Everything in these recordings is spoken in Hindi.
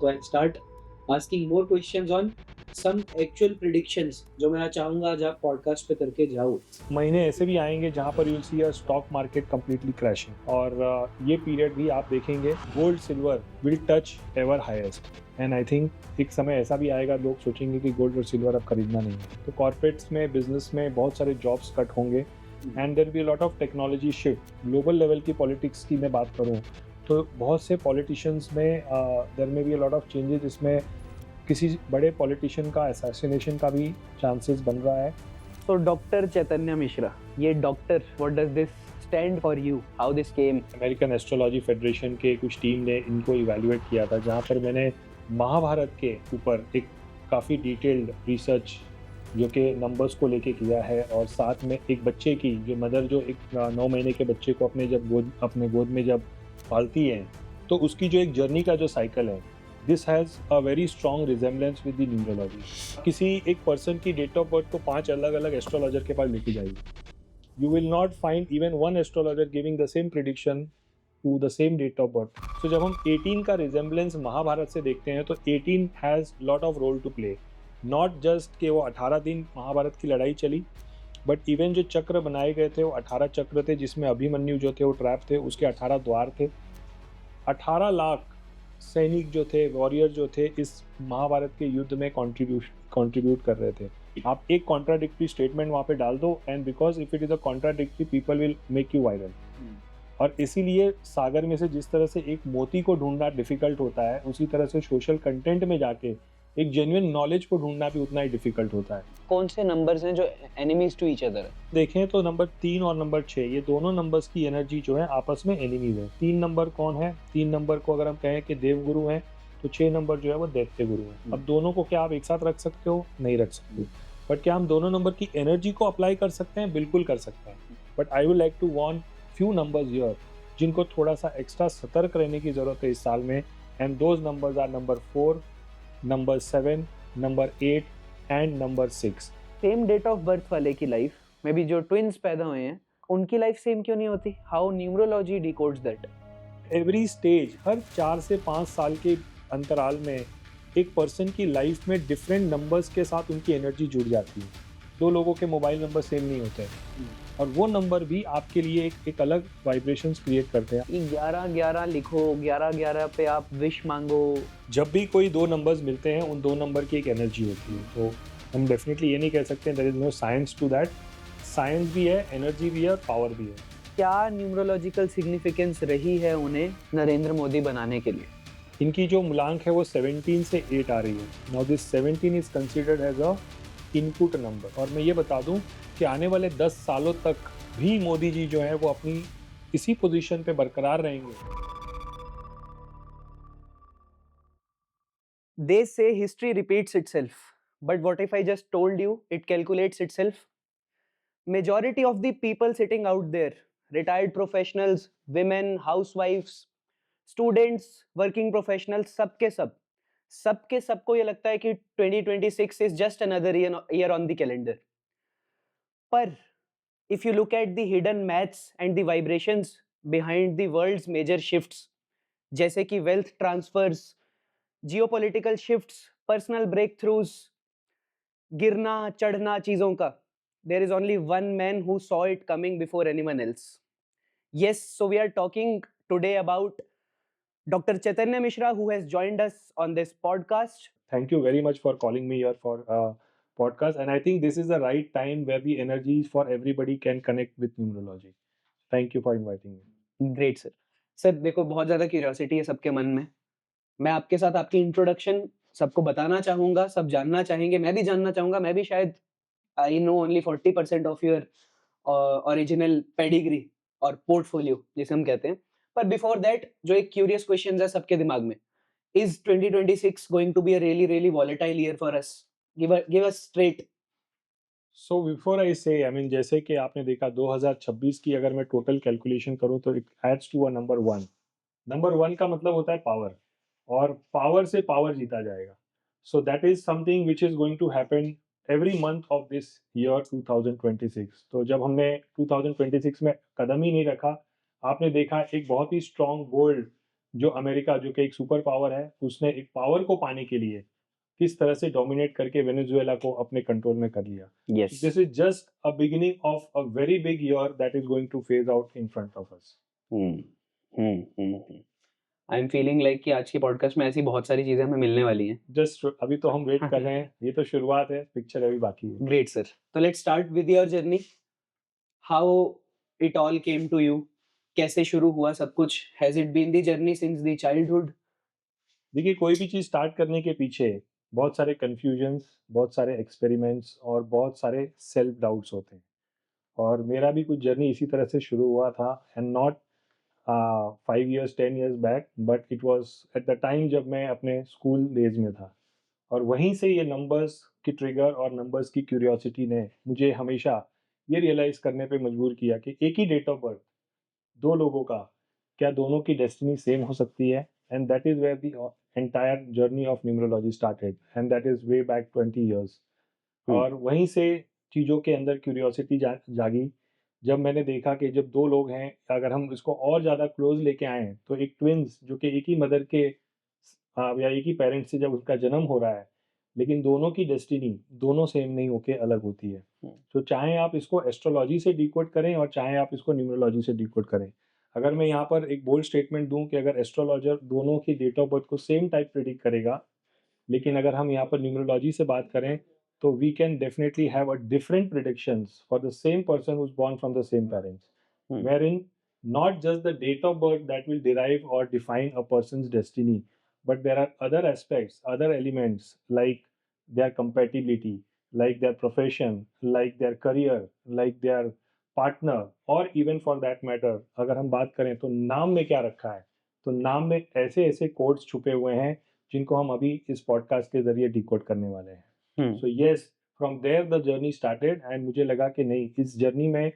तो I start asking more questions on some actual predictions जो मैं चाहूंगा आज आप पॉडकास्ट पे करके जाओ। महीने ऐसे भी आएंगे जहां पर you'll see stock market completely crashing और ये पीरियड भी आप देखेंगे gold silver will touch ever highest and I think एक समय ऐसा भी आएगा लोग सोचेंगे कि गोल्ड और सिल्वर अब खरीदना नहीं है। तो कॉर्पोरेट्स में बिजनेस में बहुत सारे जॉब्स कट होंगे and there be lot of technology shift. Global level की पॉलिटिक्स की मैं बात करूँ तो बहुत से पॉलिटिशियंस में देयर में बी लॉट ऑफ चेंजेस। इसमें किसी बड़े पॉलिटिशियन का असैसिनेशन का भी चांसेस बन रहा है। So, Dr. Chaitanya Mishra, ये doctor, what does this stand for you? How this came? American astrology federation के कुछ टीम ने इनको इवैल्यूएट किया था, जहाँ पर मैंने महाभारत के ऊपर एक काफ़ी डिटेल्ड रिसर्च जो कि नंबर्स को लेके किया है और साथ में एक बच्चे की जो मदर जो एक 9 महीने के बच्चे को अपने गोद में जब पालती है तो उसकी जो एक जर्नी का जो साइकिल है, this has a very strong resemblance with the numerology. किसी एक पर्सन की डेट ऑफ बर्थ को 5 अलग अलग एस्ट्रोलॉजर के पास लेके जाइए, you will not find even one astrologer giving the same prediction to the same date of birth. So जब हम 18 का resemblance महाभारत से देखते हैं तो 18 has lot of role to play. Not just कि वो 18 दिन महाभारत की लड़ाई चली, बट इवन जो चक्र बनाए गए थे वो 18 चक्र थे, जिसमें अभिमन्यु जो थे वो ट्रैप थे, उसके 18 द्वार थे। 18 लाख सैनिक जो थे, वॉरियर जो थे, इस महाभारत के युद्ध में कंट्रीब्यूट कर रहे थे। आप एक कॉन्ट्राडिक्टरी स्टेटमेंट वहाँ पे डाल दो and because if it is a contradictory people will make you viral. और इसीलिए सागर में से जिस तरह से एक मोती को ढूंढना डिफिकल्ट होता है, उसी तरह से सोशल कंटेंट में जाके एक जेन्युइन नॉलेज को ढूंढना भी उतना ही डिफिकल्ट होता है। कौन से नंबर्स हैं जो एनिमीज टू ईच अदर? देखें तो नंबर 3 और नंबर 6 ये दोनों नंबर्स की एनर्जी जो है आपस में एनिमीज है। 3 नंबर कौन है? 3 नंबर को अगर हम कहें कि देवगुरु हैं तो 6 नंबर जो है वो दैत्य गुरु है। अब दोनों को क्या आप एक साथ रख सकते हो? नहीं रख सकते। बट क्या हम दोनों नंबर की एनर्जी को अप्लाई कर सकते हैं? बिल्कुल कर सकते हैं। But I would like to warn few numbers here जिनको थोड़ा सा एक्स्ट्रा सतर्क रहने की जरूरत है इस साल में, and those numbers are number 4, number 7, number 8 and number 6। Same date of birth वाले की लाइफ में भी जो ट्विंस पैदा हुए हैं उनकी लाइफ सेम क्यों नहीं होती? How numerology decodes that? Every stage, हर 4 से 5 साल के अंतराल में एक पर्सन की लाइफ में डिफरेंट नंबर्स के साथ उनकी एनर्जी जुड़ जाती है। 2 लोगों के मोबाइल नंबर सेम नहीं होते हैं और वो नंबर भी आपके लिए एक अलग वाइब्रेशंस क्रिएट करते हैं। 11-11 लिखो, 11-11 पे आप विश मांगो। जब भी कोई 2 नंबर्स मिलते हैं, उन 2 नंबर की एक एनर्जी होती है। तो हम डेफिनेटली ये नहीं कह सकते there is no science to that. Science भी है, एनर्जी भी है और पावर भी है। क्या न्यूमरोलॉजिकल सिग्निफिकेंस रही है उन्हें नरेंद्र मोदी बनाने के लिए? इनकी जो मूलांक है वो 17 से 8 आ रही है। Now this 17 is considered as a input number. और मैं ये बता दूं कि आने वाले 10 सालों तक भी मोदी जी जो है वो अपनी इसी पोजीशन पे बरकरार रहेंगे। They say history repeats itself, but what if I just told you it calculates itself? Majority of the people sitting out there, retired professionals, women, housewives, students, working professionals, सबके सबको ये लगता है कि 2026 is just another year on the calendar. पर if you look at the hidden maths and the vibrations behind the world's major shifts, जैसे कि wealth transfers, geopolitical shifts, personal breakthroughs, गिरना चढ़ना चीजों का, there is only one man who saw it coming before anyone else. Yes, so we are talking today about Dr. Chaitanya Mishra, who has joined us on this podcast. Thank you very much for calling me here for a podcast, and I think this is the right time where the energies for everybody can connect with numerology. Thank you for inviting me. Great sir. Sir देखो बहुत ज़्यादा क्यूरियोसिटी है सबके मन में। मैं आपके साथ आपकी इंट्रोडक्शन सबको बताना चाहूँगा, सब जानना चाहेंगे, मैं भी जानना चाहूँगा। मैं भी शायद I know only 40% of your original pedigree और पोर्टफोलियो जिसे हम कहते हैं। पर बिफोर दैट जो एक क्यूरियस क्वेश्चन है सबके दिमाग में, is 2026 going to be a really really volatile year for us? Give us straight. So before I say, I mean जैसे कि आपने देखा 2026 की अगर मैं टोटल कैलकुलेशन करूं तो it adds to a number 1। Number 1 का मतलब होता है पावर, और पावर से पावर जीता जाएगा। So that is something which is going to happen every month of this year 2026। तो जब हमने 2026 में कदम ही नहीं रखा, आपने देखा एक बहुत ही स्ट्रॉन्ग गोल्ड जो अमेरिका जो कि एक सुपर पावर है, उसने एक पावर को पाने के लिए किस तरह से डोमिनेट करके वेनेजुएला को अपने कंट्रोल में कर लिया. Yes. This is just a beginning of a very big year that is going to phase out in front of us. I am feeling like कि आज के पॉडकास्ट में ऐसी बहुत सारी चीजें हमें मिलने वाली हैं. जस्ट अभी तो हम वेट कर रहे हैं, ये तो शुरुआत है, पिक्चर अभी बाकी है. Great sir. तो let's start with your journey. How it all came to you. कैसे शुरू हुआ सब कुछ. Has it been the journey since the childhood. देखिए, कोई भी चीज़ स्टार्ट करने के पीछे बहुत सारे कन्फ्यूजन्स, बहुत सारे एक्सपेरिमेंट्स और बहुत सारे सेल्फ डाउट्स होते हैं. और मेरा भी कुछ जर्नी इसी तरह से शुरू हुआ था, and not 5 years 10 years back, but it was at the time जब मैं अपने स्कूल डेज में था. और वहीं से ये नंबर्स की ट्रिगर और नंबर्स की क्यूरियोसिटी ने मुझे हमेशा ये रियलाइज़ करने पे मजबूर किया कि एक ही डेट ऑफ बर्थ, 2 लोगों का, क्या दोनों की डेस्टिनी सेम हो सकती है? And that is where the entire journey of numerology started, and that is way back 20 years. और वहीं से चीज़ों के अंदर क्यूरियोसिटी जागी, जब मैंने देखा कि जब 2 लोग हैं, अगर हम इसको और ज़्यादा क्लोज़ लेके आएँ, तो एक ट्विन्स जो कि एक ही मदर के या एक ही पेरेंट्स से जब उसका जन्म हो रहा है, लेकिन दोनों की डेस्टिनी दोनों सेम नहीं होके अलग होती है. तो चाहे आप इसको एस्ट्रोलॉजी से डिकोड करें और चाहे आप इसको न्यूमरोलॉजी से डिकोड करें. अगर मैं यहाँ पर एक बोल्ड स्टेटमेंट दूँ कि अगर एस्ट्रोलॉजर दोनों की डेट ऑफ बर्थ को सेम टाइप प्रेडिक्ट करेगा, लेकिन अगर हम यहाँ पर न्यूमरोलॉजी से बात करें, तो we can definitely have a different predictions for the same person who is born from the same parents, wherein not just the date of birth that will derive or define a person's destiny, but there are other aspects, other elements like their compatibility, like their profession, like their career, like their partner, or even for that matter, अगर हम बात करें तो नाम में क्या रखा है, तो नाम में ऐसे ऐसे कोड्स छुपे हुए हैं जिनको हम अभी इस पॉडकास्ट के जरिए डिकोड करने वाले हैं. So yes, from there the journey started, and मुझे लगा कि नहीं, इस जर्नी में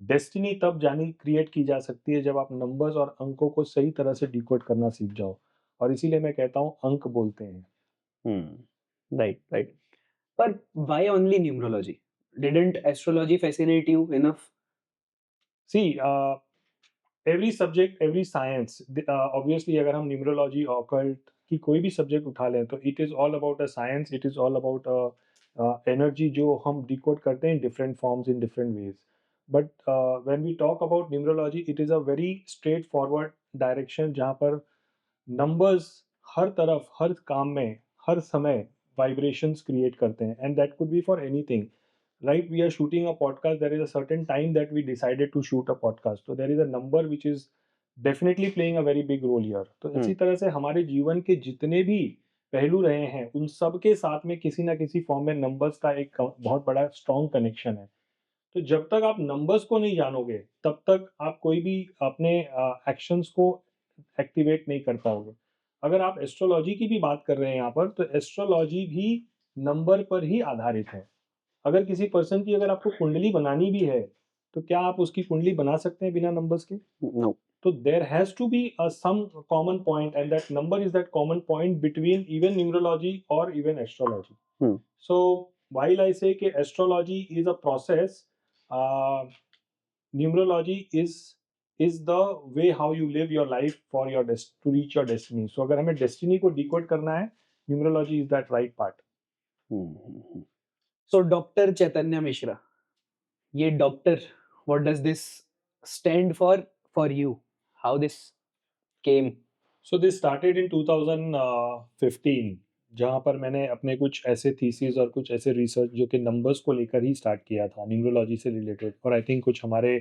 डेस्टिनी तब जानी क्रिएट की जा सकती है जब आप नंबर्स और अंकों को सही तरह से डिकोड करना सीख जाओ. और इसीलिए मैं कहता हूँ अंक बोलते हैं. Right right. पर why only numerology. Didn't astrology fascinate you enough. See, every subject, every science, obviously अगर हम न्यूमरोलॉजी, ऑकल्ट की कोई भी सब्जेक्ट उठा लें, तो it is all about a science, it is all about energy जो हम डिकोड करते हैं in different forms, in different ways. But when we talk about numerology, it is a very straightforward direction जहाँ पर नंबर्स हर तरफ, हर काम में, हर समय वाइब्रेशंस क्रिएट करते हैं, and that could be for anything. Right, we are shooting a podcast, there is a certain time that we decided to shoot a podcast, so there is a number which is definitely playing a very big role here. तो इसी तरह से हमारे जीवन के जितने भी पहलू रहे हैं, उन सब के साथ में किसी ना किसी फॉर्म में नंबर्स का एक बहुत बड़ा स्ट्रॉन्ग कनेक्शन है. तो जब तक आप नंबर्स को नहीं जानोगे, तब तक आप कोई भी अपने एक्शंस को एक्टिवेट नहीं कर पाओगे. अगर आप एस्ट्रोलॉजी की भी बात कर रहे हैं यहाँ पर, तो एस्ट्रोलॉजी भी नंबर पर ही आधारित है. अगर किसी पर्सन की, अगर आपको कुंडली बनानी भी है, तो क्या आप उसकी कुंडली बना सकते हैं बिना नंबर्स के? नो. तो there has to be some common point, and that number is that common point between even numerology और even astrology. So while I say कि astrology is a process, numerology is the way how you live your life for your to reach your destiny. So अगर हमें destiny को decode करना है, numerology is that right part. So doctor Chaitanya Mishra, ये doctor, what does this stand for you? How this came? So this started in 2015, जहाँ पर मैंने अपने कुछ ऐसे थीसिस और कुछ ऐसे रिसर्च जो कि नंबर्स को लेकर ही स्टार्ट किया था, न्यूमरोलॉजी से रिलेटेड. और आई थिंक कुछ हमारे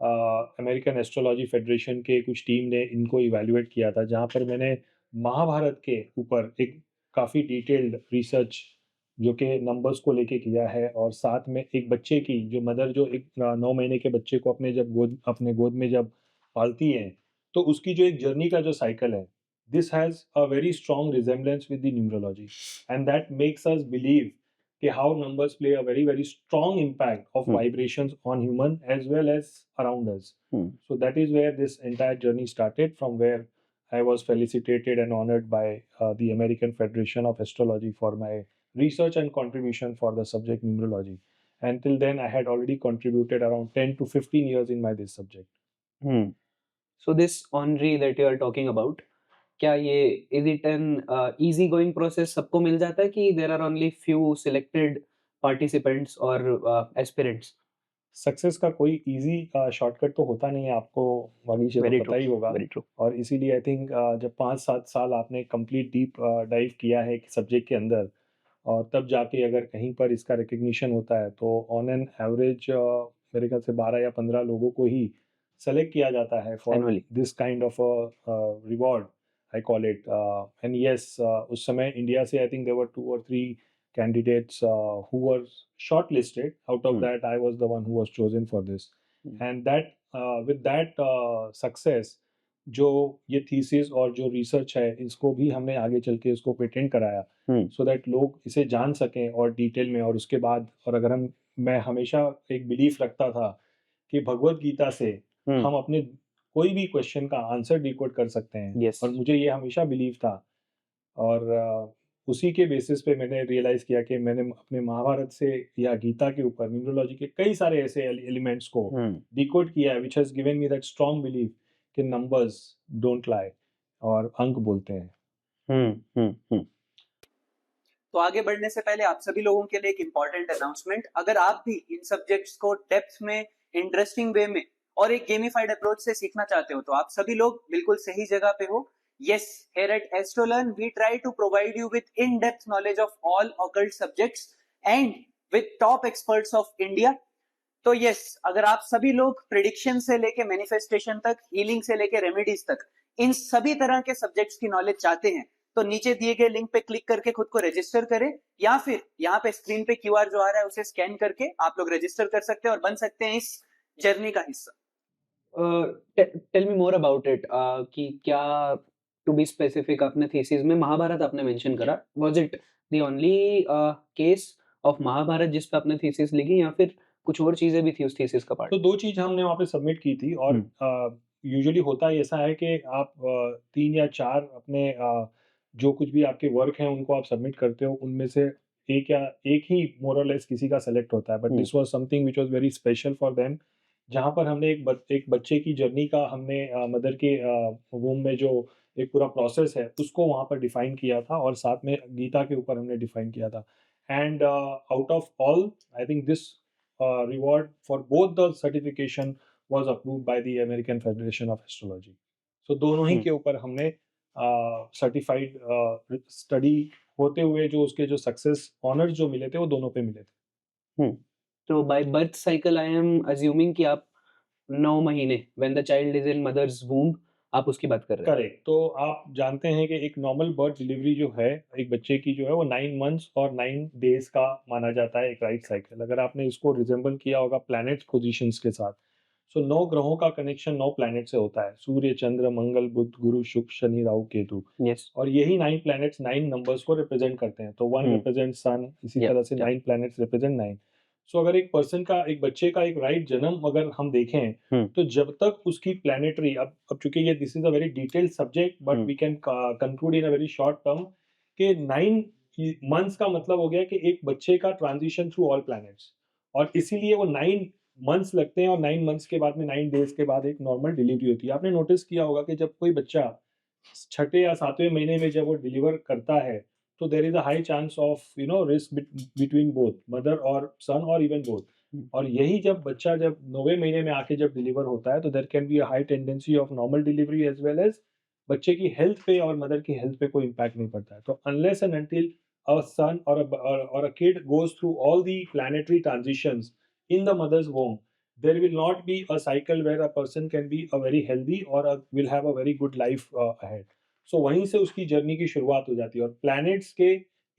अमेरिकन एस्ट्रोलॉजी फेडरेशन के कुछ टीम ने इनको इवैल्यूएट किया था, जहाँ पर मैंने महाभारत के ऊपर एक काफ़ी डिटेल्ड रिसर्च जो कि नंबर्स को लेके किया है, और साथ में एक बच्चे की, जो मदर जो एक 9 महीने के बच्चे को अपने गोद में जब पालती है, तो उसकी जो एक जर्नी का जो साइकिल है, this has a very strong resemblance with the numerology, and that makes us believe कि how numbers play a very very strong impact of vibrations on human as well as around us. So that is where this entire journey started, from where I was felicitated and honored by the American Federation of Astrology for my research and contribution for the subject numerology. Until then, I had already contributed around 10 to 15 years in this subject. So this Henri that you are talking about, क्या ये is it an easy going process, सबको मिल जाता है कि there are only few selected participants और एस्पिरेंट्स? सक्सेस का कोई ईज़ी शॉर्टकट तो होता नहीं है, आपको वागीश ये तो वेरी पता ट्रू, ही होगा। Very true. और इसीलिए आई थिंक जब 5-7 साल आपने कंप्लीट डीप डाइव किया है एक सब्जेक्ट के अंदर, और तब जाके अगर कहीं पर इसका रिकग्निशन होता है, तो ऑन एन एवरेज मेरे ख्याल से 12 या 15 लोगों को ही सेलेक्ट किया जाता है for annually. This kind of reward, I call it. And yes, उस समय इंडिया से आई थिंक देयर वर 2 और 3 candidates who were shortlisted. Out of Hmm. that, I was the one who was chosen for this. And that with that success, जो ये थीसिस और जो रिसर्च है, इसको भी हमने आगे चल के इसको पेटेंट कराया, सो दैट लोग इसे जान सकें और डिटेल में। और उसके बाद, और अगर मैं हमेशा एक बिलीफ रखता था कि भगवत गीता से हम अपने कोई भी क्वेश्चन का आंसर डिकोड कर सकते हैं। Yes. और मुझे ये हमेशा बिलीव था, और उसी के बेसिस पे मैंने रियलाइज़ किया कि मैंने अपने महाभारत से या गीता के ऊपर न्यूमरोलॉजी के कई सारे ऐसे एलिमेंट्स को डिकोड किया है, which has given me that strong belief कि नंबर्स डोंट लाई और अंक बोलते हैं। तो आगे बढ़ने से पहले आप सभी लोगों के लिए एक इम्पॉर्टेंट अनाउंसमेंट। अगर आप भी इन सब्जेक्ट्स को डेप्थ में, इंटरेस्टिंग वे में और एक गेमिफाइड अप्रोच से सीखना चाहते हो, तो आप सभी लोग बिल्कुल सही जगह पे हो। Yes, here at AstroLearn, we try to provide you with in-depth knowledge of all occult subjects and with top experts of India. तो yes, अगर आप सभी लोग प्रिडिक्शन से लेके मैनिफेस्टेशन तक, हीलिंग से लेके रेमेडीज तक, इन सभी तरह के सब्जेक्ट्स की नॉलेज चाहते हैं, तो नीचे दिए गए लिंक पे क्लिक करके खुद को रजिस्टर करें, या फिर यहाँ पे स्क्रीन पे क्यूआर जो आ रहा है उसे स्कैन करके आप लोग रजिस्टर कर सकते हैं और बन सकते हैं इस जर्नी का हिस्सा। Tell me more about it, कि क्या, टू बी स्पेसिफिक, आपने थीसिस में महाभारत आपने मेंशन करा, was it the only case of Mahabharata जिस पे आपने थीसिस लिखी, या फिर कुछ और चीजें भी थी उस थीसिस का पार्ट? तो 2 चीज़ हमने वहाँ पे सबमिट की थी, और यूजुअली होता ऐसा है कि आप 3 या 4 अपने जो कुछ भी आपके वर्क हैं उनको आप सबमिट करते हो, उनमें से एक ही मोर और लेस किसी का सेलेक्ट होता है। But this was something which was very special for them, जहाँ पर हमने एक बच्चे की जर्नी का हमने मदर के वूम में जो एक पूरा प्रोसेस है उसको वहाँ पर डिफाइन किया था, और साथ में गीता के ऊपर हमने डिफाइन किया था। And out of all, I think this reward for both the certification was approved by the American Federation of Astrology. So दोनों ही के ऊपर हमने सर्टिफाइड स्टडी होते हुए जो उसके जो सक्सेस ऑनर्स जो मिले थे वो दोनों पे मिले थे। तो by birth cycle I am assuming कि आप 9 महीने, when the child is in mother's womb, आप उसकी बात कर रहे हैं? करेक्ट। तो आप जानते हैं कि एक नॉर्मल बर्थ डिलीवरी जो है एक बच्चे की जो है वो 9 मंथ्स और 9 डेज का माना जाता है, एक राइट साइकिल। अगर आपने इसको रिजेंबल किया होगा प्लैनेट्स पोजीशंस के साथ, सो 9 ग्रहों का कनेक्शन 9 प्लैनेट से होता है, सूर्य, चंद्र, मंगल, बुध, गुरु, शुक्र, शनि, राहु, केतु। यस। और यही 9 प्लैनेट्स 9 नंबर्स को रिप्रेजेंट करते हैं। तो 1 रिप्रेजेंट सन, इसी तरह से 9 प्लैनेट्स रिप्रेजेंट 9। सो अगर एक पर्सन का, एक बच्चे का एक राइट जन्म अगर हम देखें, तो जब तक उसकी प्लैनेटरी, अब चूंकि ये this is a very detailed subject, but we can conclude in a very short term कि 9 मंथ्स का मतलब हो गया कि एक बच्चे का ट्रांजिशन थ्रू ऑल प्लैनेट्स, और इसीलिए वो 9 मंथ्स लगते हैं, और 9 मंथ्स के बाद में 9 डेज के बाद एक नॉर्मल डिलीवरी होती है। आपने नोटिस किया होगा कि जब कोई बच्चा छठे या 7वें महीने में जब वो डिलीवर करता है, तो there is a high chance of risk between both mother और सन, और इवन बोथ। और यही जब बच्चा जब 9वें महीने में आके जब डिलीवर होता है, तो there can be a high tendency of normal delivery as well as बच्चे की हेल्थ पे और मदर की हेल्थ पे कोई इम्पैक्ट नहीं पड़ता है। तो unless and until a son or a kid goes through all the planetary transitions in the mother's womb, there will not be a cycle where a person can be a very healthy or will have a very good life ahead. So वहीं से उसकी जर्नी की शुरुआत हो जाती है, और प्लैनेट्स के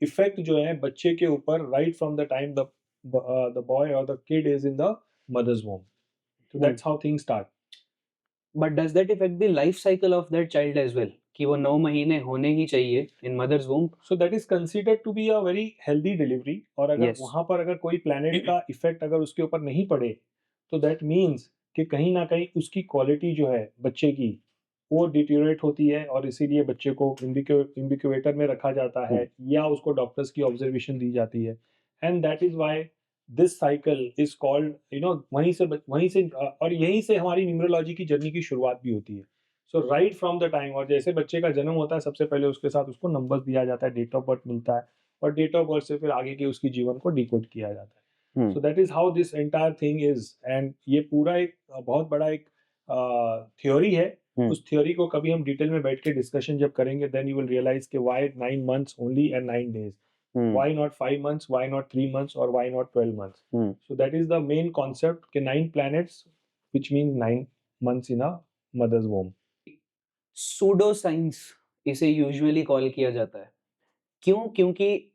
इफेक्ट जो है बच्चे के ऊपर right from the time the boy or the kid is in the mother's womb. So that's how things start. But does that affect the life cycle of that child as well, कि वो 9 महीने होने ही चाहिए in mother's womb? So that is considered to be a very healthy delivery. और अगर Yes. वहाँ पर अगर कोई प्लैनेट का इफेक्ट अगर उसके ऊपर नहीं पड़े, तो दैट मीन्स कि कहीं ना कहीं उसकी क्वालिटी जो है बच्चे की वो डिटेरियोरेट होती है, और इसीलिए बच्चे को इंक्यूबेटर में रखा जाता है, या उसको डॉक्टर्स की ऑब्जर्वेशन दी जाती है। And that is why this cycle is called वहीं से और यहीं से हमारी न्यूमरोलॉजी की जर्नी की शुरुआत भी होती है। सो राइट फ्रॉम द टाइम, और जैसे बच्चे का जन्म होता है सबसे पहले उसके साथ उसको नंबर दिया जाता है, डेट ऑफ बर्थ मिलता है, और डेट ऑफ बर्थ से फिर आगे की उसकी जीवन को डिकोड किया जाता है. So that is how this entire thing is. And ये पूरा एक बहुत बड़ा एक थ्योरी है. उस थ्योरी को कभी हम डिटेल में बैठ के डिस्कशन जब करेंगे, देन यू विल रियलाइज कि why 9 months only and 9 days. Why not 5 months? Why not 3 months? Or why not 12 months? So that is the main concept कि 9 planets, which means 9 months in a mother's womb. Pseudo science इसे यूजुअली कॉल किया जाता है. क्यों? क्योंकि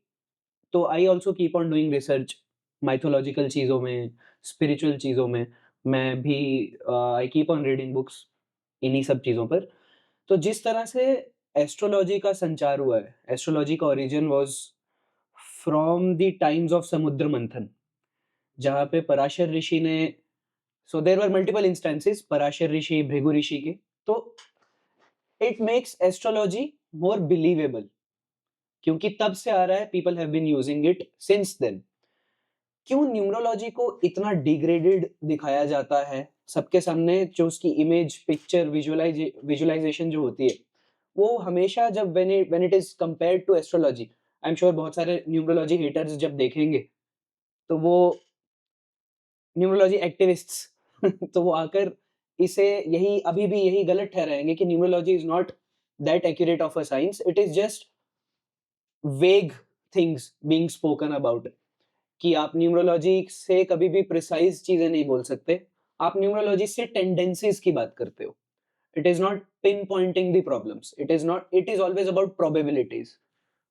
तो I also keep on doing research mythological चीज़ों में, स्पिरिचुअल चीज़ों में. मैं भी I keep on reading books इन्हीं सब चीज़ों पर. तो जिस तरह से एस्ट्रोलॉजी का संचार हुआ है, एस्ट्रोलॉजी का origin was from the times of Samudra Manthan, जहाँ पे पराशर ऋषि ने, so there were multiple instances, Parashar Rishi, Bhrigu Rishi के. तो it makes astrology more believable, क्योंकि तब से आ रहा है, people have been using it since then. क्यों न्यूमरोलॉजी को इतना डिग्रेडेड दिखाया जाता है सबके सामने? जो उसकी इमेज, पिक्चर, विजुअलाइजेशन जो होती है, वो हमेशा जब when it is compared to astrology, I am sure बहुत सारे न्यूमरोलॉजी हेटर्स जब देखेंगे तो वो न्यूमरोलॉजी एक्टिविस्ट्स तो वो आकर इसे यही अभी भी यही गलत ठहराएंगे कि numerology is not that accurate of a science, it is just वेग थिंग्स बीइंग स्पोकन अबाउट. कि आप न्यूमरोलॉजी से कभी भी प्रिसाइज चीजें नहीं बोल सकते. आप न्यूमरोलॉजी से टेंडेंसीज की बात करते हो. It is not pin Poynting the problems. It is always about probabilities,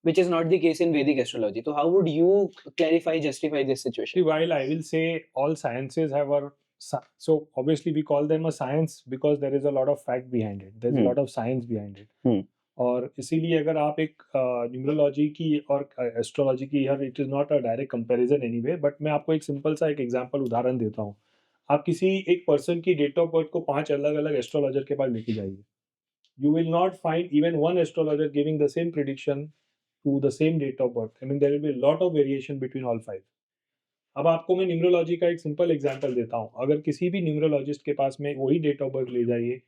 which is not the case in Vedic astrology. So how would you clarify, justify this See, situation? while I will say all sciences have a so obviously we call them a science because there is a lot of fact behind it. There's a lot of science behind it. और इसीलिए अगर आप एक न्यूमरोलॉजी की और एस्ट्रोलॉजी की, यार it is not a direct comparison anyway, but मैं आपको एक सिंपल सा एक एग्जांपल उदाहरण देता हूँ. आप किसी एक पर्सन की डेट ऑफ बर्थ को 5 अलग अलग एस्ट्रोलॉजर के पास लेके जाइए, you will not find even one astrologer giving the same prediction to the same date of birth. I mean, there will be a lot of variation between all 5. अब आपको मैं न्यूमरोलॉजी का एक सिंपल एग्जांपल देता हूँ. अगर किसी भी न्यूमरोलॉजिस्ट के पास में वही डेट ऑफ बर्थ ले जाइए,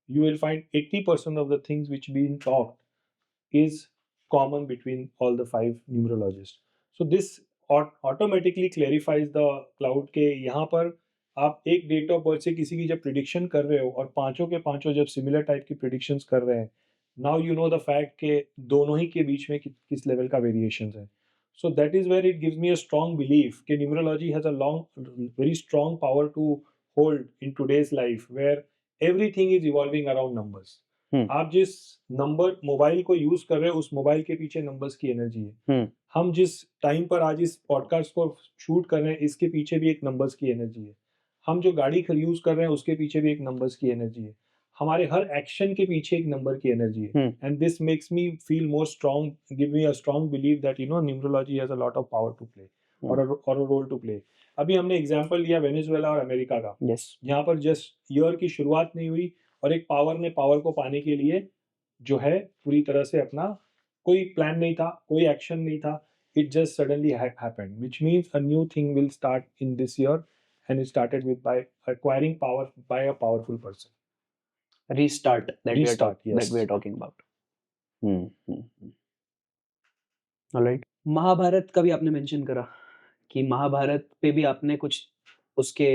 you will find 80% of the things which being talked is common between all the 5 numerologists. So this automatically clarifies the cloud के यहाँ पर आप एक डेट ऑफ बर्थ से किसी की जब प्रिडिक्शन कर रहे हो और पांचों के पांचों जब सिमिलर टाइप की प्रिडिक्शंस कर रहे हैं, now you know the fact के दोनों ही के बीच में किस लेवल का वेरिएशंस है. So that is where it gives me a strong belief कि numerology has a long very strong power to hold in today's life where everything is evolving around numbers. आप जिस नंबर मोबाइल को यूज कर रहे हो उस मोबाइल के पीछे नंबर्स की एनर्जी है. हम जिस टाइम पर आज इस पॉडकास्ट को शूट कर रहे हैं इसके पीछे भी एक नंबर्स की एनर्जी है. हम जो गाड़ी यूज कर रहे हैं उसके पीछे भी एक नंबर्स की एनर्जी है. हमारे हर एक्शन के पीछे एक नंबर की एनर्जी है. And this makes me feel more strong, give me a strong believe that you know numerology has a lot of power to play और अ रोल टू प्ले. अभी हमने एग्जांपल लिया वेनेजुएला और अमेरिका का. Yes. यहाँ पर जस्ट ईयर की शुरुआत नहीं हुई और एक पावर ने पावर को पाने के लिए जो है पूरी तरह से अपना कोई प्लान नहीं था, कोई एक्शन नहीं था. It just suddenly happened, which means a new thing will start in this year, and it started with by acquiring power by a powerful person. Restart that Restart, yes. that we are talking about. All right. Mahabharat का भी आपने मेंशन करा कि महाभारत पे भी आपने कुछ उसके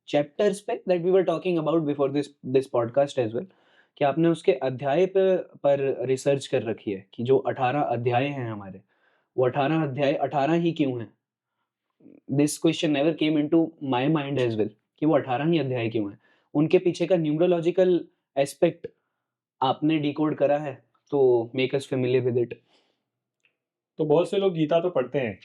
चैप्टर्स पे that we were talking about before this podcast as well, कि आपने उसके अध्याय पर रिसर्च कर रखी है कि जो 18 अध्याय हैं हमारे, वो 18 अध्याय 18 ही क्यों हैं? This question never came into my mind as well कि वो 18 ही अध्याय क्यों हैं? उनके पीछे का न्यूमरोलॉजिकल एस्पेक्ट आपने डिकोड करा है, तो make us familiar with it. तो बहुत से लोग गीता तो पढ़ते हैं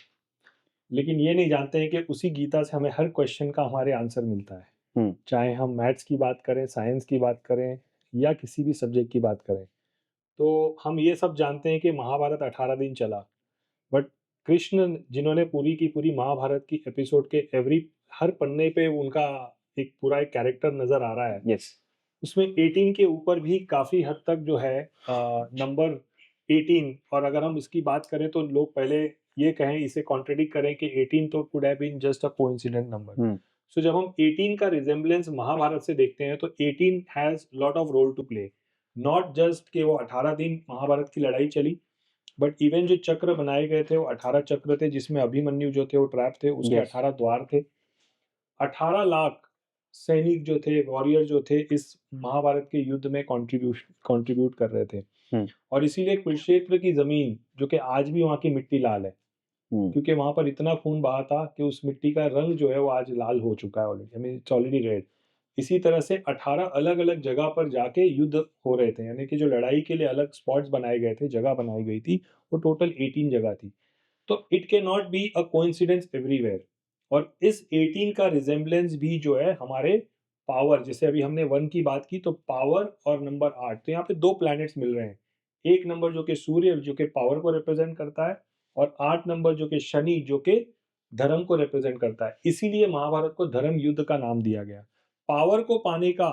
लेकिन ये नहीं जानते हैं कि उसी गीता से हमें हर क्वेश्चन का हमारे आंसर मिलता है. चाहे हम मैथ्स की बात करें, साइंस की बात करें या किसी भी सब्जेक्ट की बात करें, तो हम ये सब जानते हैं कि महाभारत 18 दिन चला. बट कृष्ण जिन्होंने पूरी की पूरी महाभारत की एपिसोड के हर पन्ने पे उनका एक पूरा एक कैरेक्टर नजर आ रहा है. यस. उसमें 18 के ऊपर भी काफी हद तक जो है नंबर 18, और अगर हम इसकी बात करें तो लोग पहले ये कहें, इसे कॉन्ट्रडिक्ट करें कि 18 तो could have been just a coincident number. So जब हम 18 का रिजेम्बलेंस महाभारत से देखते हैं तो 18 has lot of role to play. Not just कि वो 18 दिन महाभारत की लड़ाई चली, बट इवन जो चक्र बनाए गए थे वो 18 चक्र थे, जिसमें अभिमन्यु जो थे वो ट्रैप थे, उसके Yes. 18 द्वार थे। 18 लाख सैनिक जो थे, वॉरियर जो थे, इस महाभारत के युद्ध में कंट्रीब्यूट कर रहे थे। और इसीलिए कुरुक्षेत्र की जमीन, जो कि आज भी वहाँ की मिट्टी लाल है, क्योंकि वहां पर इतना खून बहा था कि उस मिट्टी का रंग जो है वो आज लाल हो चुका है already, I mean it's already red. इसी तरह से 18 अलग अलग जगह पर जाके युद्ध हो रहे थे, यानी कि जो लड़ाई के लिए अलग स्पॉट्स बनाए गए थे, जगह बनाई गई थी, वो टोटल 18 जगह थी। तो it can not be a coincidence everywhere. और इस 18 का रिजेम्बलेंस भी जो है हमारे पावर, जैसे अभी हमने 1 की बात की, तो पावर और नंबर 8, तो यहाँ पे 2 प्लैनेट्स मिल रहे हैं। एक नंबर जो कि सूर्य, जो कि पावर को रिप्रेजेंट करता है, और 8 नंबर जो कि शनि, जो कि धर्म को रिप्रेजेंट करता है। इसीलिए महाभारत को धर्म युद्ध का नाम दिया गया। पावर को पाने का,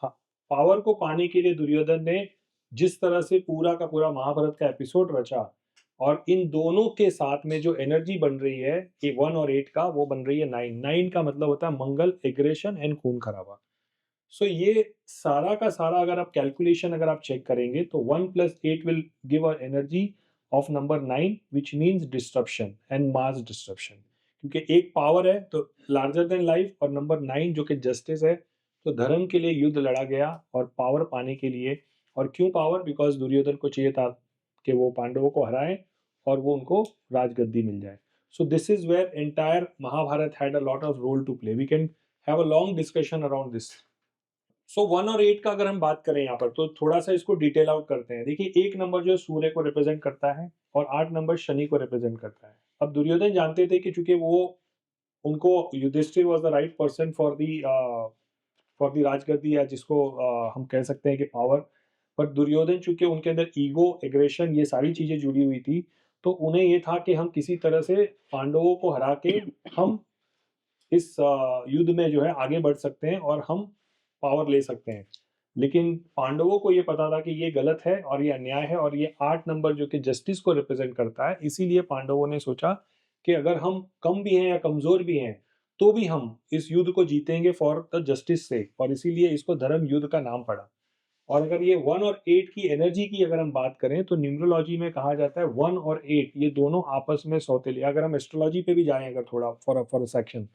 हाँ, पावर को पाने के लिए दुर्योधन ने जिस तरह से पूरा का पूरा महाभारत का एपिसोड रचा, और इन दोनों के साथ में जो एनर्जी बन रही है, ये 1 और 8 का, वो बन रही है 9। 9 का मतलब होता है मंगल, एग्रेशन एंड खून खराबा। सो ये सारा का सारा अगर आप कैलकुलेशन अगर आप चेक करेंगे, तो 1 + 8 will give a energy of number 9, which means disruption and mass disruption. क्योंकि एक पावर है तो लार्जर देन लाइफ, और नंबर 9 जो कि जस्टिस है, तो धर्म के लिए युद्ध लड़ा गया और पावर पाने के लिए। और क्यों पावर? बिकॉज दुर्योधन को चाहिए था कि वो पांडवों को हराएं और वो उनको राजगद्दी मिल जाए। So this is where entire Mahabharata had a lot of role to play. We can have a long discussion around this. So 1 और 8 का अगर हम बात करें यहाँ पर, तो थोड़ा सा इसको डिटेल आउट करते हैं। देखिए, 1 नंबर जो है सूर्य को रिप्रेजेंट करता है, और 8 नंबर शनि को रिप्रेजेंट करता है। अब दुर्योधन जानते थे कि चूंकि वो, उनको Yudhishthira was the right person for the राजगद्दी, या जिसको हम कह सकते हैं कि पावर। पर दुर्योधन चूंकि उनके अंदर ईगो, एग्रेशन, ये सारी चीजें जुड़ी हुई थी, तो उन्हें ये था कि हम किसी तरह से पांडवों को हरा के हम इस युद्ध में जो है आगे बढ़ सकते हैं और हम पावर ले सकते हैं। लेकिन पांडवों को ये पता था कि ये गलत है और ये अन्याय है, और ये 8 नंबर जो कि जस्टिस को रिप्रेजेंट करता है, इसीलिए पांडवों ने सोचा कि अगर हम कम भी हैं या कमजोर भी हैं, तो भी हम इस युद्ध को जीतेंगे फॉर द जस्टिस से, और इसीलिए इसको धर्म युद्ध का नाम पड़ा। और अगर ये 1 और 8 की एनर्जी की अगर हम बात करें, तो न्यूमरोलॉजी में कहा जाता है 1 और 8 ये दोनों आपस में सौतेले। अगर हम एस्ट्रोलॉजी पे भी जाएं अगर थोड़ा फॉर अ सेक्शन,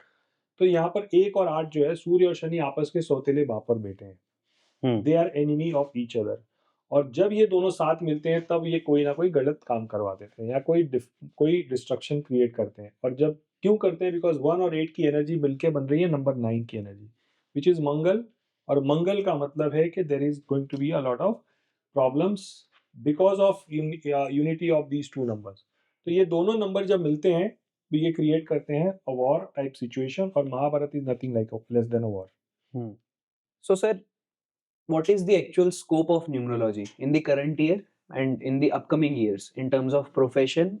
तो यहाँ पर 1 और 8 जो है, सूर्य और शनि आपस के सौतेले भाव बेटे हैं। They are enemy of each other. और जब ये दोनों साथ मिलते हैं, तब ये कोई ना कोई गलत काम करवा देते हैं या कोई डिस्ट्रक्शन क्रिएट करते हैं। और जब क्यों करते हैं? बिकॉज 1 और 8 की एनर्जी मिलके बन रही है नंबर 9 की एनर्जी, विच इज मंगल। और मंगल का मतलब है कि there is going to be a lot of problems because of unity of these two numbers. तो ये दोनों नंबर जब मिलते हैं, तो ये क्रिएट करते हैं अ वॉर टाइप सिचुएशन, और Mahabharata is nothing like less than a war. So, sir, what is the actual scope of numerology in the current year and in the upcoming years in terms of profession,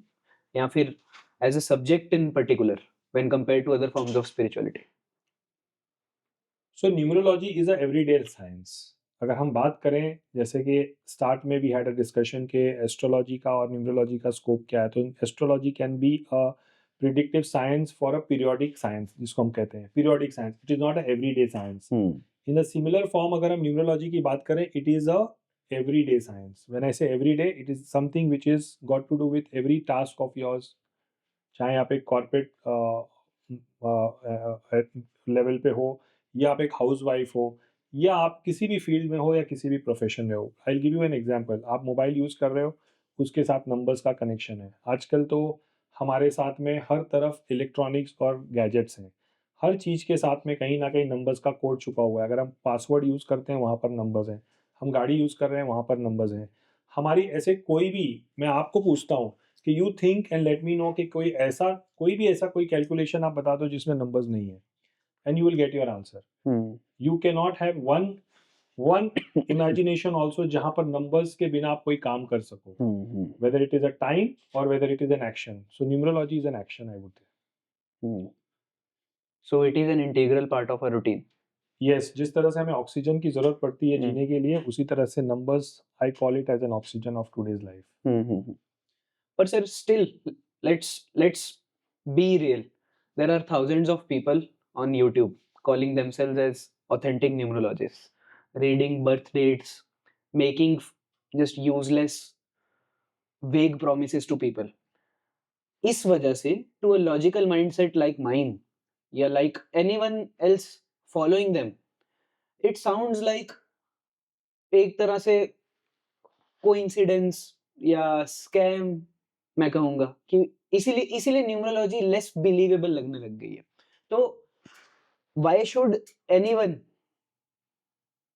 या फिर as a subject in particular when compared to other forms of spirituality? So numerology is a everyday science. अगर हम बात करें, जैसे कि स्टार्ट में वी हैड अ डिस्कशन के एस्ट्रोलॉजी का और न्यूमरोलॉजी का स्कोप क्या है, तो astrology can be a predictive science for a periodic science, जिसको हम कहते हैं periodic science. It is not a everyday science. In the similar form अगर हम न्यूमरोलॉजी की बात करें, it is a everyday science. When I say everyday, it is something which is got to do with every task of yours. चाहे आप एक कॉर्पोरेट लेवल पे हो, या आप एक हाउस वाइफ हो, या आप किसी भी फील्ड में हो या किसी भी प्रोफेशन में हो। I give you an example. आप मोबाइल यूज़ कर रहे हो, उसके साथ नंबर्स का कनेक्शन है। आजकल तो हमारे साथ में हर तरफ इलेक्ट्रॉनिक्स और गैजेट्स हैं। हर चीज़ के साथ में कहीं ना कहीं नंबर्स का कोड छुपा हुआ है। अगर हम पासवर्ड यूज़ करते हैं, वहाँ पर नंबर्स हैं। हम गाड़ी यूज़ कर रहे हैं, वहाँ पर नंबर्स हैं। हमारी ऐसे कोई भी, मैं आपको पूछता हूँ कि you think and let me know कि कोई भी ऐसा कोई कैलकुलेशन आप बता दो जिसमें नंबर्स नहीं है, and you will get your answer. You can not have one imagination also जहां पर नंबर्स के बिना आप कोई काम कर सको, whether it is a time or whether it is an action. So numerology is an action, I would say. So it is an integral part of a routine. Yes, जिस तरह से हमें ऑक्सीजन की जरूरत पड़ती है जीने के लिए, उसी तरह से numbers, I call it as an oxygen of today's life. But sir, still, let's be real. There are thousands of people on YouTube calling themselves as authentic numerologists, reading birth dates, making just useless vague promises to people. इस वजह से to a logical mindset like mine या like anyone else following them, it sounds like एक तरह से कोइंसिडेंस या स्कैम मैं कहूँगा कि इसीलिए न्यूमरोलॉजी लेस बिलीवेबल लगने लग गई है। तो why should anyone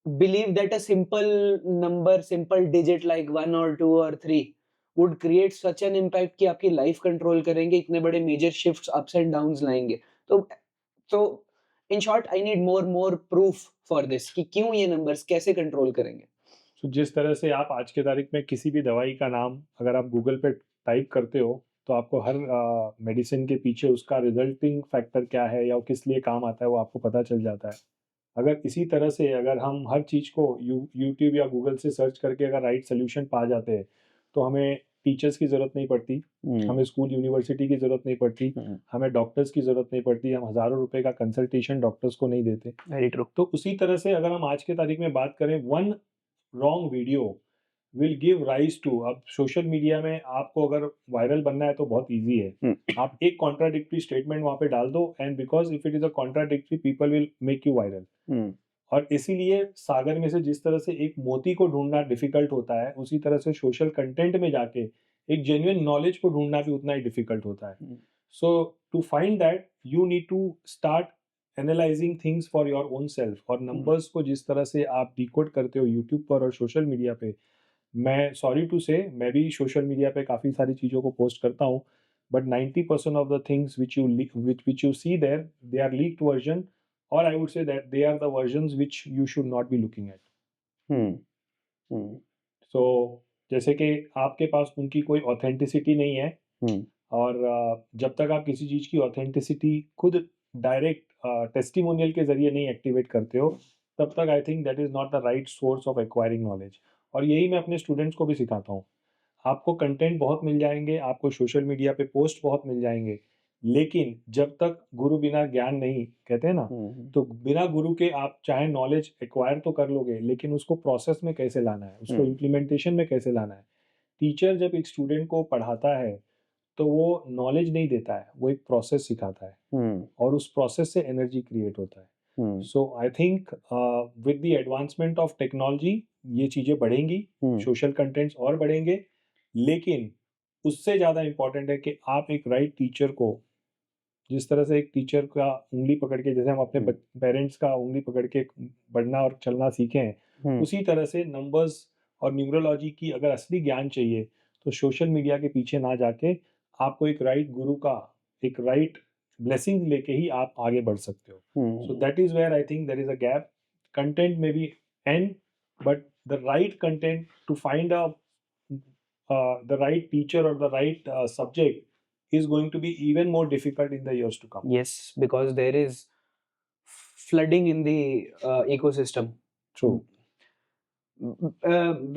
believe that a simple number, simple digit like 1 or 2 or 3 would create such an impact कि आपकी लाइफ कंट्रोल करेंगे, इतने बड़े major shifts ups and downs लाएंगे। तो in short I need more proof for this कि क्यों ये नंबर्स कैसे कंट्रोल करेंगे। तो जिस तरह से आप आज के तारीख में किसी भी दवाई का नाम अगर आप गूगल पे टाइप करते हो तो आपको हर मेडिसिन के पीछे उसका रिजल्टिंग फैक्टर क्या है या वो किस लिए काम आता है वो आपको पता चल जाता है। अगर इसी तरह से अगर हम हर चीज़ को यूट्यूब या गूगल से सर्च करके अगर राइट सोल्यूशन पा जाते हैं तो हमें टीचर्स की ज़रूरत नहीं पड़ती, हमें स्कूल यूनिवर्सिटी की ज़रूरत नहीं पड़ती, हमें डॉक्टर्स की ज़रूरत नहीं पड़ती, हम हज़ारों रुपए का कंसल्टेशन डॉक्टर्स को नहीं देते। Very true. तो उसी तरह से अगर हम आज के तारीख में बात करें, one wrong video will give rise to, अब सोशल मीडिया में आपको अगर वायरल बनना है तो बहुत इजी है, आप एक कॉन्ट्राडिक्टरी स्टेटमेंट वहां पे डाल दो and because if it is a contradictory people will make you viral. और इसीलिए सागर में से जिस तरह से एक मोती को ढूंढना डिफिकल्ट होता है उसी तरह से सोशल कंटेंट में जाके एक जेन्युइन नॉलेज को ढूंढना भी उतना ही डिफिकल्ट होता है। So to find that you need to start analysing things for your own self. और नंबर्स को जिस तरह से आप डिकोड करते हो यूट्यूब पर और सोशल मीडिया पे, मैं सॉरी टू से मैं भी सोशल मीडिया पे काफ़ी सारी चीज़ों को पोस्ट करता हूँ, but 90% of the things which you see there, they are leaked version, or I would say that they are the versions which you should not be looking at. So जैसे कि आपके पास उनकी कोई ऑथेंटिसिटी नहीं है, और जब तक आप किसी चीज़ की ऑथेंटिसिटी खुद डायरेक्ट टेस्टिमोनियल के जरिए नहीं एक्टिवेट करते हो तब तक आई think that is not the right source of acquiring knowledge. और यही मैं अपने स्टूडेंट्स को भी सिखाता हूँ। आपको कंटेंट बहुत मिल जाएंगे, आपको सोशल मीडिया पे पोस्ट बहुत मिल जाएंगे, लेकिन जब तक गुरु बिना ज्ञान नहीं, कहते हैं ना, तो बिना गुरु के आप चाहे नॉलेज एक्वायर तो कर लोगे लेकिन उसको प्रोसेस में कैसे लाना है, उसको इम्प्लीमेंटेशन में कैसे लाना है। टीचर जब एक स्टूडेंट को पढ़ाता है तो वो नॉलेज नहीं देता है, वो एक प्रोसेस सिखाता है और उस प्रोसेस से एनर्जी क्रिएट होता है। So I think with the advancement of technology ये चीज़ें बढ़ेंगी, सोशल कंटेंट्स और बढ़ेंगे, लेकिन उससे ज़्यादा इम्पोर्टेंट है कि आप एक राइट टीचर को, जिस तरह से एक टीचर का उंगली पकड़ के, जैसे हम अपने पेरेंट्स का उंगली पकड़ के बढ़ना और चलना सीखे हैं, उसी तरह से नंबर्स और न्यूमरोलॉजी की अगर असली ज्ञान चाहिए तो सोशल मीडिया के पीछे ना जाके आपको एक राइट गुरु का एक राइट ब्लेसिंग लेके ही आप आगे बढ़ सकते हो। So that is where I think there is a gap. Content में भी and but the right content to find a the right teacher or the right subject is going to be even more difficult in the years to come. Yes, because there is flooding in the ecosystem. True.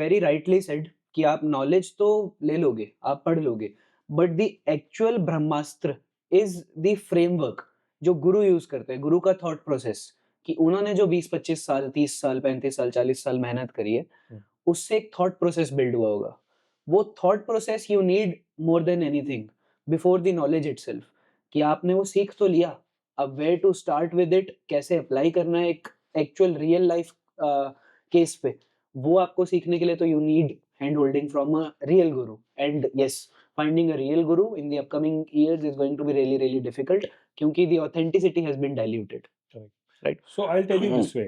Very rightly said कि आप नॉलेज तो ले लोगे, आप पढ़ लोगे, but the actual Brahmastra is the framework जो गुरु यूज करते हैं, गुरु का थॉट प्रोसेस, कि उन्होंने जो 20-25 साल, 30 साल, 35 साल, 40 साल मेहनत करी है, उससे एक थॉट प्रोसेस बिल्ड हुआ होगा। वो thought process you need more than anything before the knowledge itself, कि आपने वो सीख तो लिया, अब where to start with it, कैसे अप्लाई करना है एक एक्चुअल रियल लाइफ केस पे, वो आपको सीखने के लिए तो you need hand holding from a real guru. And yes, finding a real guru in the upcoming years is going to be really really difficult क्योंकि the authenticity has been diluted. Right. So I'll tell you this way,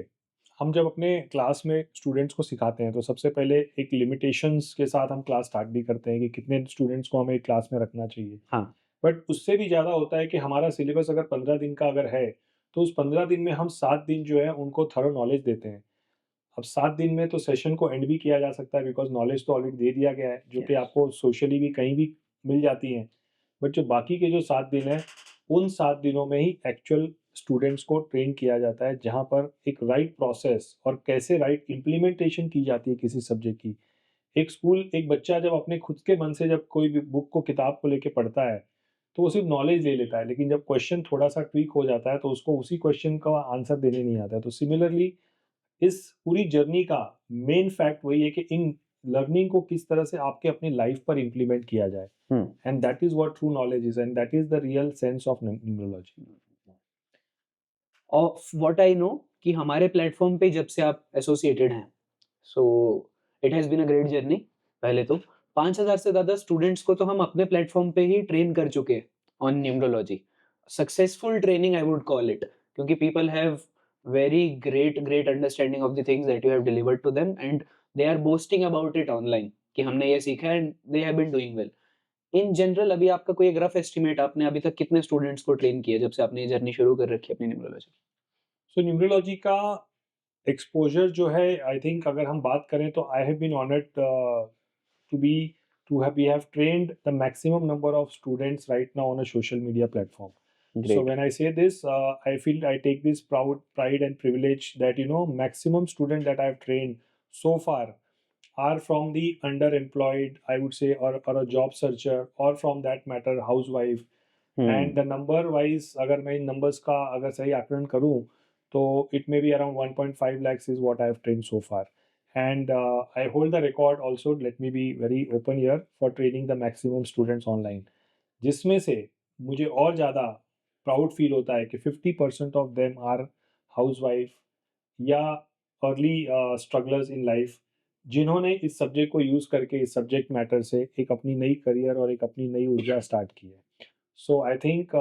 हम जब अपने क्लास में स्टूडेंट्स को सिखाते हैं तो सबसे पहले एक लिमिटेशंस के साथ हम क्लास स्टार्ट भी करते हैं कि कितने स्टूडेंट्स को हमें क्लास में रखना चाहिए। हाँ। बट उससे भी ज़्यादा होता है कि हमारा सिलेबस अगर 15 दिन का अगर है तो उस 15 दिन में हम 7 दिन जो है उनको थरो नॉलेज देते हैं। अब 7 दिन में तो सेशन को एंड भी किया जा सकता है बिकॉज नॉलेज तो ऑलरेडी दे दिया गया है, जो कि आपको सोशली भी कहीं भी मिल जाती हैं। बट जो बाकी के जो 7 दिन हैं उन 7 दिनों में ही एक्चुअल स्टूडेंट्स को ट्रेन किया जाता है, जहाँ पर एक राइट प्रोसेस और कैसे राइट इम्प्लीमेंटेशन की जाती है किसी सब्जेक्ट की। एक बच्चा जब अपने खुद के मन से जब कोई भी बुक को, किताब को लेके पढ़ता है तो वो सिर्फ नॉलेज ले लेता है, लेकिन जब क्वेश्चन थोड़ा सा ट्वीक हो जाता है तो उसको उसी क्वेश्चन का आंसर देने नहीं आता है। तो सिमिलरली इस पूरी जर्नी का मेन फैक्ट वही है कि इन लर्निंग को किस तरह से आपके अपनी लाइफ पर इम्प्लीमेंट किया जाए, and that is what true knowledge is, and that is the real sense of numerology. Of what I know कि हमारे प्लेटफॉर्म पे जब से आप एसोसिएटेड हैं, so it has been a great journey. पहले तो 5000 से ज़्यादा स्टूडेंट्स को तो हम अपने प्लेटफॉर्म पे ही ट्रेन कर चुके हैं on numerology. Successful training I would call it, क्योंकि people have very great understanding of the things that you have delivered to them, and they are boasting about it online कि हमने ये सीखा है and they have been doing well. In general अभी आपका कोई रफ एस्टिमेट, आपने अभी तक कितने स्टूडेंट्स को ट्रेन किया जब से आपने ये जर्नी शुरू कर रखी है अपनी न्यूमरोलॉजी? सो न्यूमरोलॉजी का एक्सपोजर जो है, आई थिंक अगर हम बात करें तो I have been honoured to be to have we have trained the maximum number of students right now on a social media platform. So Great. when I say this, I feel I take this pride and privilege that, you know, maximum student that I've trained so far are from the underemployed, I would say, or a job searcher, or from that matter housewife. And the number wise, अगर मैं इन numbers का अगर सही आकलन करूँ तो it may be around 1.5 lakhs is what I have trained so far. And I hold the record also, let me be very open here, for training the maximum students online, जिसमें से मुझे और ज़्यादा प्राउड फील होता है कि 50% ऑफ देम आर हाउसवाइफ या अर्ली स्ट्रगलर्स इन लाइफ, जिन्होंने इस सब्जेक्ट को यूज़ करके इस सब्जेक्ट मैटर से एक अपनी नई करियर और एक अपनी नई ऊर्जा स्टार्ट की है। So I think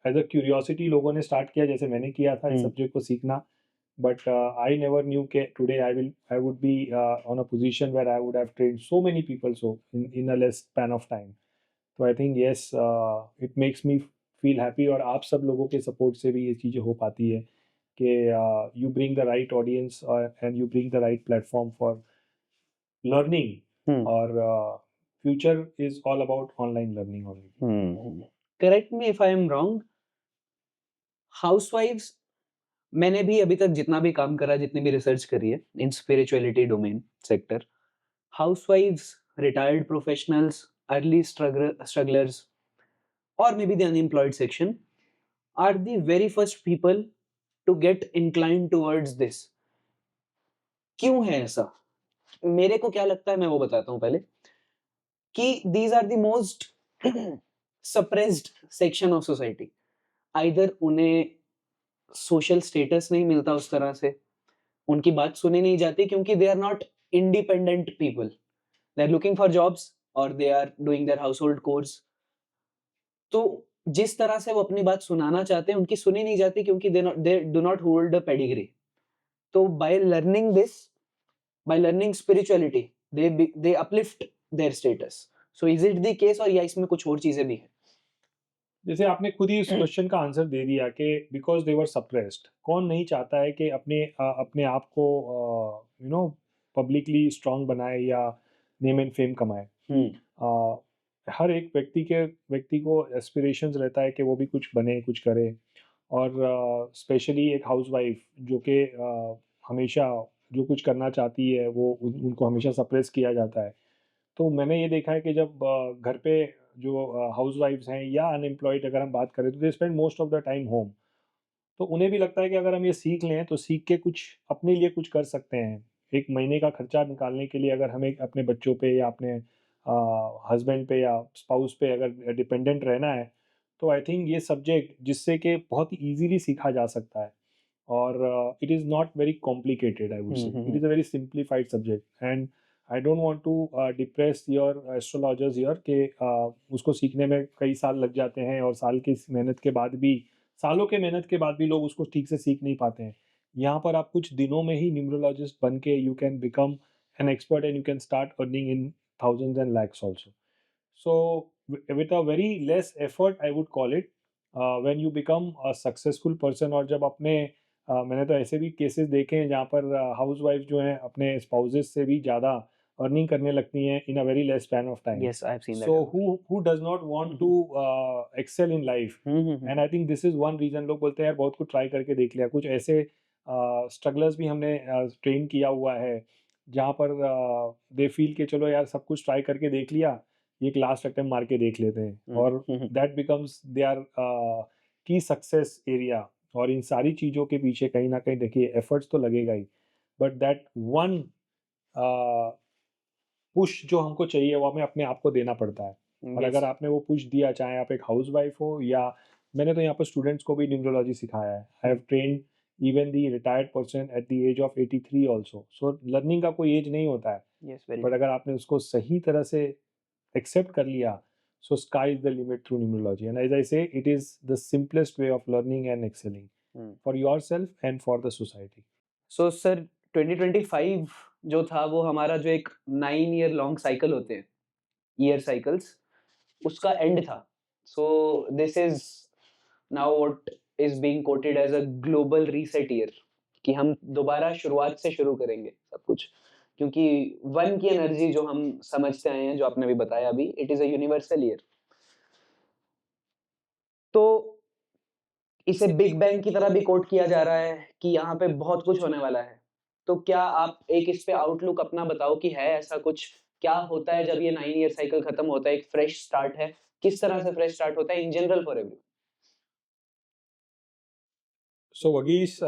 as a curiosity लोगों ने स्टार्ट किया जैसे मैंने किया था इस सब्जेक्ट को सीखना, but I never knew that today I would be on a position where I would have trained so many people so in a less span of time. So I think yes, it makes me feel happy, और आप सब लोगों के सपोर्ट से भी ये चीज़ें हो पाती है कि you bring the right audience and you bring the right platform for learning, और future is all about online learning only. Correct me if I am wrong, हाउसवाइफ्स, मैंने भी अभी तक जितना भी काम करा, जितनी भी रिसर्च करी है इन स्पिरिचुअलिटी डोमेन सेक्टर, हाउसवाइफ्स, retired professionals, early strugglers, or maybe the unemployed section are the very first people to get inclined towards this. क्यों है ऐसा? मेरे को क्या लगता है मैं वो बताता हूँ पहले कि these are the most suppressed section of society. Either उन्हें सोशल स्टेटस नहीं मिलता उस तरह से, उनकी बात सुनी नहीं जाती क्योंकि they are not independent people, they are looking for jobs और they are doing their household chores. तो जिस तरह से वो अपनी बात सुनाना चाहते हैं उनकी सुनी नहीं जाती क्योंकि they do not hold a pedigree. तो by learning this, by learning spirituality, they uplift their status. So is it the case, और या इसमें कुछ और चीजें भी है? जैसे आपने खुद ही इस क्वेश्चन का आंसर दे दिया कि बिकॉज दे वर सप्रेस्ड। कौन नहीं चाहता है कि अपने आप को यू नो पब्लिकली स्ट्रांग बनाए या नेम एंड फेम कमाए। हर एक व्यक्ति को एस्पिरेशंस रहता है कि वो भी कुछ बने, कुछ करे, और स्पेशली एक हाउसवाइफ जो कि हमेशा जो कुछ करना चाहती है वो उनको हमेशा सप्रेस किया जाता है। तो मैंने ये देखा है कि जब घर पे जो हाउसवाइफ्स हैं या अनएम्प्लॉयड अगर हम बात करें तो they spend most of the time home. तो उन्हें भी लगता है कि अगर हम ये सीख लें तो सीख के कुछ अपने लिए कुछ कर सकते हैं। एक महीने का खर्चा निकालने के लिए अगर हमें अपने बच्चों पे या अपने हस्बैंड पे या स्पाउस पे अगर डिपेंडेंट रहना है, तो आई थिंक ये सब्जेक्ट जिससे कि बहुत ही ईज़िली सीखा जा सकता है, और it is not very complicated, I would say. It is a very simplified subject, and I don't want to depress your astrologers here कि उसको सीखने में कई साल लग जाते हैं और सालों के मेहनत के बाद भी लोग उसको ठीक से सीख नहीं पाते हैं। यहाँ पर आप कुछ दिनों में ही न्यूमरोलॉजिस्ट बन के you can become an expert and you can start earning in thousands and lakhs also. So with a very less effort, I would call it, when you become a successful person, और जब अपने मैंने तो ऐसे भी केसेस देखे हैं जहाँ पर हाउसवाइफ जो हैं अपने स्पाउसेस से भी ज़्यादा अर्निंग करने लगती हैं in a very less span of time. Yes, I've seen that. So who does not want to excel in life? And I think this is one reason. लोग बोलते हैं यार बहुत कुछ ट्राई करके देख लिया, कुछ ऐसे स्ट्रगलर्स भी हमने ट्रेन किया हुआ है जहाँ पर दे फील कि चलो यार सब कुछ ट्राई करके देख लिया, ये एक लास्ट अटेम्प्ट मार के देख लेते हैं, और दैट बिकम्स देयर की सक्सेस एरिया और इन सारी चीज़ों के पीछे कहीं ना कहीं देखिए एफर्ट्स तो लगेगा ही, बट दैट वन पुश जो हमको चाहिए वो हमें अपने आप को देना पड़ता है। और Yes. अगर आपने वो पुश दिया, चाहे आप एक हाउस वाइफ हो या मैंने तो यहाँ पर स्टूडेंट्स को भी न्यूमरोलॉजी सिखाया है। I have trained even the retired person at the age of 83 also. So learning का कोई एज नहीं होता है, Yes, very बट true. अगर आपने उसको सही तरह से एक्सेप्ट कर लिया, so sky is the limit through numerology. And as I say it is the simplest way of learning and excelling for your self and for the society. So sir 2025 जो था वो हमारा जो एक 9 ईयर लॉन्ग साइकिल होते हैं, ईयर साइकिल्स, उसका एंड था। So this is now what is being quoted as a global reset year, कि हम दोबारा शुरुआत से शुरू करेंगे सब कुछ, क्योंकि वन की एनर्जी जो हम समझते आए हैं, जो आपने भी बताया अभी, it is a universal year. तो इसे बिग बैंग की तरह भी कोट किया जा रहा है कि यहाँ पे बहुत कुछ होने वाला है। तो क्या आप एक इस पे आउटलुक अपना बताओ कि है ऐसा कुछ? क्या होता है जब ये 9 ईयर साइकिल खत्म होता है, एक फ्रेश स्टार्ट है, किस तरह से फ्रेश स्टार्ट होता है इन जनरल फॉर एवरीवन? सो वगीश,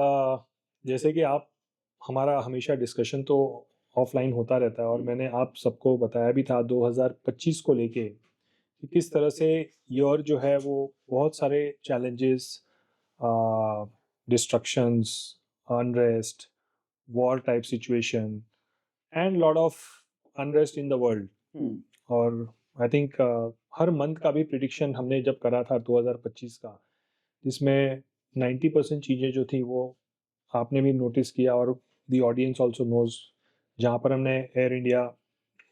जैसे कि आप, हमारा हमेशा डिस्कशन तो ऑफलाइन होता रहता है और मैंने आप सबको बताया भी था 2025 को लेके कि किस तरह से ईयर जो है वो बहुत सारे challenges, destructions, unrest, war type situation and lot of unrest in the world. और आई थिंक हर मंथ का भी प्रिडिक्शन हमने जब करा था 2025 का, जिसमें 90% चीज़ें जो थी वो आपने भी नोटिस किया और दी ऑडियंस ऑल्सो नोज। जहाँ पर हमने एयर इंडिया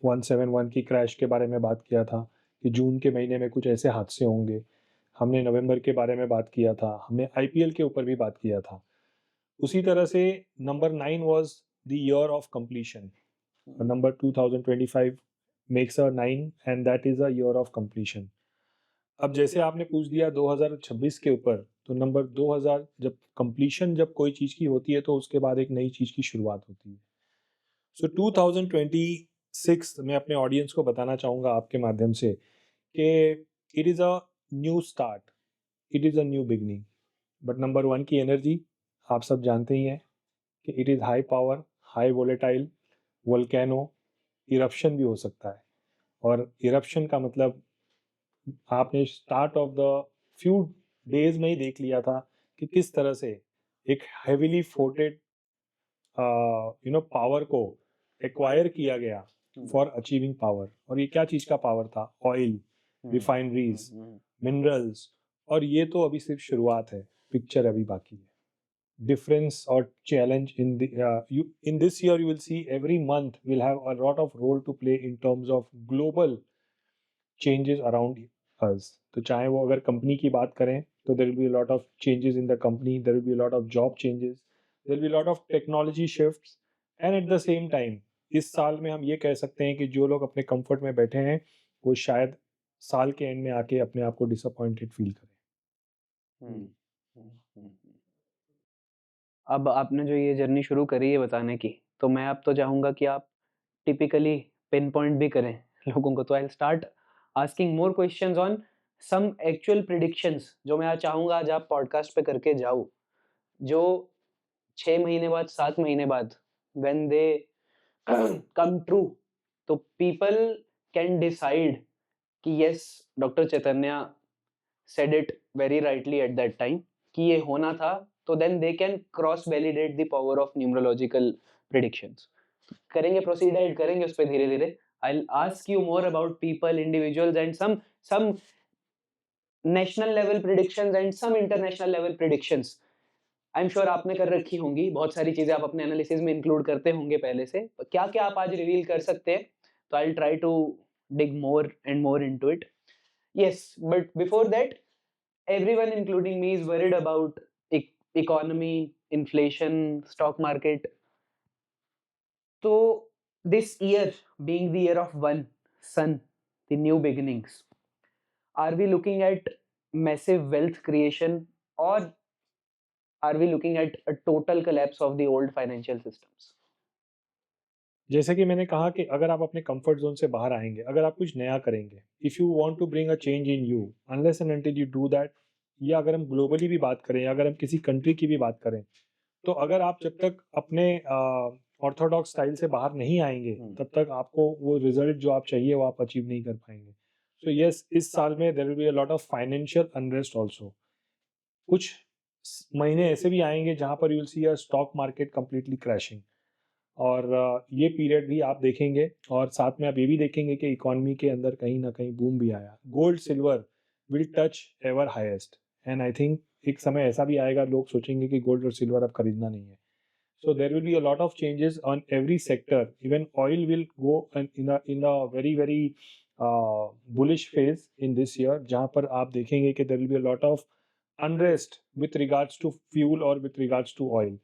171 की क्रैश के बारे में बात किया था कि जून के महीने में कुछ ऐसे हादसे होंगे, हमने नवंबर के बारे में बात किया था, हमने आईपीएल के ऊपर भी बात किया था। उसी तरह से number 9 was the year of completion. Number 2025 makes a 9 and that is a year of completion. अब जैसे आपने पूछ दिया 2026 के ऊपर, तो नंबर 2000 जब कंप्लीशन जब कोई चीज़ की होती है तो उसके बाद एक नई चीज़ की शुरुआत होती है। सो 2026 मैं अपने ऑडियंस को बताना चाहूँगा आपके माध्यम से कि it is a new start, it is a new beginning. But number 1 की एनर्जी आप सब जानते ही हैं कि it is high power, high volatile, volcano, eruption भी हो सकता है। और इरप्शन का मतलब आपने start of the few days में ही देख लिया था कि किस तरह से एक हेविली फोर्टेड पावर को एक्वायर किया गया फॉर अचीविंग पावर। और ये क्या चीज़ का पावर था? Oil, refineries, minerals. और ये तो अभी सिर्फ शुरुआत है, पिक्चर अभी बाकी है। difference or challenge in the in this year you will see every month will have a lot of role to play in terms of global changes around us। तो चाहे वो अगर कंपनी की बात करें तो there will be a lot of changes in the company, there will be a lot of job changes, there will be a lot of technology shifts, and at the same time इस साल में हम ये कह सकते हैं कि जो लोग अपने कंफर्ट में बैठे हैं वो शायद साल के एंड में आके अपने आप को डिसअपॉइंटेड फील करें। अब आपने जो ये जर्नी शुरू करी है बताने की, तो मैं अब तो चाहूंगा कि आप टिपिकली पिन पॉइंट भी करें लोगों को। तो I start asking more questions on some actual predictions, जो मैं आज चाहूंगा आज आप पॉडकास्ट पे करके जाओ, जो 6 महीने बाद, 7 महीने बाद, व्हेन दे कम ट्रू, तो पीपल कैन डिसाइड कि yes, doctor Chaitanya said it very rightly at that time कि ये होना था। तो then they can cross validate the power of numerological predictions। करेंगे, प्रोसीड करेंगे उस पर धीरे धीरे। I'll ask you more about people, individuals and some national level predictions and some international level predictions। I am sure आपने कर रखी होंगी, बहुत सारी चीजें आप अपने एनालिसिस में इंक्लूड करते होंगे पहले से। क्या क्या आप आज रिवील कर सकते हैं? तो I try to dig more and more into it. Yes, but before that, everyone including me is worried about economy, inflation, stock market. So this year being the year of one sun, the new beginnings, are we looking at massive wealth creation, or are we looking at a total collapse of the old financial systems? जैसे कि मैंने कहा कि अगर आप अपने कंफर्ट जोन से बाहर आएंगे, अगर आप कुछ नया करेंगे, if you want to bring a change in you, unless and until you do that, या अगर हम ग्लोबली भी बात करें या अगर हम किसी कंट्री की भी बात करें, तो अगर आप जब तक अपने ऑर्थोडॉक्स स्टाइल से बाहर नहीं आएंगे तब तक आपको वो रिजल्ट जो आप चाहिए वो आप अचीव नहीं कर पाएंगे। सो यस, इस साल में there will be a lot of financial unrest also. कुछ महीने ऐसे भी आएंगे जहां पर you will see a stock market completely crashing, और ये पीरियड भी आप देखेंगे, और साथ में आप ये भी देखेंगे कि इकोनॉमी के अंदर कहीं ना कहीं बूम भी आया। Gold silver will touch ever highest, and I think एक समय ऐसा भी आएगा लोग सोचेंगे कि गोल्ड और सिल्वर अब खरीदना नहीं है। So there will be a lot of changes on every sector. Even oil will go in a very bullish phase in this year, जहाँ पर आप देखेंगे कि there will be a lot of unrest with regards to fuel or with regards to oil.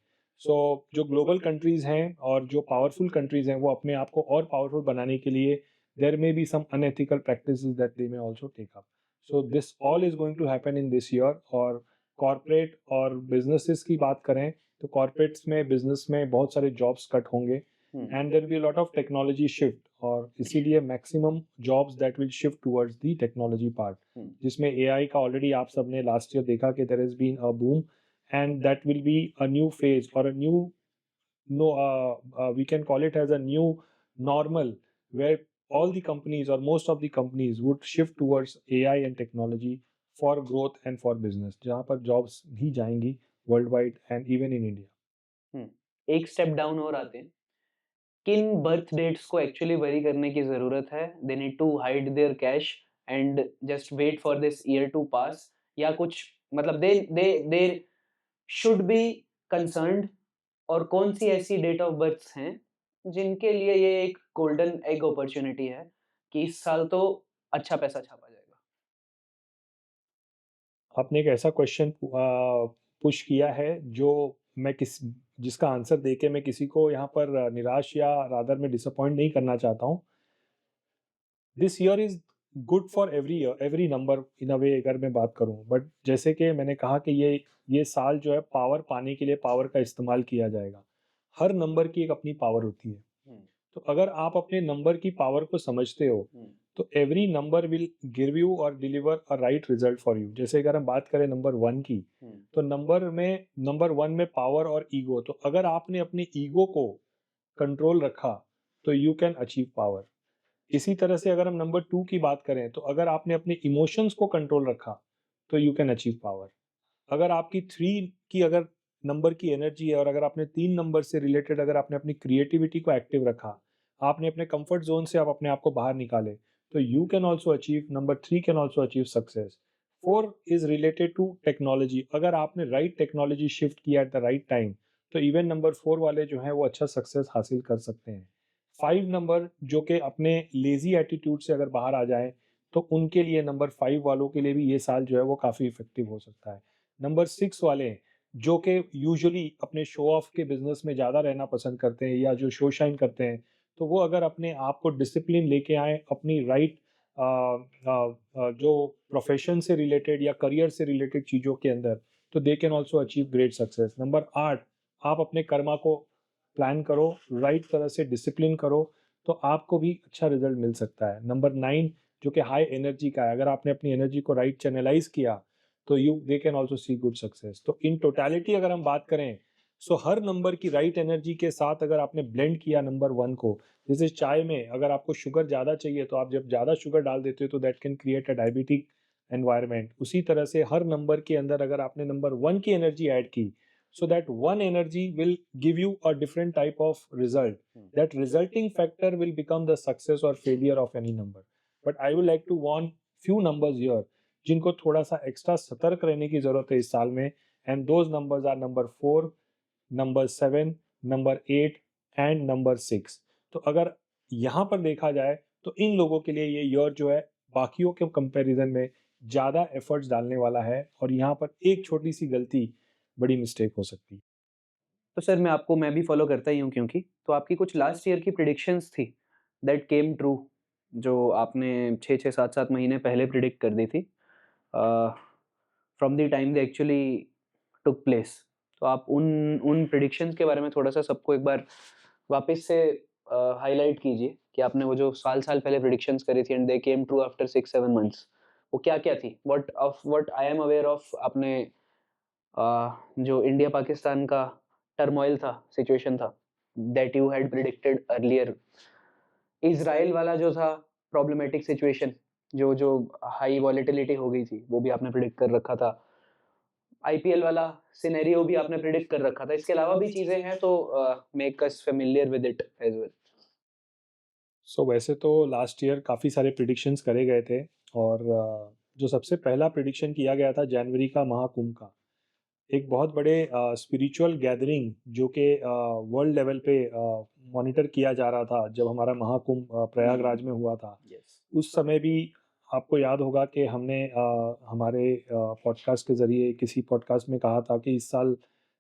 So जो global countries हैं और जो powerful countries हैं वो अपने आप को और powerful बनाने के लिए there may be some unethical practices that they may also take up. So this all is going to happen in this year. और corporate और businesses की बात करें तो कॉर्पोरेट्स में, बिजनेस में बहुत सारे जॉब्स कट होंगे, and there be lot of technology shift, और इसीलिए maximum jobs that will shift towards the technology part, जिसमें एआई का ऑलरेडी आप सबने लास्ट ईयर देखा कि there has been a boom, and that will be a new phase or a new no we can call it as a new normal, where all the companies or most of the companies would shift towards AI and technology for growth and for business, जहाँ पर jobs भी जाएंगी world wide and even in India. एक स्टेप डाउन और आते हैं, किन बर्थ डेट्स को एक्चुअली वरी करने की जरूरत है? They need to hide their cash and just wait for this year to pass, या कुछ मतलब they they they should be concerned, और कौन सी ऐसी डेट ऑफ बर्थ हैं जिनके लिए ये एक गोल्डन एग अपॉर्चुनिटी है कि इस साल तो अच्छा पैसा छापा जाएगा? आपने एक ऐसा क्वेश्चन पुश किया है जो मैं किस जिसका आंसर देके मैं किसी को यहाँ पर निराश या रादर में डिसअपॉइंट नहीं करना चाहता हूँ। This year is good for every number in a way, अगर मैं बात करूँ, बट जैसे कि मैंने कहा कि ये साल जो है पावर पाने के लिए पावर का इस्तेमाल किया जाएगा। हर नंबर की एक अपनी पावर होती है, तो अगर आप अपने नंबर की पावर को समझते हो तो every number will give you और deliver a right result for you. जैसे अगर हम बात करें नंबर 1 की, तो नंबर 1 में पावर और ईगो, तो अगर आपने अपने ईगो को कंट्रोल रखा तो यू कैन अचीव पावर। इसी तरह से अगर हम नंबर 2 की बात करें, तो अगर आपने अपने इमोशंस को कंट्रोल रखा तो यू कैन अचीव पावर। अगर आपकी 3 की अगर नंबर की एनर्जी है और अगर आपने 3 नंबर से रिलेटेड अगर आपने अपनी क्रिएटिविटी को एक्टिव रखा, आपने अपने कंफर्ट जोन से आप अपने आप को बाहर निकाले, तो you can also achieve, number 3 can also achieve success. 4 is related to technology, अगर आपने राइट टेक्नोलॉजी शिफ्ट किया एट द राइट टाइम, तो इवन नंबर 4 वाले जो हैं वो अच्छा सक्सेस हासिल कर सकते हैं। 5 नंबर जो कि अपने लेजी एटीट्यूड से अगर बाहर आ जाए, तो उनके लिए नंबर 5 वालों के लिए भी ये साल जो है वो काफ़ी इफेक्टिव हो सकता है। नंबर 6 वाले जो कि यूजुअली अपने शो ऑफ के बिजनेस में ज़्यादा रहना पसंद करते हैं या जो शो शाइन करते हैं, तो वो अगर अपने आप को डिसिप्लिन लेके आए अपनी राइट जो प्रोफेशन से रिलेटेड या करियर से रिलेटेड चीज़ों के अंदर, तो they can also achieve great success. Number 8, आप अपने कर्मा को प्लान करो, राइट तरह से डिसिप्लिन करो, तो आपको भी अच्छा रिजल्ट मिल सकता है। नंबर 9 जो कि हाई एनर्जी का है, अगर आपने अपनी एनर्जी को राइट चैनलाइज किया तो you they can also see good success. तो इन टोटलिटी अगर हम बात करें, सो हर नंबर की राइट एनर्जी के साथ अगर आपने ब्लेंड किया नंबर 1 को, जैसे चाय में अगर आपको शुगर ज़्यादा चाहिए तो आप जब ज़्यादा शुगर डाल देते हो तो that can create a diabetic environment. उसी तरह से हर नंबर के अंदर अगर आपने नंबर 1 की एनर्जी ऐड की, so that one energy will give you a different type of result. That resulting factor will become the success or failure of any number. But I would like to warn few numbers here जिनको थोड़ा सा एक्स्ट्रा सतर्क रहने की जरूरत है इस साल में, and those numbers are number 4, number 7, number 8 and number 6। तो अगर यहाँ पर देखा जाए तो इन लोगों के लिए ये ईयर जो है बाकियों के कंपैरिजन में ज़्यादा एफर्ट्स डालने वाला है, और यहाँ पर एक छोटी सी गलती बड़ी मिस्टेक हो सकती है। तो सर मैं भी फॉलो करता ही हूँ, क्योंकि तो आपकी कुछ लास्ट ईयर की प्रिडिक्शंस थी दैट केम ट्रू, जो आपने 6-6 7-7 महीने पहले प्रिडिक्ट कर दी थी, from the time they actually took place. तो आप उन उन प्रिडिक्शंस के बारे में थोड़ा-सा सबको एक बार वापस से हाइलाइट कीजिए कि आपने वो जो साल-साल पहले प्रिडिक्शंस करी थी and they came true after 6-7 months, वो क्या क्या थी? What I am aware of, आपने जो इंडिया पाकिस्तान का टर्मोइल था, सिचुएशन था, that you had predicted earlier. Israel वाला जो था प्रॉब्लमेटिक सिचुएशन, जो जो हाई वॉलेटिलिटी हो गई थी, वो भी आपने प्रिडिक्ट कर रखा था। आईपीएल वाला सिनेरियो भी आपने प्रिडिक्ट कर रखा था। इसके अलावा भी चीजें हैं, तो make us familiar with it as well. So वैसे तो लास्ट ईयर काफ़ी सारे प्रिडिक्शंस करे गए थे, और जो सबसे पहला प्रिडिक्शन किया गया था जनवरी का महाकुंभ का, एक बहुत बड़े स्पिरिचुअल गैदरिंग जो कि वर्ल्ड लेवल पे मॉनिटर किया जा रहा था जब हमारा महाकुंभ प्रयागराज में हुआ था। यस। उस समय भी आपको याद होगा कि हमने हमारे पॉडकास्ट के ज़रिए किसी पॉडकास्ट में कहा था कि इस साल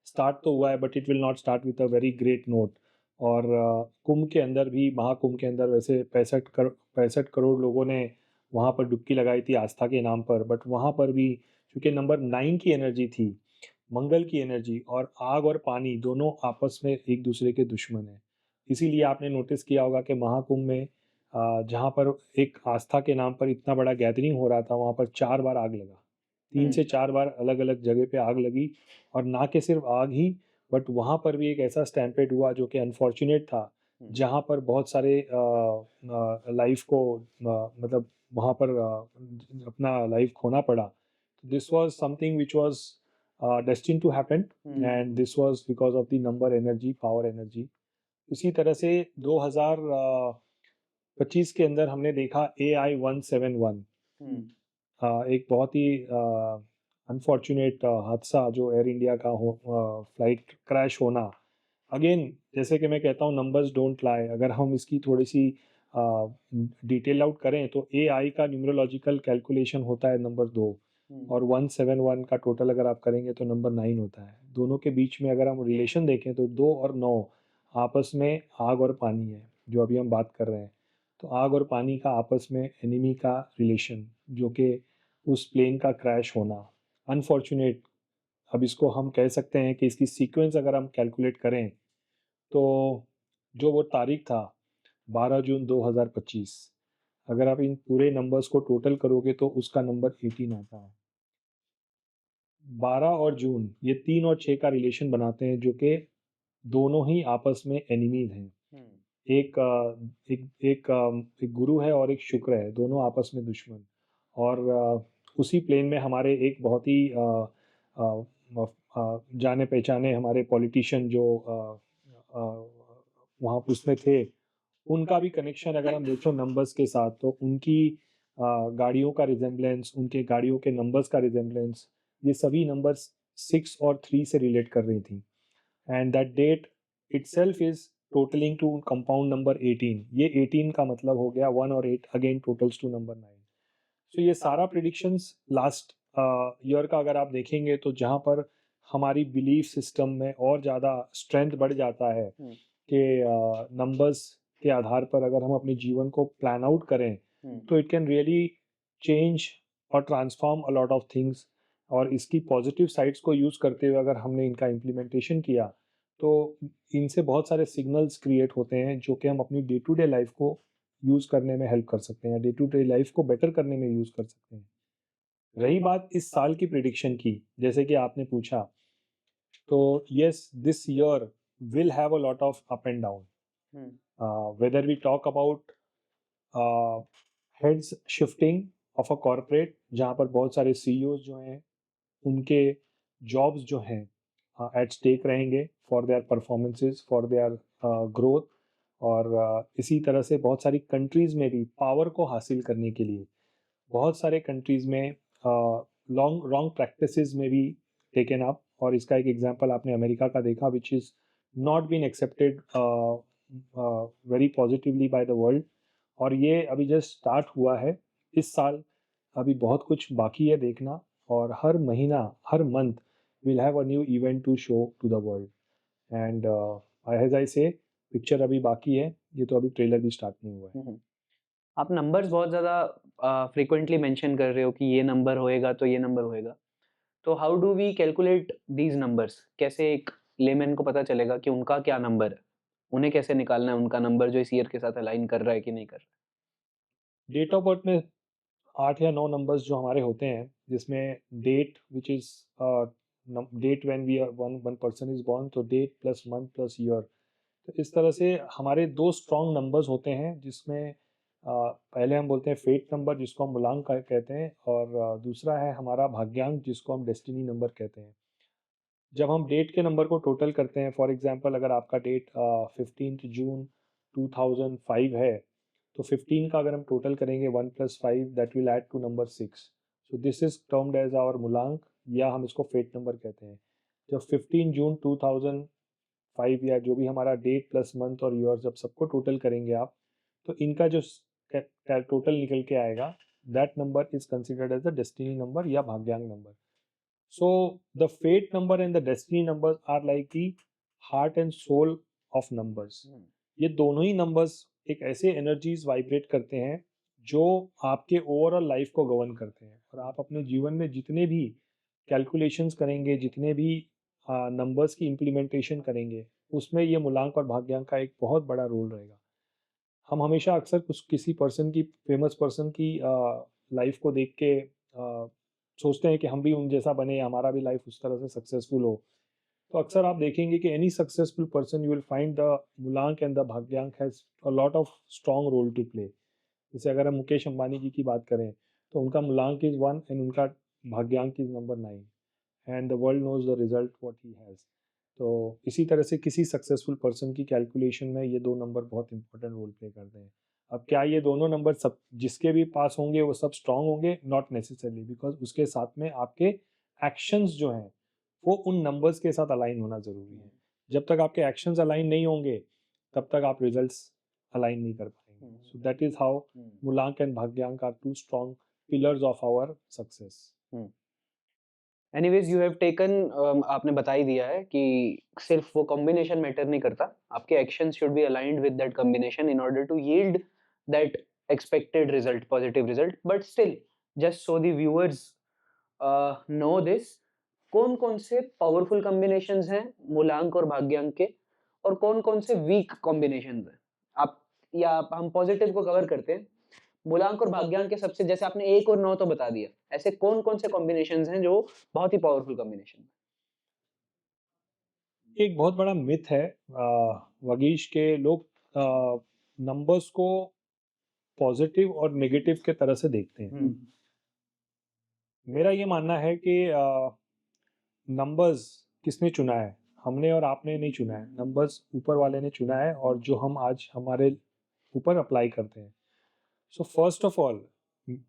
स्टार्ट तो हुआ है but it will not start with a very great note. और कुंभ के अंदर भी, महाकुंभ के अंदर वैसे 65 करोड़ लोगों ने वहाँ पर डुबकी लगाई थी आस्था के नाम पर, बट वहाँ पर भी क्योंकि नंबर 9 की एनर्जी थी, मंगल की एनर्जी, और आग और पानी दोनों आपस में एक दूसरे के दुश्मन हैं। इसीलिए आपने नोटिस किया होगा कि महाकुंभ में जहाँ पर एक आस्था के नाम पर इतना बड़ा गैदरिंग हो रहा था, वहाँ पर 4 बार आग लगा। 3 से 4 बार अलग-अलग जगह पे आग लगी, और ना कि सिर्फ आग ही, बट वहाँ पर भी एक ऐसा स्टैम्पेड हुआ जो कि अनफॉर्चुनेट था, जहाँ पर बहुत सारे लाइफ को मतलब वहाँ पर अपना लाइफ खोना पड़ा। This was something which was destined to happen, and this was because of the number energy, power energy. उसी तरह से 2025 के अंदर हमने देखा AI-171, एक बहुत ही अनफॉर्चुनेट हादसा जो एयर इंडिया का हो, फ्लाइट क्रैश होना। अगेन, जैसे कि मैं कहता हूँ, नंबर्स डोंट लाई। अगर हम इसकी थोड़ी सी डिटेल आउट करें तो AI का न्यूमरोलॉजिकल कैलकुलेशन होता है नंबर 2, और 171 का टोटल अगर आप करेंगे तो नंबर 9 होता है। दोनों के बीच में अगर हम रिलेशन देखें तो 2 और 9 आपस में आग और पानी है, जो अभी हम बात कर रहे हैं। तो आग और पानी का आपस में एनिमी का रिलेशन, जो कि उस प्लेन का क्रैश होना, अनफॉर्चुनेट। अब इसको हम कह सकते हैं कि इसकी सीक्वेंस अगर हम कैलकुलेट करें तो जो वो तारीख था 12 जून 2025, अगर आप इन पूरे नंबर्स को टोटल करोगे तो उसका नंबर 18 आता है। 12 और जून, ये 3 और 6 का रिलेशन बनाते हैं, जो कि दोनों ही आपस में एनिमीज हैं। एक एक गुरु है और एक शुक्र है, दोनों आपस में दुश्मन। और उसी प्लेन में हमारे एक बहुत ही जाने पहचाने हमारे पॉलिटिशियन जो वहाँ उसमें थे, उनका भी कनेक्शन अगर हम देखें नंबर्स के साथ, तो उनकी गाड़ियों का रिजेम्बलेंस, उनके गाड़ियों के नंबर्स का रिजेम्बलेंस, ये सभी नंबर्स 6 और 3 से रिलेट कर रही थी। And that date itself is totaling to compound number 18। ये 18 का मतलब हो गया 1 और 8 again totals to number 9। सो ये सारा प्रिडिक्शंस लास्ट ईयर का अगर आप देखेंगे तो जहाँ पर हमारी बिलीफ सिस्टम में और ज़्यादा स्ट्रेंथ बढ़ जाता है कि नंबर्स के आधार पर अगर हम अपने जीवन को प्लान आउट करें तो इट कैन रियली चेंज और transform a lot of things. और इसकी पॉजिटिव साइड्स को यूज़ करते हुए अगर हमने इनका इम्प्लीमेंटेशन किया तो इनसे बहुत सारे सिग्नल्स क्रिएट होते हैं जो कि हम अपनी डे टू डे लाइफ को यूज़ करने में हेल्प कर सकते हैं, डे टू डे लाइफ को बेटर करने में यूज़ कर सकते हैं। रही बात इस साल की प्रिडिक्शन की, जैसे कि आपने पूछा, तो yes, this year will have a lot of up and down. Whether we talk about heads shifting of a corporate, जहाँ पर बहुत सारे सीईओज जो हैं उनके जॉब्स जो हैं एट स्टेक रहेंगे for their performances, for their growth. और इसी तरह से बहुत सारी कंट्रीज़ में भी पावर को हासिल करने के लिए बहुत सारे कंट्रीज़ में रॉन्ग प्रैक्टिसेस में भी टेकन अप। और इसका एक एग्जांपल आपने अमेरिका का देखा, which is not been accepted very positively by the world. और ये अभी जस्ट स्टार्ट हुआ है इस साल, अभी बहुत कुछ बाकी है देखना। और हर महीना, हर month we'll have a new event to show to the world। and as I say, picture अभी बाकी है, ये तो अभी ट्रेलर भी स्टार्ट नहीं हुआ है। आप नंबर्स बहुत ज़्यादा फ्रीक्वेंटली मेंशन कर रहे हो कि ये नंबर होएगा तो ये नंबर होएगा, तो how do we calculate these numbers? कैसे एक लेमैन को पता चलेगा कि उनका क्या नंबर है? उन्हें कैसे निकालना है उनका नंबर जो इस ईयर के साथ अलाइन कर रहा है कि नहीं कर रहा डेट ऑफ बर्थ में 8 या 9 नंबर्स जो हमारे होते हैं, जिसमें date which is date when we are one person is born, तो date plus month plus year. तो इस तरह से हमारे 2 स्ट्रॉन्ग नंबर्स होते हैं, जिसमें पहले हम बोलते हैं फेट नंबर, जिसको हम मूलांक कहते हैं, और दूसरा है हमारा भाग्यांक, जिसको हम डेस्टिनी नंबर कहते हैं। जब हम डेट के नंबर को टोटल करते हैं, फॉर एग्जांपल अगर आपका डेट 15 जून 2005 है, तो 15 का अगर हम टोटल करेंगे 1 + 5 that will add to number 6। So this is termed as our मूलांक, या हम इसको फेट नंबर कहते हैं। जब 15 जून 2005 या जो भी हमारा डेट प्लस मंथ और ईयर जब सबको टोटल करेंगे आप, तो इनका जो टोटल निकल के आएगा, that number is considered as the destiny number या भाग्यांक number. So the fate number and the destiny numbers are like the heart and soul of numbers. ये दोनों ही नंबर्स एक ऐसे एनर्जीज वाइब्रेट करते हैं जो आपके ओवरऑल लाइफ को गवर्न करते हैं, और आप अपने जीवन में जितने भी कैलकुलेशंस करेंगे, जितने भी नंबर्स की इम्प्लीमेंटेशन करेंगे, उसमें ये मूलांक और भाग्यांक का एक बहुत बड़ा रोल रहेगा। हम हमेशा अक्सर किसी पर्सन की, फेमस पर्सन की लाइफ को देख के सोचते हैं कि हम भी उन जैसा बने, हमारा भी लाइफ उस तरह से सक्सेसफुल हो। तो अक्सर आप देखेंगे कि any successful person, you will find the मूलांक एंड द भाग्यांक has a lot of strong role to play. जैसे अगर हम मुकेश अंबानी जी की बात करें, तो उनका मूलांक इज 1 एंड उनका भाग्यांक is number 9, and the world knows the result what he has. तो इसी तरह से किसी सक्सेसफुल पर्सन की कैलकुलेशन में ये 2 नंबर बहुत इंपॉर्टेंट रोल प्ले करते हैं। अब क्या ये दोनों नंबर सब जिसके भी पास होंगे वो सब स्ट्रांग होंगे? नॉट नेसेसरली, बिकॉज उसके साथ में आपके एक्शंस जो हैं वो उन नंबर्स के साथ अलाइन होना ज़रूरी है। जब तक आपके एक्शंस अलाइन नहीं होंगे, तब तक आप रिजल्ट्स अलाइन नहीं कर पाएंगे। सो दैट इज हाउ मूलांक एंड भाग्यांक are 2 strong pillars of our success. Anyways you have taken, आपने बता ही दिया है कि सिर्फ वो कॉम्बिनेशन मैटर नहीं करता, आपके actions should be aligned with that combination in order to yield that expected result, positive result. But still, just so the viewers know this, कौन कौन से पावरफुल कॉम्बिनेशंस हैं मूलांक और भाग्यांक के, और कौन कौन से वीक कॉम्बिनेशंस हैं? आप, या हम पॉजिटिव को कवर करते हैं, मूलांक और भाग्यांक के सबसे, जैसे आपने 1 और 9 तो बता दिया, ऐसे कौन कौन से कॉम्बिनेशंस हैं जो बहुत ही पावरफुल कॉम्बिनेशन है? एक बहुत बड़ा मिथ है वगीश के, लोग नंबर्स को पॉजिटिव और नेगेटिव के तरह से देखते हैं। मेरा ये मानना है कि नंबर्स किसने चुना है? हमने और आपने नहीं चुना है, नंबर्स ऊपर वाले ने चुना है, और जो हम आज हमारे ऊपर अप्लाई करते हैं। सो फर्स्ट ऑफ ऑल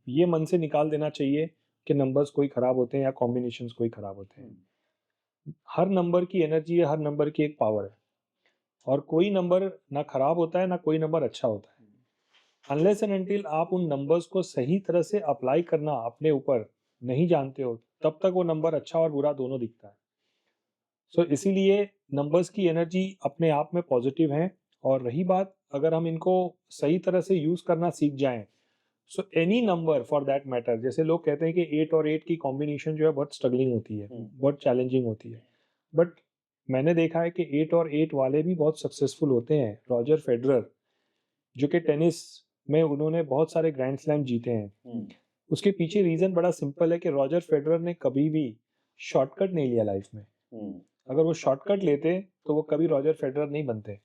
ये मन से निकाल देना चाहिए कि नंबर्स कोई ख़राब होते हैं या कॉम्बिनेशंस कोई ख़राब होते हैं। हर नंबर की एनर्जी है, हर नंबर की एक पावर है, और कोई नंबर ना ख़राब होता है ना कोई नंबर अच्छा होता है। अनलेस एंड अनटिल आप उन नंबर्स को सही तरह से अप्लाई करना अपने ऊपर नहीं जानते हो, तब तक वो नंबर अच्छा और बुरा दोनों दिखता है। सो इसीलिए नंबर्स की एनर्जी अपने आप में पॉजिटिव है, और रही बात, अगर हम इनको सही तरह से यूज़ करना सीख जाएं, so any number for that matter, जैसे लोग कहते हैं कि 8 और 8 की कॉम्बिनेशन जो है बहुत स्ट्रगलिंग होती है, बहुत चैलेंजिंग होती है, बट मैंने देखा है कि 8 और 8 वाले भी बहुत सक्सेसफुल होते हैं। रॉजर फेडरर, जो कि टेनिस में उन्होंने बहुत सारे ग्रैंड स्लैम जीते हैं, उसके पीछे रीज़न बड़ा सिंपल है कि रॉजर फेडरर ने कभी भी शॉर्टकट नहीं लिया लाइफ में। अगर वो शॉर्टकट लेते तो वो कभी रॉजर फेडरर नहीं बनते।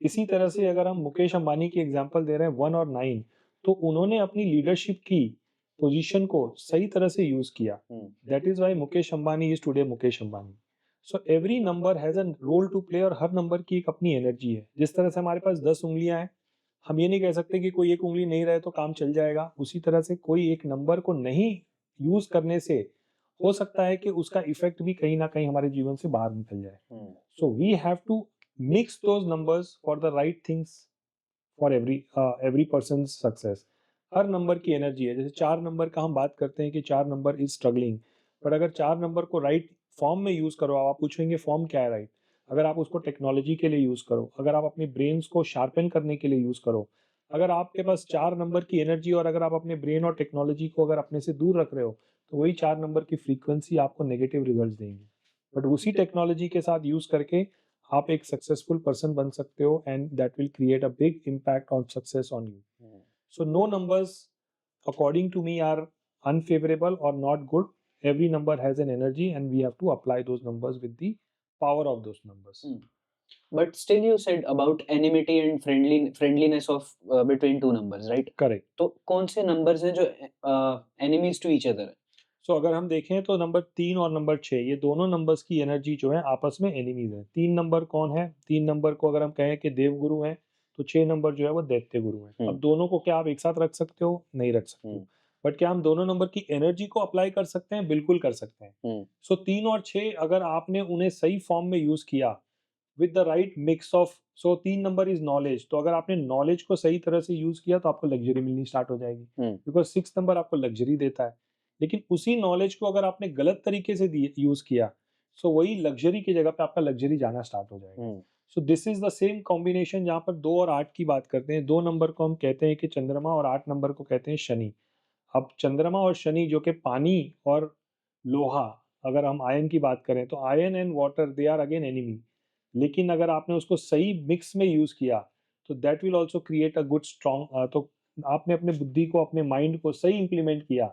इसी तरह से अगर हम मुकेश अंबानी की एग्जांपल दे रहे हैं 1 और 9, तो उन्होंने अपनी लीडरशिप की पोजीशन को सही तरह से यूज किया। That is why Mukesh Ambani is today Mukesh Ambani. So every number has a role to play, और हर नंबर की एक अपनी एनर्जी है। जिस तरह से हमारे पास 10 उंगलियां हैं, हम ये नहीं कह सकते कि कोई एक उंगली नहीं रहे तो काम चल जाएगा। उसी तरह से कोई एक नंबर को नहीं यूज करने से हो सकता है कि उसका इफेक्ट भी कहीं ना कहीं हमारे जीवन से बाहर निकल जाए। So we have to mix those numbers for the right things for every person's success। Her number की एनर्जी है। जैसे 4 नंबर का हम बात करते हैं कि 4 नंबर इज स्ट्रगलिंग, पर अगर 4 नंबर को राइट फॉर्म में यूज करो, आप पूछेंगे फॉर्म क्या है राइट, अगर आप उसको टेक्नोलॉजी के लिए यूज करो, अगर आप अपने ब्रेन्स को शार्पन करने के लिए यूज करो, अगर आपके पास 4 नंबर की एनर्जी, और अगर आप अपने ब्रेन और टेक्नोलॉजी को अगर अपने से दूर रख रहे हो, तो वही 4 नंबर की फ्रीक्वेंसी आपको नेगेटिव रिजल्ट देंगे। बट उसी टेक्नोलॉजी के साथ यूज करके आप एक सक्सेसफुल पर्सन बन सकते हो, and that will create a big impact on success on you. So no numbers according to me are unfavorable or not good. Every number has an energy and we have to apply those numbers with the power of those numbers. But still you said about enmity and friendliness of between two numbers, right? Correct. तो कौन से numbers हैं जो enemies to each other है? सो अगर हम देखें तो नंबर 3 और नंबर 6 ये दोनों नंबर्स की एनर्जी जो है आपस में एनिमीज है। 3 नंबर कौन है? 3 नंबर को अगर हम कहें कि देवगुरु हैं, तो 6 नंबर जो है वो दैत्य गुरु हैं। अब दोनों को क्या आप एक साथ रख सकते हो? नहीं रख सकते। बट क्या हम दोनों नंबर की एनर्जी को अप्लाई कर सकते हैं? बिल्कुल कर सकते हैं। सो 3 और 6 अगर आपने उन्हें सही फॉर्म में यूज किया with the right mix of, so 3 number is knowledge, तो अगर आपने नॉलेज को सही तरह से यूज किया तो आपको लग्जरी मिलनी स्टार्ट हो जाएगी, बिकॉज 6 नंबर आपको लग्जरी देता है। लेकिन उसी नॉलेज को अगर आपने गलत तरीके से यूज किया, सो वही लग्जरी की जगह पे आपका लग्जरी जाना स्टार्ट हो जाएगा। सो this is the same combination जहाँ पर 2 और 8 की बात करते हैं। 2 नंबर को हम कहते हैं कि चंद्रमा और 8 नंबर को कहते हैं शनि। अब चंद्रमा और शनि जो कि पानी और लोहा, अगर हम आयन की बात करें तो iron and water they are again enemy. लेकिन अगर आपने उसको सही मिक्स में यूज किया तो that will also create a good strong, तो आपने अपने बुद्धि को अपने माइंड को सही इंप्लीमेंट किया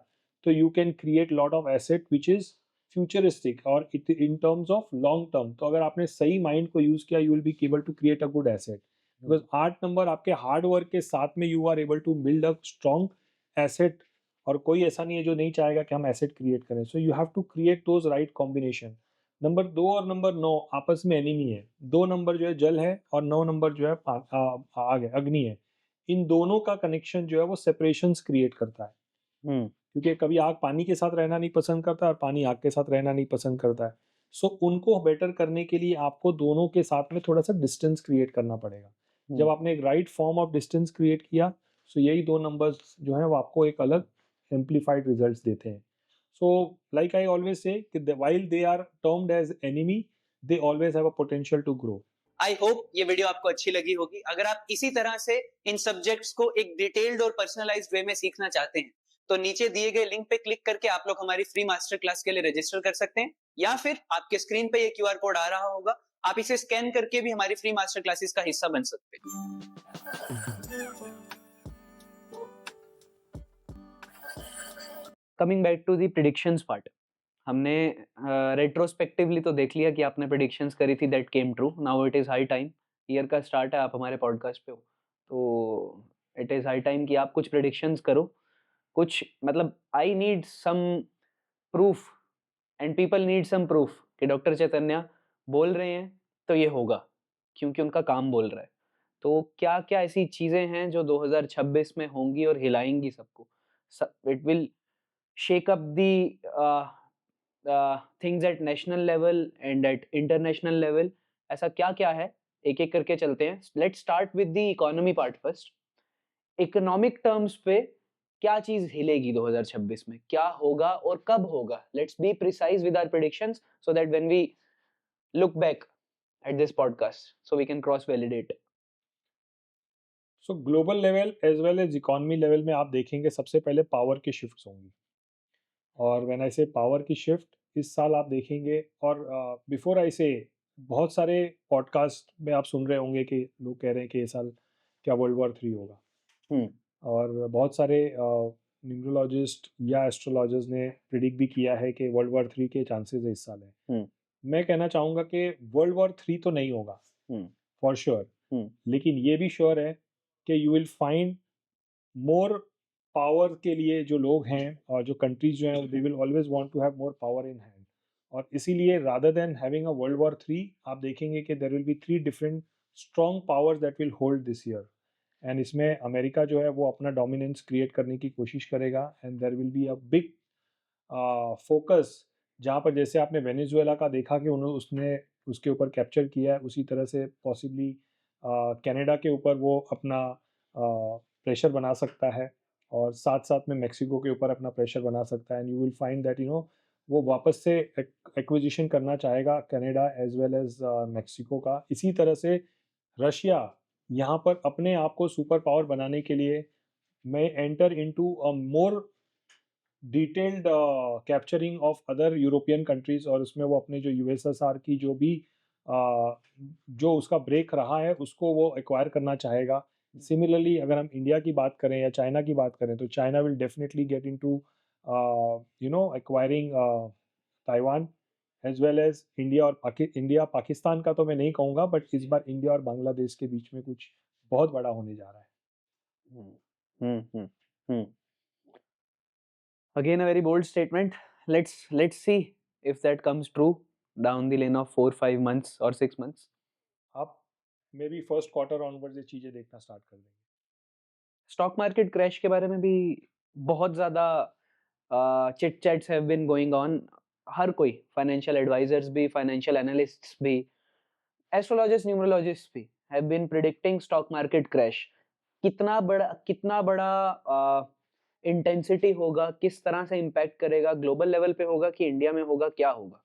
तो you can create lot of asset which is futuristic और it in terms of long term. तो अगर आपने सही माइंड को यूज किया you will be able to create a good asset, because 8 number आपके हार्ड वर्क के साथ में you are able to build a strong asset. और कोई ऐसा नहीं है जो नहीं चाहेगा कि हम एसेट क्रिएट करें। So you have to create those right combination. Number 2 और नंबर 9 आपस में एनिमी है। 2 नंबर जो है जल है और 9 नंबर जो है आग है, अग्नि है। इन दोनों का कनेक्शन जो है वो सेपरेशंस क्रिएट करता है, क्योंकि कभी आग पानी के साथ रहना नहीं पसंद करता और पानी आग के साथ रहना नहीं पसंद करता है। सो उनको बेटर करने के लिए आपको दोनों के साथ में थोड़ा सा डिस्टेंस क्रिएट करना पड़ेगा। जब आपने एक right form of distance create किया, सो यही 2 नंबर्स जो है वो आपको एक अलग एम्पलीफाइड रिजल्ट्स देते हैं। So, like I always say, while they are termed as enemy, they always have a potential to grow. I hope ये वीडियो आपको अच्छी लगी होगी। अगर आप इसी तरह से इन सब्जेक्ट्स को एक डिटेल्ड और पर्सनलाइज्ड वे में सीखना चाहते हैं तो नीचे दिए गए लिंक पे क्लिक करके आप लोग हमारी फ्री मास्टर क्लास के लिए रजिस्टर कर सकते हैं, या फिर आपके स्क्रीन पे ये क्यूआर कोड आ रहा होगा, आप इसे स्कैन करके भी हमारी फ्री मास्टर क्लासेस का हिस्सा बन सकते हैं। Coming back to the predictions part, हमने रेट्रोस्पेक्टिवली तो देख लिया कि आपने प्रेडिक्शंस करी थी, that came true. Now it is high time, year का स्टार्ट है, आप हमारे पॉडकास्ट पे हो, तो इट इज़ हाई टाइम कि आप कुछ प्रेडिक्शंस करो। कुछ मतलब I need some proof and people need some proof कि डॉक्टर चैतन्य बोल रहे हैं तो ये होगा, क्योंकि उनका काम बोल रहा है। तो क्या क्या ऐसी चीज़ें हैं जो 2026 में होंगी और हिलाएंगी सबको? It will shake up the things at national level and at international level। ऐसा क्या क्या है, एक एक करके चलते हैं। Let's start with the economy part first. Economic terms पे क्या चीज हिलेगी 2026 में, क्या होगा और कब होगा? Let's be precise with our predictions so that when we look back at this podcast so we can cross validate. So global level as well as economy level में आप देखेंगे सबसे पहले पावर की शिफ्ट्स होंगी। और व्हेन आई से पावर की शिफ्ट, इस साल आप देखेंगे, और बिफोर आई से बहुत सारे पॉडकास्ट में आप सुन रहे होंगे कि लोग कह रहे हैं कि ये साल क्या वर्ल्ड वॉर 3 होगा। और बहुत सारे न्यूमरोलॉजिस्ट या एस्ट्रोलॉजर्स ने प्रिडिक्ट भी किया है कि वर्ल्ड वॉर 3 के चांसेस इस साल है। मैं कहना चाहूँगा कि वर्ल्ड वॉर 3 तो नहीं होगा फॉर श्योर, लेकिन ये भी श्योर है कि you will find more power के लिए जो लोग हैं और जो कंट्रीज जो हैं, they will always want to have more power in hand. और इसीलिए rather than having a world war 3, आप देखेंगे कि there will be 3 different strong powers that will hold this year. And इसमें अमेरिका जो है वो अपना डोमिनेंस क्रिएट करने की कोशिश करेगा, and there will be a big focus, जहाँ पर जैसे आपने वेनेजुएला का देखा कि उन्होंने उसने उसके ऊपर कैप्चर किया है, उसी तरह से पॉसिबली कनाडा के ऊपर वो अपना प्रेशर बना सकता है, और साथ साथ में मेक्सिको के ऊपर अपना प्रेशर बना सकता है। And you will find that वो वापस से एक्विजिशन करना चाहेगा Canada as well as Mexico का। इसी तरह से रशिया यहाँ पर अपने आप को सुपर पावर बनाने के लिए may enter into a more detailed capturing of other European countries, और उसमें वो अपने जो USSR की जो भी जो उसका ब्रेक रहा है उसको वो एक्वायर करना चाहेगा। सिमिलरली अगर हम इंडिया की बात करें या चाइना की बात करें तो China will definitely get into acquiring Taiwan as well as India और इंडिया पाकिस्तान का तो मैं नहीं कहूँगा, बट इस बार इंडिया और बांग्लादेश के बीच में कुछ बहुत बड़ा होने जा रहा है. Hmm. Hmm. Hmm. Again, a very bold statement. Let's see if that comes true down the lane of 4-5 months or 6 months. आप may be first quarter onward ये चीज़ें देखना स्टार्ट कर देंगे. स्टॉक मार्केट क्रैश के बारे में भी बहुत ज़्यादा chit chats have been going on. हर कोई, फाइनेंशियल एडवाइजर्स भी, फाइनेंशियल एनालिस्ट्स भी, एस्ट्रोलॉजिस्ट, न्यूमरोलॉजिस्ट भी have been predicting stock market crash. कितना बड़ा इंटेंसिटी होगा, किस तरह से इम्पैक्ट करेगा, ग्लोबल लेवल पे होगा कि इंडिया में होगा, क्या होगा?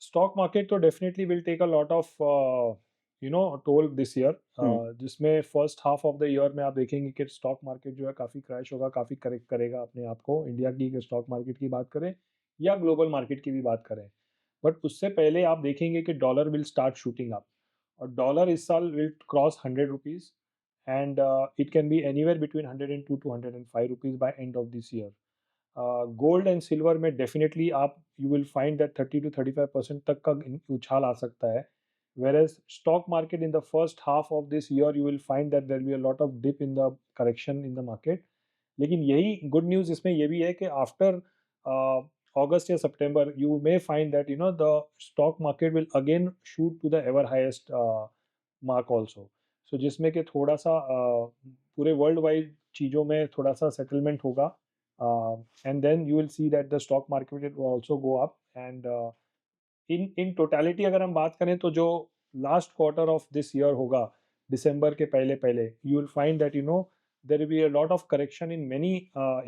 स्टॉक मार्केट तो definitely will take a lot of toll this year, जिसमें first half of the year में आप देखेंगे कि स्टॉक मार्केट जो है काफ़ी क्रैश होगा, काफ़ी करेक्ट करेगा अपने आप को. इंडिया की स्टॉक मार्केट की बात करें या ग्लोबल मार्केट की भी बात करें, बट उससे पहले आप देखेंगे कि dollar will start shooting up, और डॉलर इस साल will cross 100 rupees, and it can be anywhere between 102 to 105 rupees by end of this year. Gold and silver में डेफिनेटली आप you will find that 30 to 35% तक का उछाल आ सकता है. whereas stock market in the first half of this year you will find that there will be a lot of dip in the correction in the market. लेकिन यही गुड न्यूज़ इसमें ये भी है कि आफ्टर अगस्त या सितंबर you may find that the stock market will again shoot to the ever highest mark also. So जिसमें कि थोड़ा सा पूरे वर्ल्ड वाइड चीज़ों में थोड़ा सा सेटलमेंट होगा, and then you will see that the stock market will also go up, and in totality अगर हम बात करें तो जो last quarter of this year होगा, दिसंबर के पहले पहले, you will find that there will be a lot of correction in many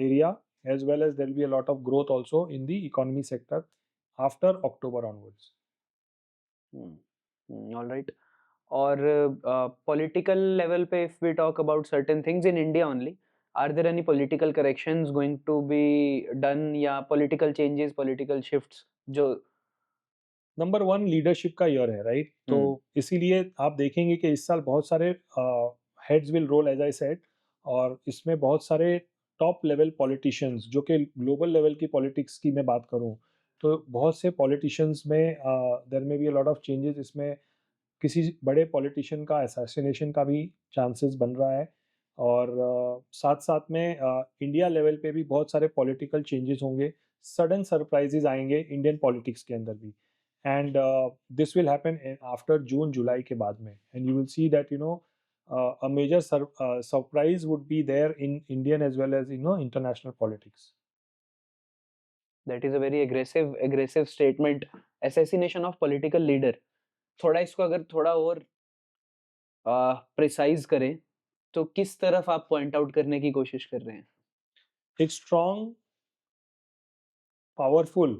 area, as well as there will be a lot of growth also in the economy sector after October onwards. All right. और political level पे if we talk about certain things in India only, are there any political corrections going to be done या political changes, political shifts जो नंबर वन लीडरशिप का ईयर है, राइट? तो इसीलिए आप देखेंगे कि इस साल बहुत सारे heads will roll as I said, और इसमें बहुत सारे टॉप लेवल पॉलिटिशियंस, जो कि ग्लोबल लेवल की पॉलिटिक्स की मैं बात करूं तो बहुत से पॉलिटिशियंस में देयर में B a lot of changes. इसमें किसी बड़े पॉलिटिशियन का असैसिनेशन का भी चांसेस बन रहा है, और साथ साथ में इंडिया लेवल पे भी बहुत सारे पॉलिटिकल चेंजेस होंगे. सडन सरप्राइजेज आएंगे इंडियन पॉलिटिक्स के अंदर भी, and this will happen after June July के बाद में, and you will see that a major surprise would be there in Indian as well as international politics. that is a very aggressive statement, assassination of political leader. थोड़ा इसको अगर थोड़ा और प्रिसाइज करें तो किस तरफ आप पॉइंट आउट करने की कोशिश कर रहे हैं? एक स्ट्रॉन्ग पावरफुल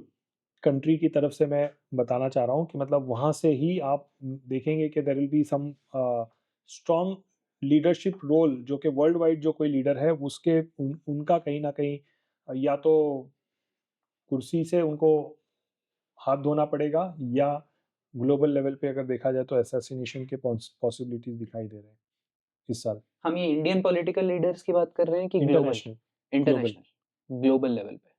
कंट्री की तरफ से मैं बताना चाह रहा हूँ कि मतलब वहाँ से ही आप देखेंगे कि there will be some strong leadership role, जो कि वर्ल्ड वाइड जो कोई लीडर है उसके उनका कहीं ना कहीं या तो कुर्सी से उनको हाथ धोना पड़ेगा, या ग्लोबल लेवल पे अगर देखा जाए तो असैसिनेशन के पॉसिबिलिटीज दिखाई दे रहे हैं इस साल. हम ये इंडियन पॉलिटिकल लीडर्स की बात कर रहे हैं कि global? International, international, global level पे.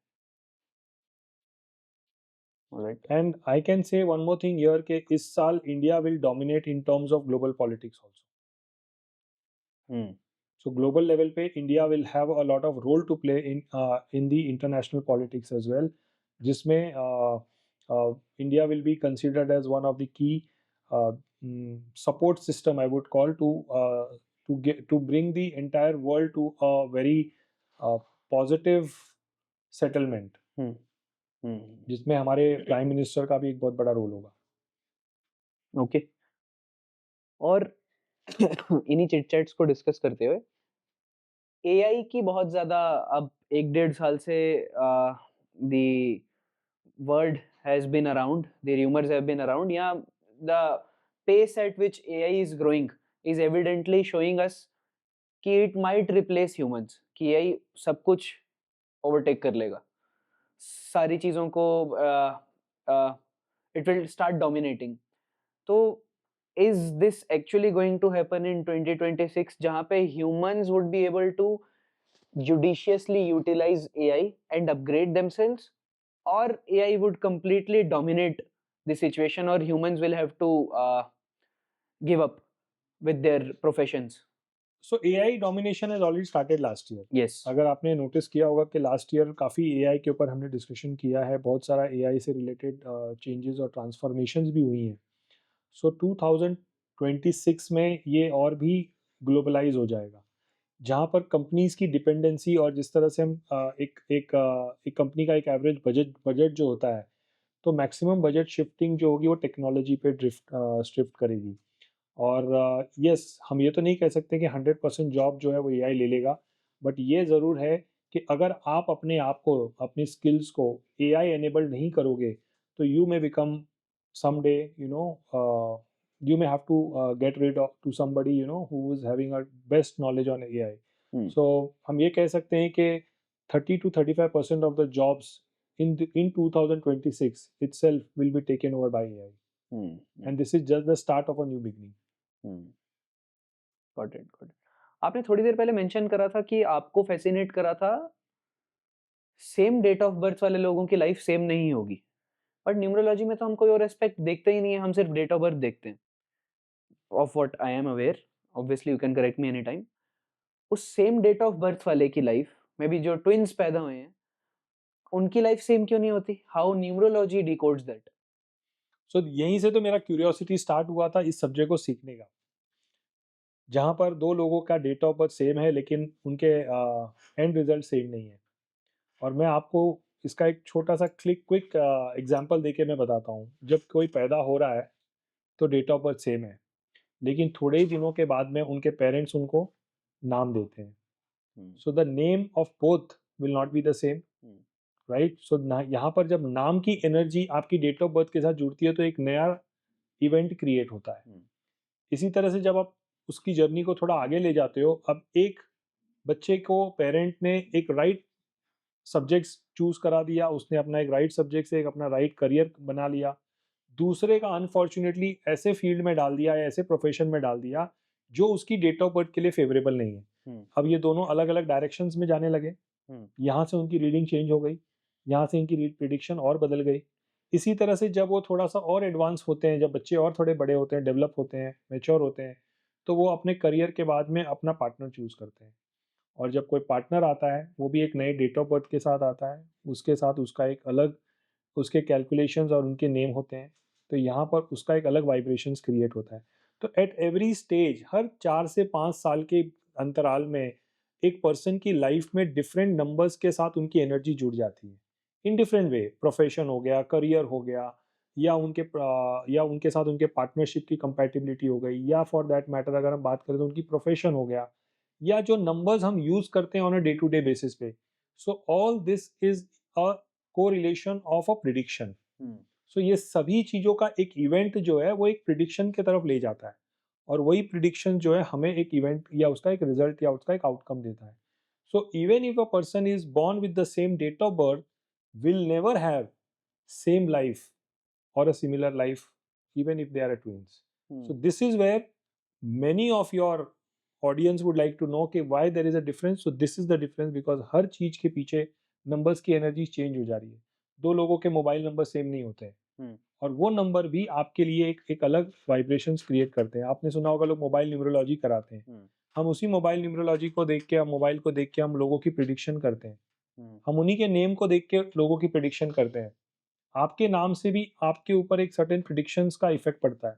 Alright. And I can say one more thing here कि इस साल India will dominate in terms of global politics also. So global level पे India will have a lot of role to play in the international politics as well, जिसमें India will be considered as one of the key support system, I would call, to bring the entire world to a very positive settlement, जिसमें हमारे प्राइम मिनिस्टर का भी एक बहुत बड़ा रोल होगा. ओके. और इन्हीं चिट चैट्स को डिस्कस करते हुए एआई की बहुत ज्यादा अब 1-1.5 साल से the word has been around, the rumours have been around, या the pace at which AI is growing is evidently showing us कि इट माइट रिप्लेस ह्यूमंस, कि एआई सब कुछ ओवरटेक कर लेगा, सारी चीज़ों को इट विल स्टार्ट डोमिनेटिंग. तो is this actually going to happen in 2026 जहाँ पे humans would be able to judiciously utilize AI and upgrade themselves, or AI would completely dominate the situation, or humans will have to give up with their professions? So AI domination has already started last year. Yes. अगर आपने नोटिस किया होगा कि लास्ट ईयर काफ़ी एआई के ऊपर हमने डिस्कशन किया है, बहुत सारा एआई से रिलेटेड चेंजेस और ट्रांसफॉर्मेशंस भी हुई हैं। सो 2026 में ये और भी ग्लोबलाइज हो जाएगा, जहाँ पर कंपनीज की डिपेंडेंसी और जिस तरह से हम एक कंपनी का एक एवरेज बजट जो होता है, तो मैक्सिमम बजट शिफ्टिंग जो होगी वो टेक्नोलॉजी पे शिफ्ट करेगी। और यस, हम ये तो नहीं कह सकते कि 100% जॉब जो है वो एआई ले लेगा, बट ये ज़रूर है कि अगर आप अपने आप को, अपनी स्किल्स को एआई एनेबल्ड नहीं करोगे, तो you may become someday, you may have to get rid of to somebody, who is having a best knowledge on AI. So हम ये कह सकते हैं कि 30 to 35% of the jobs in 2026 itself will be taken over by AI. And this is just the start of a new beginning. Got it, got it. आपने थोड़ी देर पहले मेंशन करा था कि आपको फैसिनेट करा था सेम डेट ऑफ बर्थ वाले लोगों की लाइफ सेम नहीं होगी, बट न्यूमरोलॉजी में तो हम कोई और एस्पेक्ट देखते ही नहीं है, हम सिर्फ डेट ऑफ बर्थ देखते हैं। Of what I am aware, obviously you can correct me any time. उस सेम डेट ऑफ बर्थ वाले की लाइफ में भी जो ट्विंस पैदा हुए हैं, उनकी लाइफ सेम क्यों नहीं होती? How numerology decodes that? So यहीं से तो मेरा क्यूरियोसिटी स्टार्ट हुआ था इस सब्जेक्ट को सीखने का, जहाँ पर दो लोगों का डेट ऑफ बर्थ सेम है लेकिन उनके एंड रिजल्ट सेम नहीं है। और मैं आपको इसका एक छोटा सा क्विक एग्जांपल देके मैं बताता हूँ। जब कोई पैदा हो रहा है तो डेट ऑफ बर्थ सेम है, लेकिन थोड़े ही दिनों के बाद में उनके पेरेंट्स उनको नाम देते हैं। So the name of both will not be the same, right? So यहाँ पर जब नाम की एनर्जी आपकी डेट ऑफ बर्थ के साथ जुड़ती है तो एक नया इवेंट क्रिएट होता है। इसी तरह से जब आप उसकी जर्नी को थोड़ा आगे ले जाते हो, अब एक बच्चे को पेरेंट ने एक राइट सब्जेक्ट्स चूज करा दिया, उसने अपना एक राइट सब्जेक्ट से एक अपना राइट करियर बना लिया, दूसरे का अनफॉर्चुनेटली ऐसे फील्ड में डाल दिया या ऐसे प्रोफेशन में डाल दिया जो उसकी डेट ऑफ बर्थ के लिए फेवरेबल नहीं है। अब ये दोनों अलग अलग डायरेक्शंस में जाने लगे, यहाँ से उनकी रीडिंग चेंज हो गई, यहाँ से इनकी प्रिडिक्शन और बदल गई। इसी तरह से जब वो थोड़ा सा और एडवांस होते हैं, जब बच्चे और थोड़े बड़े होते हैं, डेवलप होते हैं, मेच्योर होते हैं, तो वो अपने करियर के बाद में अपना पार्टनर चूज करते हैं। और जब कोई पार्टनर आता है वो भी एक नए डेट ऑफ बर्थ के साथ आता है, उसके साथ उसका एक अलग उसके कैलकुलेशंस और उनके नेम होते हैं, तो यहाँ पर उसका एक अलग वाइब्रेशंस क्रिएट होता है। तो एट एवरी स्टेज, हर 4 से 5 साल के अंतराल में एक पर्सन की लाइफ में डिफरेंट नंबर्स के साथ उनकी एनर्जी जुड़ जाती है इन डिफरेंट वे। प्रोफेशन हो गया, करियर हो गया, या उनके साथ उनके पार्टनरशिप की कंपैटिबिलिटी हो गई, या फॉर दैट मैटर अगर हम बात करें तो उनकी प्रोफेशन हो गया, या जो नंबर्स हम यूज करते हैं on a day to day basis पे। So all this is a correlation of a prediction. So ये सभी चीज़ों का एक इवेंट जो है वो एक प्रिडिक्शन की तरफ ले जाता है, और वही प्रिडिक्शन जो है हमें एक इवेंट या उसका एक रिजल्ट या उसका एक आउटकम देता है। So even if a person is born with the same date of birth, will never have same life or a similar life, even if they are twins. So this is where many of your audience would like to know कि why there is a difference. So this is the difference, because हर चीज के पीछे नंबर्स की एनर्जी चेंज हो जा रही है। दो लोगों के मोबाइल नंबर सेम नहीं होते हैं, और वो नंबर भी आपके लिए एक अलग वाइब्रेशंस क्रिएट करते हैं। आपने सुना होगा लोग मोबाइल न्यूमरोलॉजी कराते हैं। हम उसी मोबाइल न्यूमरोलॉजी को देख के, हम मोबाइल को देख के हम लोगों की प्रिडिक्शन करते हैं। हम उन्हीं के नेम को देख के लोगों की प्रिडिक्शन करते हैं। आपके नाम से भी आपके ऊपर एक सर्टेन प्रिडिक्शंस का इफेक्ट पड़ता है,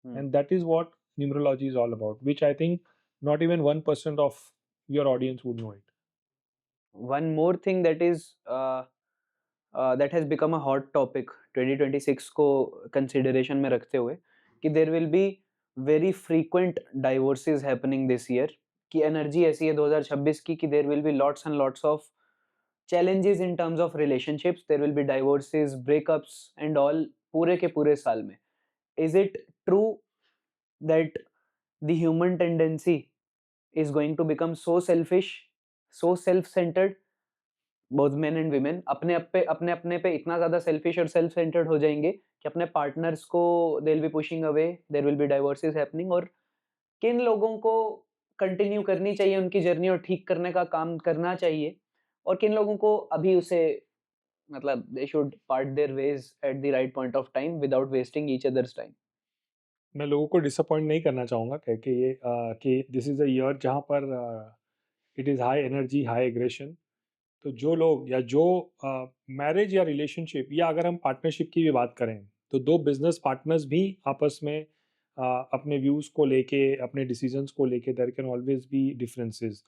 and that is what numerology is all about, which I think not even 1% of your audience would know it. One more thing that has become a hot topic 2026 को consideration में रखते हुए, कि there will be very frequent divorces happening this year, कि energy ऐसी है 2026 की कि there will be lots and lots of challenges in terms of relationships, there will be divorces, breakups and all पूरे के पूरे साल में. Is it true that the human tendency is going to become so selfish, so self-centered, both men and women अपने पे इतना ज़्यादा सेल्फिश और सेल्फ सेंटर्ड हो जाएँगे कि अपने पार्टनर्स को they will be pushing away, there will be divorces happening, और किन लोगों को कंटिन्यू करनी चाहिए उनकी जर्नी और ठीक करने का काम करना चाहिए, और किन लोगों को अभी उसे मतलब they should part their ways at the right point of time without wasting each other's time. मैं लोगों को डिसअपॉइंट नहीं करना चाहूँगा कह के ये कि दिस इज़ अ ईयर जहाँ पर it is high energy, high aggression. तो जो लोग या जो मैरिज या रिलेशनशिप या अगर हम पार्टनरशिप की भी बात करें, तो 2 बिज़नेस पार्टनर्स भी आपस में अपने व्यूज़ को लेके, अपने डिसीजंस को लेके there can always be differences.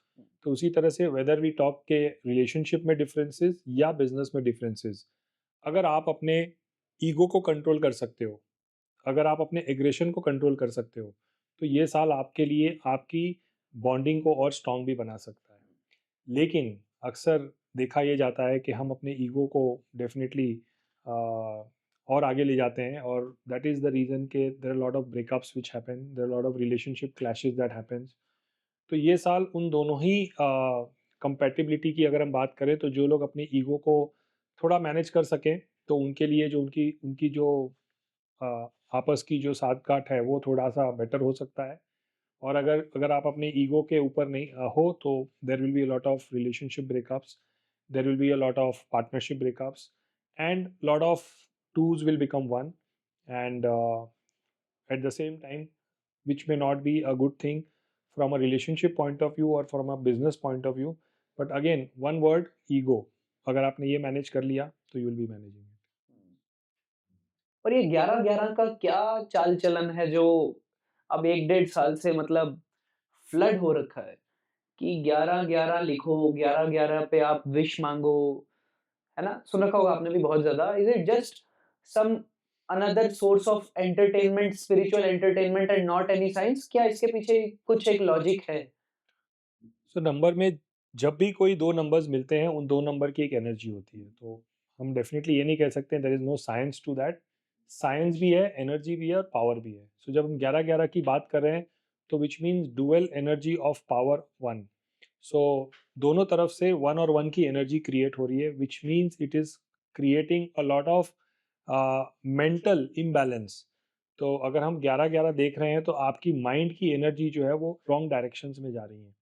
तो उसी तरह से वेदर वी टॉक के रिलेशनशिप में डिफरेंसेस या बिज़नेस में डिफरेंसेस, अगर आप अपने ईगो को कंट्रोल कर सकते हो, अगर आप अपने एग्रेशन को कंट्रोल कर सकते हो, तो ये साल आपके लिए आपकी बॉन्डिंग को और स्ट्रॉन्ग भी बना सकता है। लेकिन अक्सर देखा ये जाता है कि हम अपने ईगो को डेफिनेटली और आगे ले जाते हैं, और दैट इज़ द रीज़न के there are lot of breakups which happen, there are lot of relationship clashes that happens. तो ये साल उन दोनों ही कंपैटिबिलिटी की अगर हम बात करें, तो जो लोग अपनी ईगो को थोड़ा मैनेज कर सकें, तो उनके लिए जो उनकी उनकी जो अ, आपस की जो साठ-गाँठ है वो थोड़ा-सा बेटर हो सकता है। और अगर अगर आप अपने ईगो के ऊपर नहीं हो, तो there will be a lot of relationship breakups, there will be a lot of partnership breakups, and lot of twos will become one, and at the same time, which may not be a good thing from a relationship point of view or from a business point of view, but again one word, ego. अगर आपने ये मैनेज कर लिया तो you will be managing it. और ये 11-11 का क्या चाल-चलन है जो अब 1 डेढ़ साल से मतलब फ्लड हो रखा है कि 11-11 लिखो, 11-11 पे आप विश माँगो, है ना? सुन रखा होगा आपने भी बहुत ज़्यादा। Is it just some another source of entertainment, spiritual entertainment and not any science? क्या इसके पीछे कुछ एक लॉजिक है? सो नंबर में जब भी कोई दो नंबर्स मिलते हैं, उन दो नंबर की एक एनर्जी होती है, तो हम डेफिनेटली ये नहीं कह सकते there is no science to that. Science भी है, एनर्जी भी है और पावर भी है। सो जब हम 11-11 की बात कर रहे हैं, तो which means dual energy of power 1। सो दोनों तरफ से 1 और 1 की एनर्जी क्रिएट हो रही है, which means it is creating a lot of mental imbalance. तो अगर हम 11-11 देख रहे हैं, तो आपकी माइंड की एनर्जी जो है वो रॉन्ग डायरेक्शंस में जा रही है।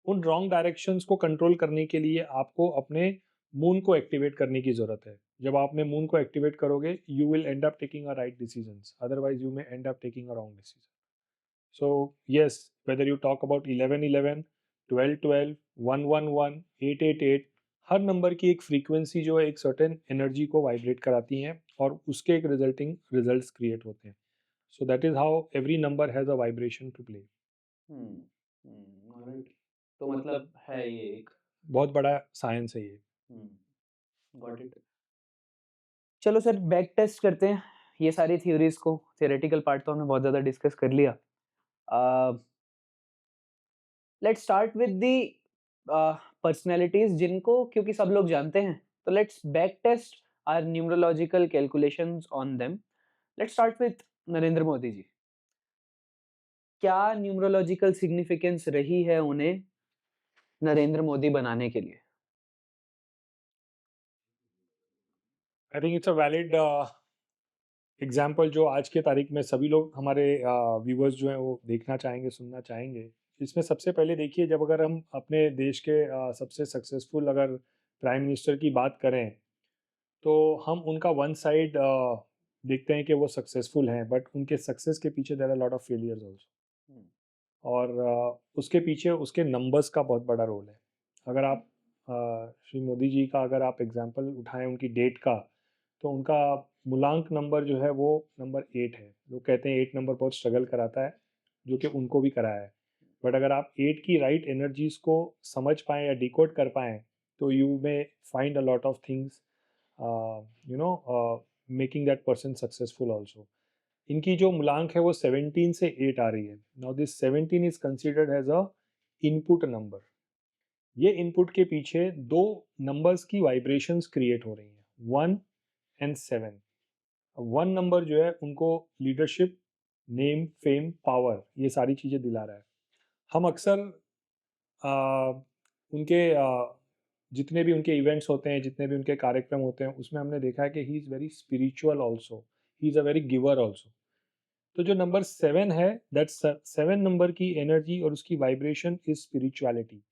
उन रॉन्ग डायरेक्शंस को कंट्रोल करने के लिए आपको अपने मून को एक्टिवेट करने की ज़रूरत है। जब आप अपने मून को एक्टिवेट करोगे, you will and up taking a right decisions, otherwise you may and up taking a wrong decision. So yes, whether you talk about 11-11, 12-12, 1-1-1, 8-8-8, her number की एक फ्रीक्वेंसी जो है एक सर्टेन एनर्जी को वाइब्रेट कराती हैं, और उसके एक रिजल्टिंग रिजल्ट्स क्रिएट होते हैं। So that is how every number has a vibration to play. Hmm, alright. तो मतलब है ये एक। बहुत बड़ा साइंस है ये। हुँ, गॉट इट। चलो सर बैक टेस्ट करते हैं ये सारी थ्योरीज़ को। थ्योरेटिकल पार्ट तो हमने बहुत ज़्यादा डिस्कस कर लिया। Uh, let's start with the personalities जिनको क्योंकि सब लोग जानते हैं, तो let's back test our numerological calculations on them. Let's start with Narendra Modi ji. क्या न्यूमरोलॉजिकल सिग्निफिकेंस रही है उन्हें नरेंद्र मोदी बनाने के लिए? I think it's a valid example जो आज के तारीख में सभी लोग हमारे व्यूवर्स जो हैं वो देखना चाहेंगे, सुनना चाहेंगे। इसमें सबसे पहले देखिए, जब अगर हम अपने देश के सबसे सक्सेसफुल अगर प्राइम मिनिस्टर की बात करें, तो हम उनका वन साइड देखते हैं कि वो सक्सेसफुल हैं, बट उनके सक्सेस के पीछे there are lot of failures also. Hmm, और उसके पीछे उसके नंबर्स का बहुत बड़ा रोल है। अगर आप श्री मोदी जी का अगर आप एग्जांपल उठाएं उनकी डेट का, तो उनका मूलांक नंबर जो है वो नंबर 8 है। लोग कहते हैं 8 नंबर बहुत स्ट्रगल कराता है, जो कि उनको भी कराया है। बट अगर आप 8 की राइट एनर्जीज़ को समझ पाएँ या डिकोड कर पाएँ, तो you may find a lot of things making that person successful also. इनकी जो मूलांक है वो 17 से 8 आ रही है। Now this 17 is considered as a input number. ये इनपुट के पीछे दो नंबर्स की वाइब्रेशंस क्रिएट हो रही हैं, 1 एंड 7। 1 नंबर जो है उनको लीडरशिप, नेम, फेम, पावर, ये सारी चीज़ें दिला रहा है। हम अक्सर आ, उनके जितने भी उनके इवेंट्स होते हैं, जितने भी उनके कार्यक्रम होते हैं, उसमें हमने देखा है कि he is very spiritual also, he is a very giver also. तो जो नंबर 7 है, दैट 7 नंबर की एनर्जी और उसकी वाइब्रेशन इज़ स्पिरिचुअलिटी।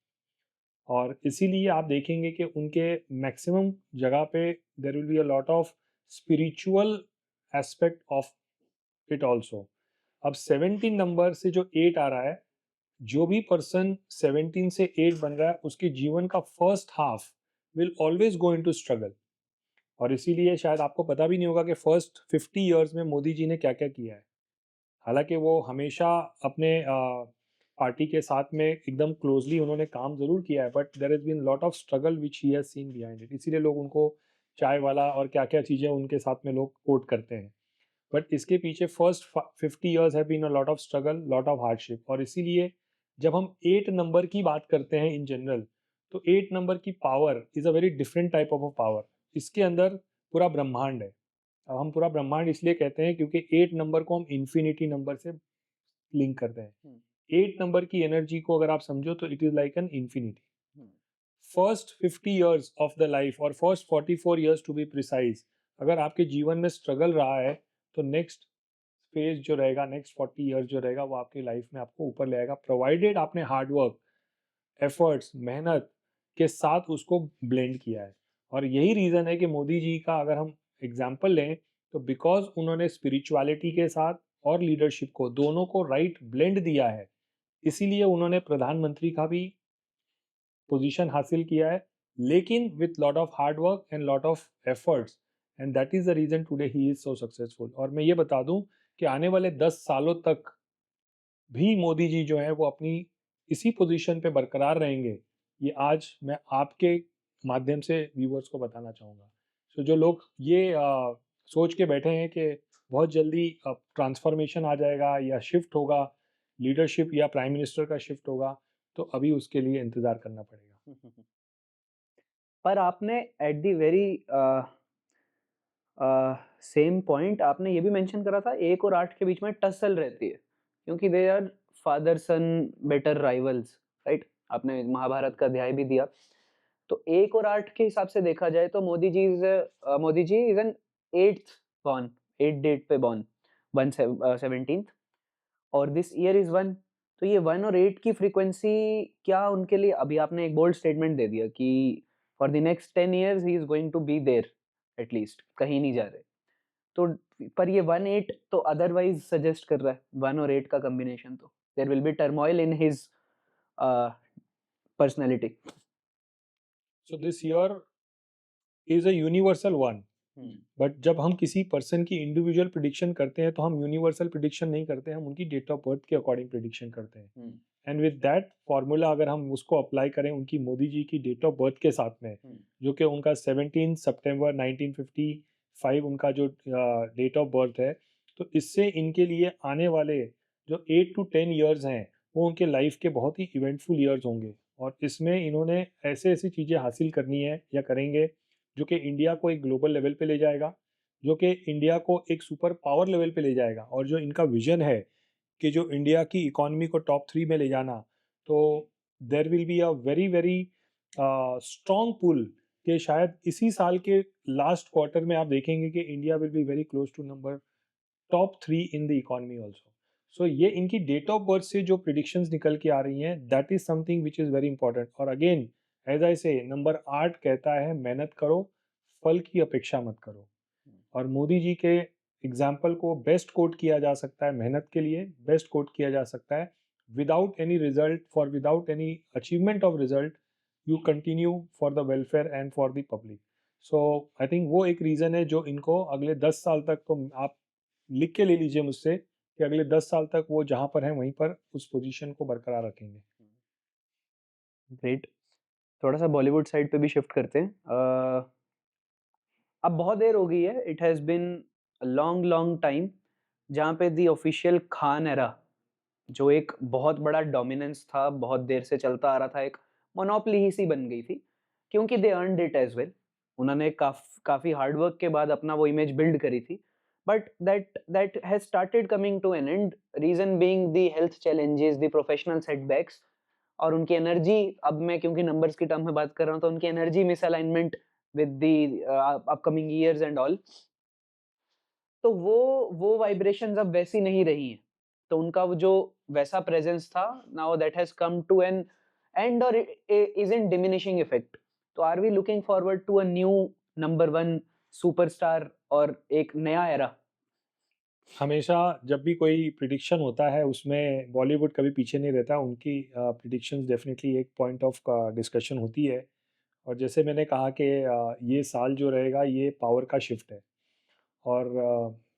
और इसीलिए आप देखेंगे कि उनके मैक्सिमम जगह पे there will be a lot of spiritual aspect of it also. अब 17 नंबर से जो 8 आ रहा है, जो भी पर्सन 17 से 8 बन रहा है, उसके जीवन का first half will always go into struggle. और इसीलिए शायद आपको पता भी नहीं होगा कि फर्स्ट 50 इयर्स में मोदी जी ने क्या-क्या किया है। हालाँकि वो हमेशा अपने पार्टी के साथ में एकदम क्लोज़ली उन्होंने काम ज़रूर किया है, but there has been lot of struggle which he has seen behind it. इसीलिए लोग उनको चाय वाला और क्या-क्या चीज़ें उनके साथ में लोग कोट करते हैं। बट इसके पीछे first 50 years have been a lot of struggle, lot of hardship. और इसीलिए जब हम 8 नंबर की बात करते हैं इन जनरल, तो 8 नंबर की power is a very different type of a power. इसके अंदर पूरा ब्रह्मांड है। अब हम पूरा ब्रह्मांड इसलिए कहते हैं क्योंकि 8 नंबर को हम इन्फिनिटी नंबर से लिंक करते हैं। हम्म, 8 नंबर की एनर्जी को अगर आप समझो तो it is like an infinity. Hmm, first 50 years of the life और first 44 years to be precise, अगर आपके जीवन में स्ट्रगल रहा है, तो नेक्स्ट फेज जो रहेगा, नेक्स्ट 40 इयर्स जो रहेगा, वो आपकी लाइफ में आपको ऊपर ले आएगा, प्रोवाइडेड आपने हार्ड वर्क, एफर्ट्स, मेहनत के साथ उसको ब्लेंड किया है। और यही रीज़न है कि मोदी जी का अगर हम एग्जाम्पल लें, तो बिकॉज उन्होंने स्पिरिचुअलिटी के साथ और लीडरशिप को दोनों को राइट ब्लेंड दिया है, इसीलिए उन्होंने प्रधानमंत्री का भी पोजीशन हासिल किया है, लेकिन with lot of hard work and lot of efforts, and that is the reason today he is so successful. और मैं ये बता दूं कि आने वाले 10 सालों तक भी मोदी जी जो हैं वो अपनी इसी पोजीशन पे बरकरार रहेंगे। ये आज मैं आपके माध्यम से व्यूअर्स को बताना चाहूँगा। सो जो लोग ये सोच के बैठे हैं कि बहुत जल्दी ट्रांसफॉर्मेशन आ जाएगा या शिफ्ट होगा, लीडरशिप या प्राइम मिनिस्टर का शिफ्ट होगा, तो अभी उसके लिए इंतज़ार करना पड़ेगा। पर आपने at the very same point आपने ये भी मेंशन करा था 1 और 8 के बीच में टसल रहती है, क्योंकि they are father son better rivals, right? आपने महाभारत का अध्याय भी दिया। तो 1 और 8 के हिसाब से देखा जाए तो Modi ji is an 8th born, 8 date पे बॉर्न, 17th, और दिस ईयर इज 1। तो ये 1 और 8 की फ्रीक्वेंसी क्या उनके लिए, अभी आपने एक बोल्ड स्टेटमेंट दे दिया कि for the next 10 years he is going to be there, at least कहीं नहीं जा रहे। तो पर ये 1-8 तो अदरवाइज सजेस्ट कर रहा है, 1 और 8 का कॉम्बिनेशन, तो there will be turmoil in his personality. So this year is a universal one. But जब हम किसी पर्सन की इंडिविजुअल प्रिडिक्शन करते हैं, तो हम यूनिवर्सल प्रिडिक्शन नहीं करते, हम उनकी डेट ऑफ बर्थ के अकॉर्डिंग प्रिडिक्शन करते हैं। एंड विद दैट फार्मूला अगर हम उसको अप्लाई करें उनकी मोदी जी की डेट ऑफ बर्थ के साथ में, जो कि उनका 17 सितंबर 1955 उनका जो डेट ऑफ बर्थ है, तो इससे इनके लिए आने वाले जो 8 टू 10 ईयर्स हैं, वो उनके लाइफ के बहुत ही इवेंटफुल ईयर्स होंगे। और इसमें इन्होंने ऐसे ऐसी चीज़ें हासिल करनी है या करेंगे जो कि इंडिया को एक ग्लोबल लेवल पे ले जाएगा, जो कि इंडिया को एक सुपर पावर लेवल पे ले जाएगा। और जो इनका विजन है कि जो इंडिया की इकोनॉमी को टॉप 3 में ले जाना, तो there will be a very very strong pull कि शायद इसी साल के लास्ट क्वार्टर में आप देखेंगे कि India will be very close to number top 3 in the economy also. सो ये इनकी डेट ऑफ बर्थ से जो प्रिडिक्शंस निकल के आ रही हैं, that is something which is very important. और अगेन एज आई से, नंबर 8 कहता है मेहनत करो, फल की अपेक्षा मत करो। और मोदी जी के एग्जाम्पल को बेस्ट कोट किया जा सकता है मेहनत के लिए, बेस्ट कोट किया जा सकता है without any result, for without any achievement of result, you continue for the welfare and for the public. So I think वो एक रीज़न है जो इनको अगले 10 साल तक, तो आप लिख के ले लीजिए मुझसे कि अगले 10 साल तक वो जहाँ पर हैं वहीं पर उस पोजीशन को बरकरार रखेंगे। ग्रेट। थोड़ा सा बॉलीवुड साइड पे भी शिफ्ट करते हैं। अब बहुत देर हो गई है, it has been long long time, जहाँ पे दी ऑफिशियल खान एरा, जो एक बहुत बड़ा डोमिनेंस था, बहुत देर से चलता आ रहा था, एक मोनोपोली ही सी बन गई थी, क्योंकि दे अर्नड इट एज वेल। उन्होंने काफ़ी हार्ड वर्क के बाद अपना वो इमेज बिल्ड करी थी, but that has started coming to an end, reason being the health challenges, the professional setbacks, और उनकी एनर्जी, अब मैं क्योंकि नंबर्स की टर्म में बात कर रहा हूँ, तो उनकी energy misalignment with the upcoming years and all, तो वो वाइब्रेशंस अब वैसी नहीं रही हैं। तो उनका वो जो वैसा प्रेजेंस था, now that has come to an end और इज इन डिमिनिशिंग इफेक्ट। तो are we looking forward to a new number one superstar और एक नया एरा? हमेशा जब भी कोई प्रिडिक्शन होता है उसमें बॉलीवुड कभी पीछे नहीं रहता, उनकी प्रिडिक्शंस डेफिनेटली एक पॉइंट ऑफ का डिस्कशन होती है। और जैसे मैंने कहा कि ये साल जो रहेगा ये पावर का शिफ्ट है। और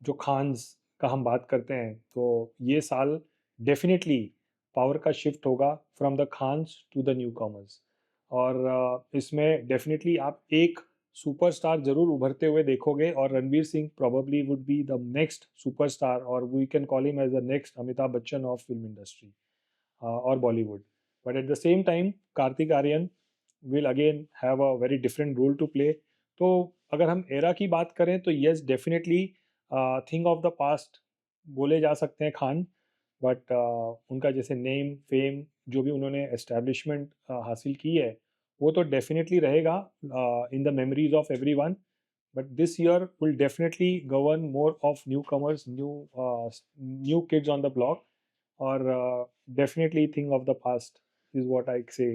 जो खान्स का हम बात करते हैं तो ये साल डेफिनेटली पावर का शिफ्ट होगा from the Khans to the newcomers. और इसमें डेफिनेटली आप एक सुपरस्टार जरूर उभरते हुए देखोगे, और Ranveer Singh probably would be the next superstar, और we can call him as the next Amitabh Bachchan of film industry और Bollywood. But at the same time Kartik Aaryan will again have a very different role to play. तो अगर हम एरा की बात करें तो yes definitely thing of the past बोले जा सकते हैं खान। बट उनका जैसे नेम फेम जो भी उन्होंने एस्टेब्लिशमेंट हासिल की है वो तो डेफिनेटली रहेगा in the memories of every one. But this year will definitely govern more of new commerce, new kids on the block. और definitely thing of the past is what I say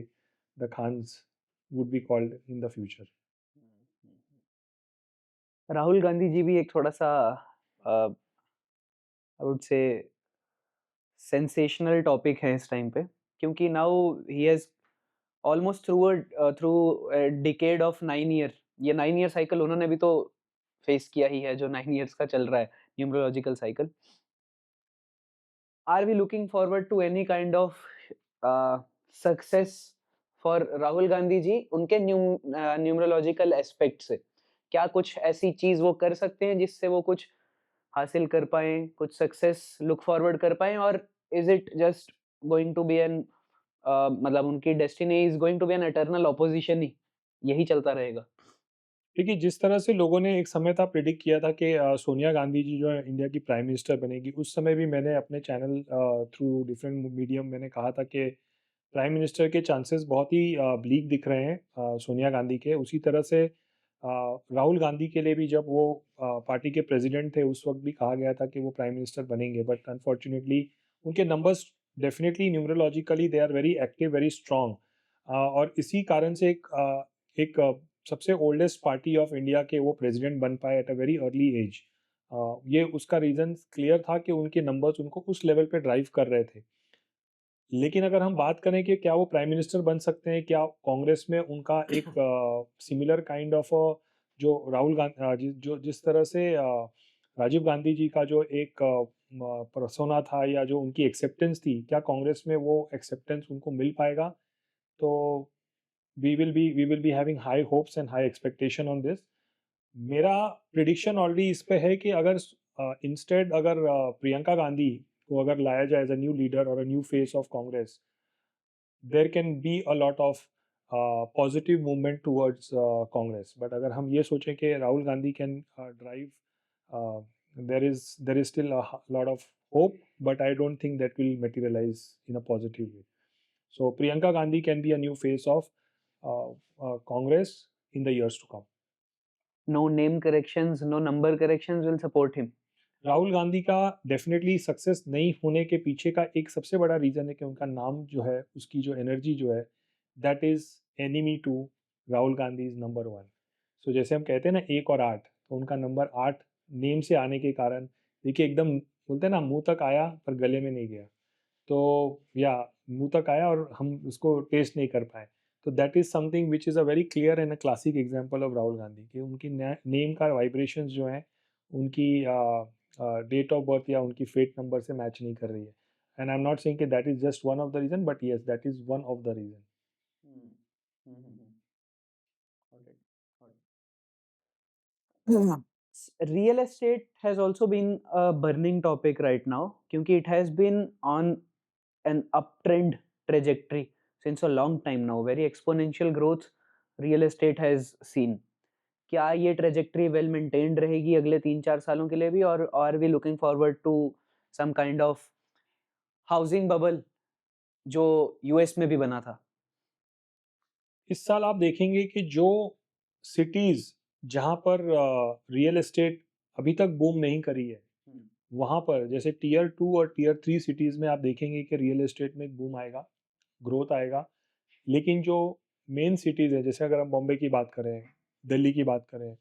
the Khans would be called in the future. Rahul Gandhi ji भी एक थोड़ा सा I would say sensational topic है इस टाइम पे, क्योंकि now he has almost through decade of 9 year, ये 9 ईयर साइकिल उन्होंने भी तो फेस किया ही है, जो 9 ईयर्स का चल रहा है numerological cycle. Are we looking forward to any kind of success for Rahul Gandhi ji उनके न्यूमरोलॉजिकल एस्पेक्ट से? क्या कुछ ऐसी चीज वो कर सकते हैं जिससे वो कुछ हासिल कर पाएँ, कुछ सक्सेस लुक फॉरवर्ड कर पाएँ, और is it just going to be an मतलब उनकी destiny is going to be an eternal opposition ही, यही चलता रहेगा? देखिए जिस तरह से लोगों ने एक समय था प्रिडिक्ट किया था कि सोनिया गांधी जी जो है इंडिया की प्राइम मिनिस्टर बनेगी, उस समय भी मैंने अपने चैनल थ्रू डिफरेंट मीडियम मैंने कहा था कि प्राइम मिनिस्टर के चांसेस बहुत ही ब्लीक दिख रहे हैं सोनिया गांधी के। उसी तरह से राहुल गांधी के लिए भी जब वो पार्टी के प्रेसिडेंट थे उस वक्त भी कहा गया था कि वो प्राइम मिनिस्टर बनेंगे। बट अनफॉर्चुनेटली उनके numbers definitely numerologically they are very active, very strong. और इसी कारण से एक सबसे ओल्डेस्ट पार्टी ऑफ इंडिया के वो प्रेसिडेंट बन पाए at a very early age. ये उसका रीज़न क्लियर था कि उनके नंबर्स उनको उस लेवल पे ड्राइव कर रहे थे। लेकिन अगर हम बात करें कि क्या वो प्राइम मिनिस्टर बन सकते हैं, क्या कांग्रेस में उनका एक सिमिलर काइंड ऑफ जो राहुल गांधी जो जिस तरह से राजीव गांधी जी का जो एक पर्सोना था या जो उनकी एक्सेप्टेंस थी, क्या कांग्रेस में वो एक्सेप्टेंस उनको मिल पाएगा? तो we will be having high hopes and high expectation on this. मेरा प्रिडिक्शन ऑलरेडी इस पे है कि अगर इंस्टेड अगर प्रियंका गांधी को अगर लाया जाए एज अ न्यू लीडर और a new face of Congress, there can be a lot of positive movement towards Congress. But अगर हम ये सोचें कि Rahul Gandhi can drive, there is still a lot of hope, but I don't think that will materialize in a positive way. So Priyanka Gandhi can be a new face of Congress in the years to come. No name corrections, no number corrections will support him. Rahul Gandhi का डेफिनेटली सक्सेस नहीं होने के पीछे का एक सबसे बड़ा रीज़न है कि उनका नाम जो है, उसकी जो एनर्जी जो है, that is enemy to Rahul Gandhi is number one. So जैसे हम कहते हैं ना 1 और 8, तो उनका नंबर 8 नेम से आने के कारण देखिए एकदम बोलते हैं ना मुंह तक आया पर गले में नहीं गया। तो या मुंह तक आया और हम उसको टेस्ट नहीं कर पाए। तो that is something which is a very clear and a classic example of Rahul Gandhi कि उनकी नेम का वाइब्रेशंस जो हैं उनकी डेट ऑफ बर्थ या उनकी फेट नंबर से मैच नहीं कर रही है। And I am not saying कि that is just one of the reason, but yes that is one of the reason. Real estate has also been a burning topic right now, क्योंकि it has been on an uptrend trajectory since a long time now. Very exponential growth real estate has seen. क्या ये trajectory well maintained रहेगी अगले 3-4 सालों के लिए भी, और are we looking forward to some kind of housing bubble जो यूएस में भी बना था? इस साल आप देखेंगे कि जो सिटीज जहाँ पर रियल एस्टेट अभी तक बूम नहीं करी है, वहाँ पर जैसे टीयर 2 और टीयर 3 सिटीज में आप देखेंगे कि रियल एस्टेट में एक बूम आएगा, ग्रोथ आएगा। लेकिन जो मेन सिटीज है, जैसे अगर हम बॉम्बे की बात करें, दिल्ली की बात करें,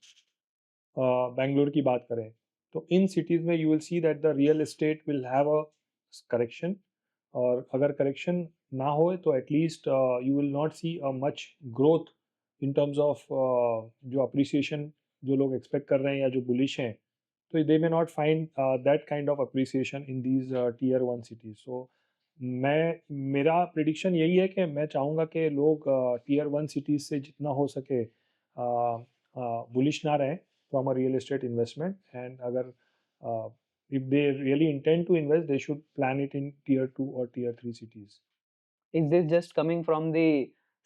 बेंगलोर की बात करें, तो इन सिटीज़ में you will see that the real estate will have a correction. और अगर करेक्शन ना हो तो at least you will not see a much growth in terms of जो अप्रिसिएशन जो लोग एक्सपेक्ट कर रहे हैं या जो बुलिश हैं, तो they may not find that kind of appreciation in these tier 1 cities. So मैं मेरा प्रिडिक्शन यही है कि मैं चाहूँगा कि लोग टीयर 1 सिटीज़ से जितना हो सके बुलिश ना रहें from a real estate investment, and agar if they really intend to invest, they should plan it in tier 2 or tier 3 cities. Is this just coming from the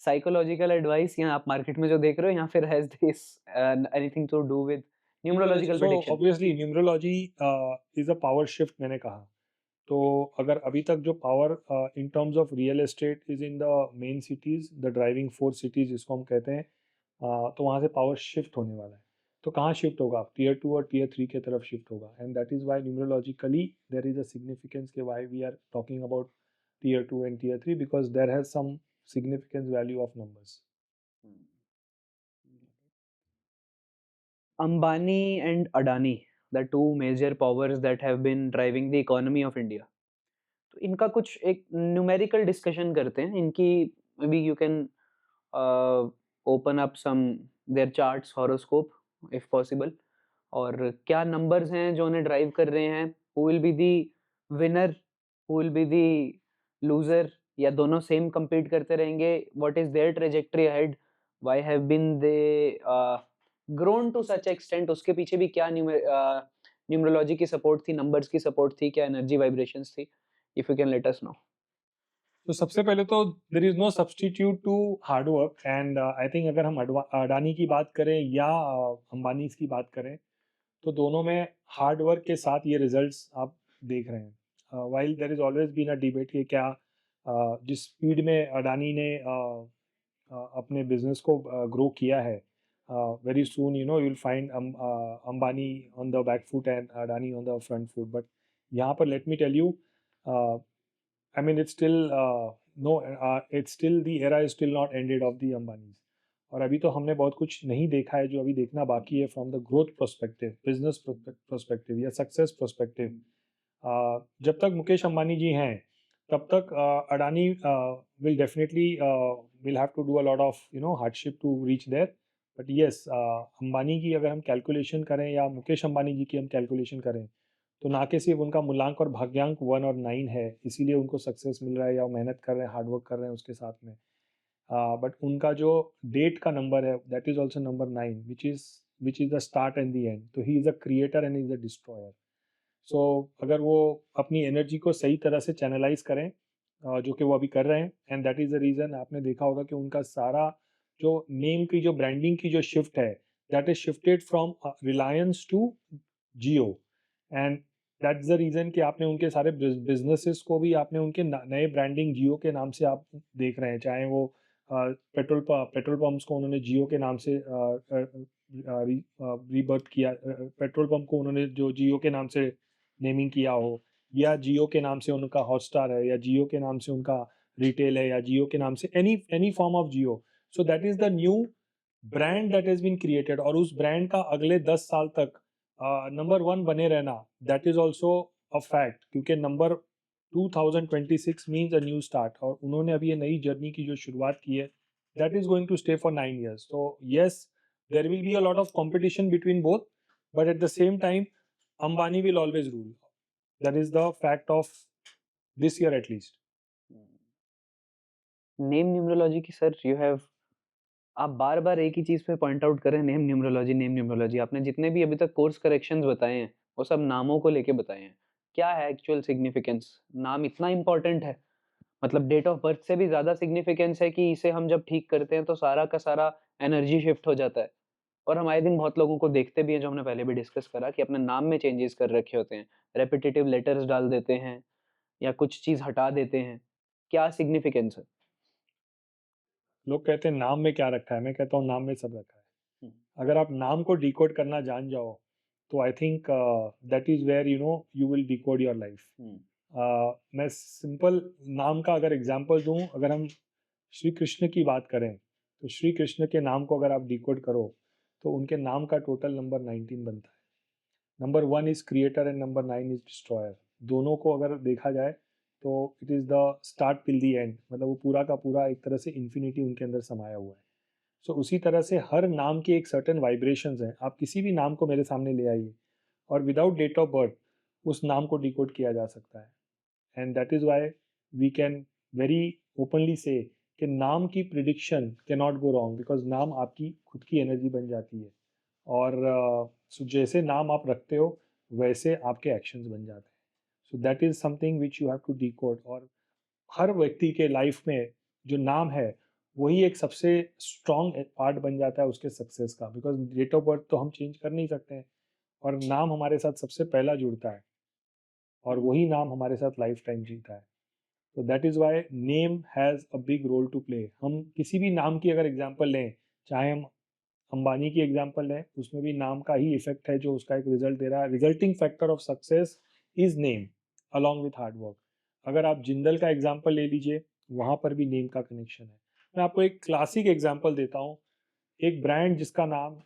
psychological advice या आप मार्केट में जो देख रहे हो, या फिर has this anything to do with numerological So prediction? obviously numerology is a power shift, मैंने कहा। तो अगर अभी तक जो power in terms of real estate is in the main cities, the driving force cities जिसको हम कहते हैं, तो वहाँ से पावर शिफ्ट होने वाला है। तो कहाँ शिफ्ट होगा? टीयर 2 और टीयर 3 की तरफ शिफ्ट होगा, and that is why numerologically there is a significance के why we are talking about tier 2 and tier 3, because there has some significance value of numbers. Ambani and Adani, the two major powers that have been driving the economy of India. तो इनका कुछ एक न्यूमेरिकल डिस्कशन करते हैं इनकी। maybe you can open up some their charts horoscope if possible, और क्या नंबर्स हैं जो उन्हें ड्राइव कर रहे हैं, who will be the winner, who will be the loser, या दोनों सेम compete करते रहेंगे, what is their trajectory ahead, why have been they grown to such extent, उसके पीछे भी क्या न्यूमरोलॉजी की सपोर्ट थी, नंबर्स की सपोर्ट थी, क्या एनर्जी वाइब्रेशंस थी, if you can let us know. तो सबसे पहले तो there is no substitute to hard work, and I think अगर हम अडानी की बात करें या अंबानी की बात करें, तो दोनों में हार्ड वर्क के साथ ये रिजल्ट्स आप देख रहे हैं। While there is always been a debate कि क्या जिस स्पीड में अडानी ने अपने बिजनेस को ग्रो किया है, very soon you will find Ambani on the back foot and Adani on the front foot. But यहाँ पर let me tell you, I mean, it's still no, it's still the era is still not ended of the Ambanis. और अभी तो हमने बहुत कुछ नहीं देखा है जो अभी देखना बाकी है from the growth prospective, business prospective या सक्सेस प्रोस्पेक्टिव। जब तक मुकेश अंबानी जी हैं तब तक Adani will definitely will have to do a lot of hardship to reach there. But yes, Ambani की अगर हम कैलकुलेशन करें या मुकेश अंबानी जी की हम कैलकुलेशन करें, तो ना कि सिर्फ उनका मूल्यांक और भाग्यांक 1 और 9 है इसीलिए उनको सक्सेस मिल रहा है या मेहनत कर रहे हैं, हार्डवर्क कर रहे हैं उसके साथ में, बट उनका जो डेट का नंबर है that is also number 9, which is the start and the end. तो he is a creator and is a destroyer. So अगर वो अपनी एनर्जी को सही तरह से चैनलाइज करें, जो कि वो अभी कर रहे हैं, and that is the reason आपने देखा होगा कि उनका सारा जो नेम की जो ब्रांडिंग की जो शिफ्ट है, that is shifted from Reliance to Jio, and that's the reason कि आपने उनके सारे बिजनेसेस को भी आपने उनके नए ब्रांडिंग जियो के नाम से आप देख रहे हैं। चाहे वो पेट्रोल पंप्स को उन्होंने जियो के नाम से रीबर्थ किया, पेट्रोल पंप को उन्होंने जो जियो के नाम से नेमिंग किया हो, या जियो के नाम से उनका हॉटस्टार है, या जियो के नाम से उनका रिटेल है, या जियो के नाम से any form of Jio. So that is the new brand that has been created, और उस ब्रांड का अगले 10 साल तक नंबर 1 बने रहना, that is also a fact, क्योंकि number 2026 means a new start, और उन्होंने अभी ये नई जर्नी की जो शुरुआत की है, that is going to stay for 9 years. So yes, there will be a lot of competition between both, but at the same time, Ambani will always rule. That is the fact of this year at least. Name numerology की सर, यू हैव, आप बार बार एक ही चीज पे पॉइंट आउट करें, नेम न्यूमरोलॉजी, नेम न्यूमरोलॉजी। आपने जितने भी अभी तक कोर्स करेक्शंस बताए हैं वो सब नामों को लेके बताए हैं। क्या है एक्चुअल सिग्निफिकेंस? नाम इतना इंपॉर्टेंट है, मतलब डेट ऑफ बर्थ से भी ज्यादा सिग्निफिकेंस है कि इसे हम जब ठीक करते हैं तो सारा का सारा एनर्जी शिफ्ट हो जाता है। और हम आए दिन बहुत लोगों को देखते भी हैं, जो हमने पहले भी डिस्कस करा, कि अपने नाम में चेंजेस कर रखे होते हैं, रेपिटेटिव लेटर्स डाल देते हैं या कुछ चीज हटा देते हैं। क्या सिग्निफिकेंस है? लोग कहते हैं नाम में क्या रखा है, मैं कहता हूँ नाम में सब रखा है। अगर आप नाम को डिकोड करना जान जाओ तो I think that is where you will decode your life. मैं सिंपल नाम का अगर एग्जांपल दूं, अगर हम श्री कृष्ण की बात करें तो श्री कृष्ण के नाम को अगर आप डिकोड करो तो उनके नाम का टोटल नंबर 19 बनता है। Number 1 is creator and number 9 is destroyer. दोनों को अगर देखा जाए तो it is the start till the and, मतलब वो पूरा का पूरा एक तरह से इन्फिनिटी उनके अंदर समाया हुआ है। सो उसी तरह से हर नाम की एक सर्टेन वाइब्रेशंस हैं। आप किसी भी नाम को मेरे सामने ले आइए और विदाउट डेट ऑफ बर्थ उस नाम को डिकोड किया जा सकता है। And that is why we can very openly say कि नाम की prediction can not go wrong, because नाम आपकी खुद की एनर्जी बन जाती है। और जैसे नाम आप रखते हो वैसे आपके एक्शंस बन जाते हैं। So that is something which you have to decode. और हर व्यक्ति के लाइफ में जो नाम है वही एक सबसे स्ट्रॉन्ग पार्ट बन जाता है उसके सक्सेस का, बिकॉज डेट ऑफ बर्थ तो हम चेंज कर नहीं सकते हैं और नाम हमारे साथ सबसे पहला जुड़ता है और वही नाम हमारे साथ लाइफ टाइम जीता है। तो that is why name has a big role to play. हम किसी भी नाम की अगर एग्जांपल लें, चाहे हम अंबानी की एग्जांपल लें, उसमें भी नाम का ही इफेक्ट है जो उसका एक रिजल्ट दे रहा है। Resulting factor of success is name along with hard work. अगर आप जिंदल का एग्जांपल ले लीजिए, वहाँ पर भी नेम का कनेक्शन है। मैं आपको एक क्लासिक एग्जांपल देता हूँ। एक ब्रांड जिसका नाम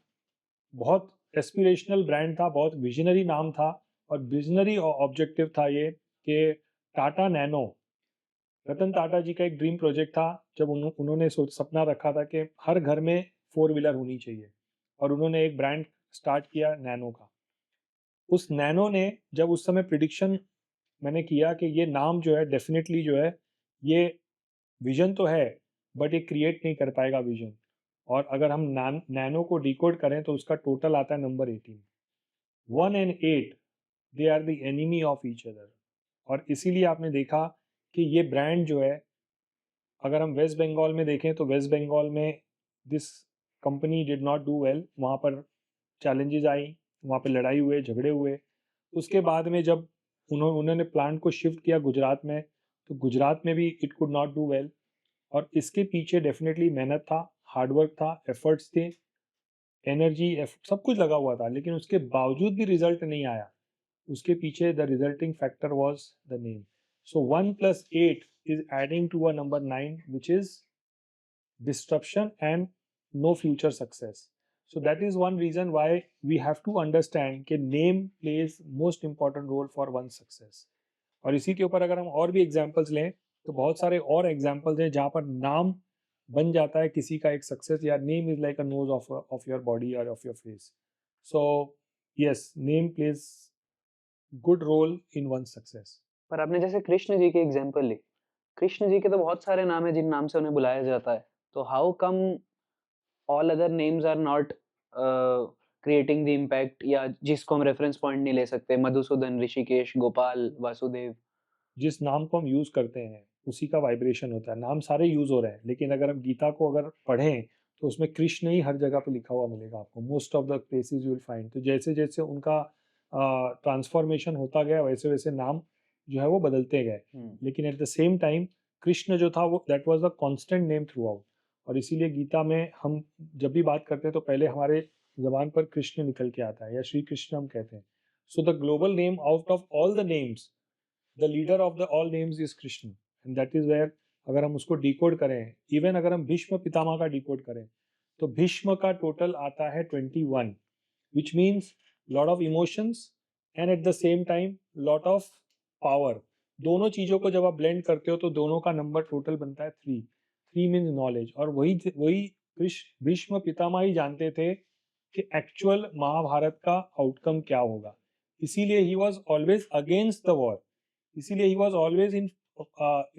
बहुत एस्पिरेशनल ब्रांड था, बहुत विजनरी नाम था और विजनरी ऑब्जेक्टिव था ये कि टाटा नैनो, रतन टाटा जी का एक ड्रीम प्रोजेक्ट था। जब उन्होंने सपना रखा था कि हर घर में 4 व्हीलर होनी चाहिए और उन्होंने एक ब्रांड स्टार्ट किया नैनो का। उस नैनो ने जब उस समय प्रिडिक्शन मैंने किया कि ये नाम जो है डेफिनेटली जो है ये विजन तो है बट ये क्रिएट नहीं कर पाएगा विजन। और अगर हम नैनो को डिकोड करें तो उसका टोटल आता है number 18। 1 and 8 they are the enemy of each other. और इसीलिए आपने देखा कि ये ब्रांड जो है, अगर हम वेस्ट बंगाल में देखें तो वेस्ट बंगाल में this company did not do well. वहाँ पर चैलेंजेस आई, वहाँ पे लड़ाई हुए, झगड़े हुए। उसके बाद में जब उन्होंने प्लांट को शिफ्ट किया गुजरात में, तो गुजरात में भी it could not do well. और इसके पीछे डेफिनेटली मेहनत था, हार्डवर्क था, एफर्ट्स थे, एनर्जी सब कुछ लगा हुआ था, लेकिन उसके बावजूद भी रिजल्ट नहीं आया। उसके पीछे the resulting factor was the name. So 1 + 8 is adding to a number 9, which is disruption and no future success. So that is one reason why we have to understand कि name plays most important role for one's success. और इसी के ऊपर अगर हम और भी एग्जांपल्स लें तो बहुत सारे और एग्जांपल्स हैं जहाँ पर नाम बन जाता है किसी का एक सक्सेस, या name is like a nose of your body और of your face. So yes, name plays good role in one success. पर आपने जैसे कृष्ण जी की एग्जांपल ली, कृष्ण जी के तो बहुत सारे नाम है जिन नाम से उन्हें बुलाया जाता है, तो how come all other names are not creating the impact, या जिसको हम रेफरेंस पॉइंट नहीं ले सकते, मधुसूदन, ऋषिकेश, गोपाल, वासुदेव? जिस नाम को हम यूज करते हैं उसी का वाइब्रेशन होता है। नाम सारे यूज हो रहे हैं, लेकिन अगर हम गीता को अगर पढ़ें तो उसमें कृष्ण ही हर जगह पे लिखा हुआ मिलेगा आपको, most of the places you will find. तो जैसे जैसे उनका ट्रांसफॉर्मेशन होता गया वैसे वैसे नाम जो है वो बदलते गए, लेकिन eight the same time Krishna जो था वो that was the constant name through out. और इसीलिए गीता में हम जब भी बात करते हैं तो पहले हमारे जबान पर कृष्ण निकल के आता है या श्री कृष्ण हम कहते हैं। So the global name out of all the names, the leader of the all names is Krishna. And that is where अगर हम उसको डिकोड करें, इवन अगर हम भीष्म पितामह का डिकोड करें तो भीष्म का टोटल आता है 21, which means lot of emotions and at the same time lot of power. दोनों चीजों को जब आप ब्लेंड करते हो तो दोनों का नंबर टोटल बनता है 3। 3 मीन्स नॉलेज। और वही वही भीष्म पितामह ही जानते थे कि एक्चुअल महाभारत का आउटकम क्या होगा। इसीलिए he was always against the war. इसीलिए he was always in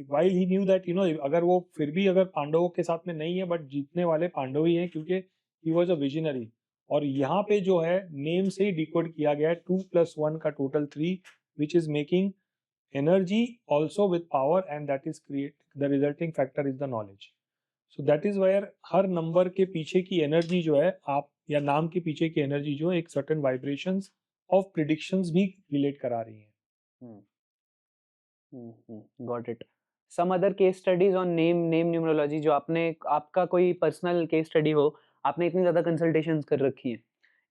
while he knew that अगर वो फिर भी अगर पांडवों के साथ में नहीं है बट जीतने वाले पांडव ही हैं, क्योंकि ही वॉज अ विजनरी। और यहाँ पे जो है नेम से ही डिकोड किया गया है 2 + 1 का total 3, which is making energy also with power, and that is create the resulting factor is the knowledge. So that is wire her number के पीछे की एनर्जी जो है आप, या नाम के पीछे की एनर्जी जो है एक सर्टेन वाइब्रेशंस ऑफ प्रिडिक्शंस भी रिलेट करा रही है। Got it. some other case studies on name numerology जो आपने आपका कोई पर्सनल केस स्टडी हो, आपने इतनी ज़्यादा कंसल्टेशंस कर रखी हैं,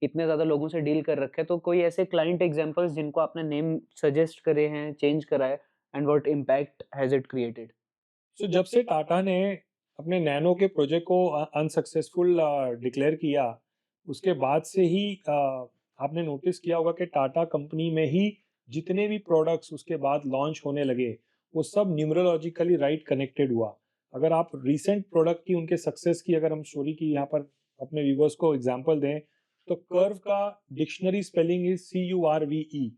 इतने ज़्यादा लोगों से डील कर रखा है, तो कोई ऐसे क्लाइंट एग्जांपल्स जिनको आपने नेम सजेस्ट करे हैं, चेंज करा है and what impact has it created? So जब से टाटा ने अपने नैनो के प्रोजेक्ट को अनसक्सेसफुल डिक्लेयर किया, उसके बाद से ही आपने नोटिस किया होगा कि टाटा कंपनी में ही जितने भी प्रोडक्ट्स उसके बाद लॉन्च होने लगे, वो सब न्यूमरोलॉजिकली राइट कनेक्टेड हुआ। अगर आप रीसेंट प्रोडक्ट की उनके सक्सेस की अगर हम स्टोरी की यहाँ पर अपने व्यूवर्स को एग्जांपल दें, तो कर्व का dictionary spelling is CURVE,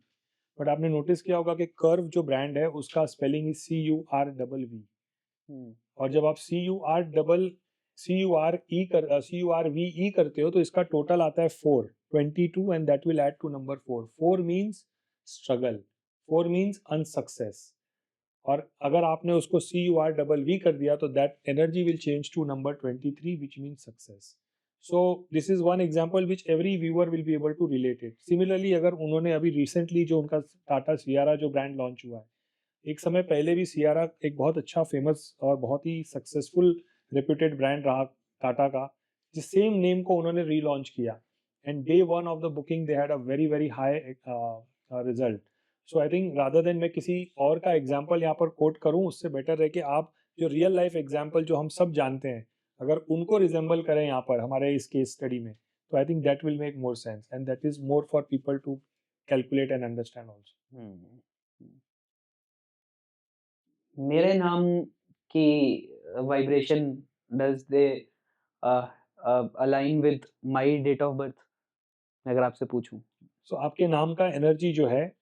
but आपने नोटिस किया होगा कि कर्व जो ब्रांड है उसका स्पेलिंग इज CURVE। और जब आप CURVE करते हो तो इसका टोटल आता है 422 and that will add to number 4। 4 means struggle, 4 means unsuccess. और अगर आपने उसको CURVE कर दिया तो that energy will change to number 23 which means success. So this is one example which every viewer will be able to relate it. Similarly अगर उन्होंने अभी रिसेंटली जो उनका टाटा सियारा जो ब्रांड लॉन्च हुआ है, एक समय पहले भी सियारा एक बहुत अच्छा फेमस और बहुत ही सक्सेसफुल रेप्यूटेड ब्रांड रहा टाटा का, जिस सेम नेम को उन्होंने रीलॉन्च किया and day one of the booking they had a very very high result. So I think rather than मैं किसी और का एग्जाम्पल यहाँ पर कोट करूँ, उससे बेटर है कि आप जो रियल लाइफ एग्जाम्पल जो हम सब जानते हैं अगर उनको रिजेंबल करें यहाँ पर हमारे इस केस स्टडी में, तो I think that will make more sense and that is more for people to calculate and understand also. मेरे नाम की vibration does they align with my date of birth, अगर आपसे पूछूं? सो आपके नाम का एनर्जी जो है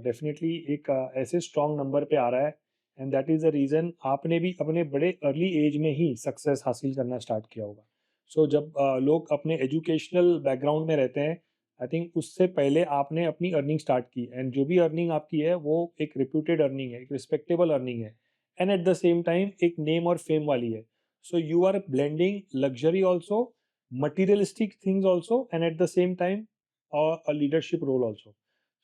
डेफिनेटली एक ऐसे स्ट्रॉन्ग नंबर पे आ रहा है and that is the reason आपने भी अपने बड़े अर्ली एज में ही सक्सेस हासिल करना स्टार्ट किया होगा। सो जब लोग अपने एजुकेशनल बैकग्राउंड में रहते हैं, आई थिंक उससे पहले आपने अपनी अर्निंग स्टार्ट की एंड जो भी अर्निंग आपकी है वो एक रिप्यूटेड अर्निंग है, एक रिस्पेक्टेबल अर्निंग है and at the same time एक नेम और फेम वाली है। So you are blending luxury also, materialistic things also and at the same time और अ लीडरशिप रोल ऑल्सो।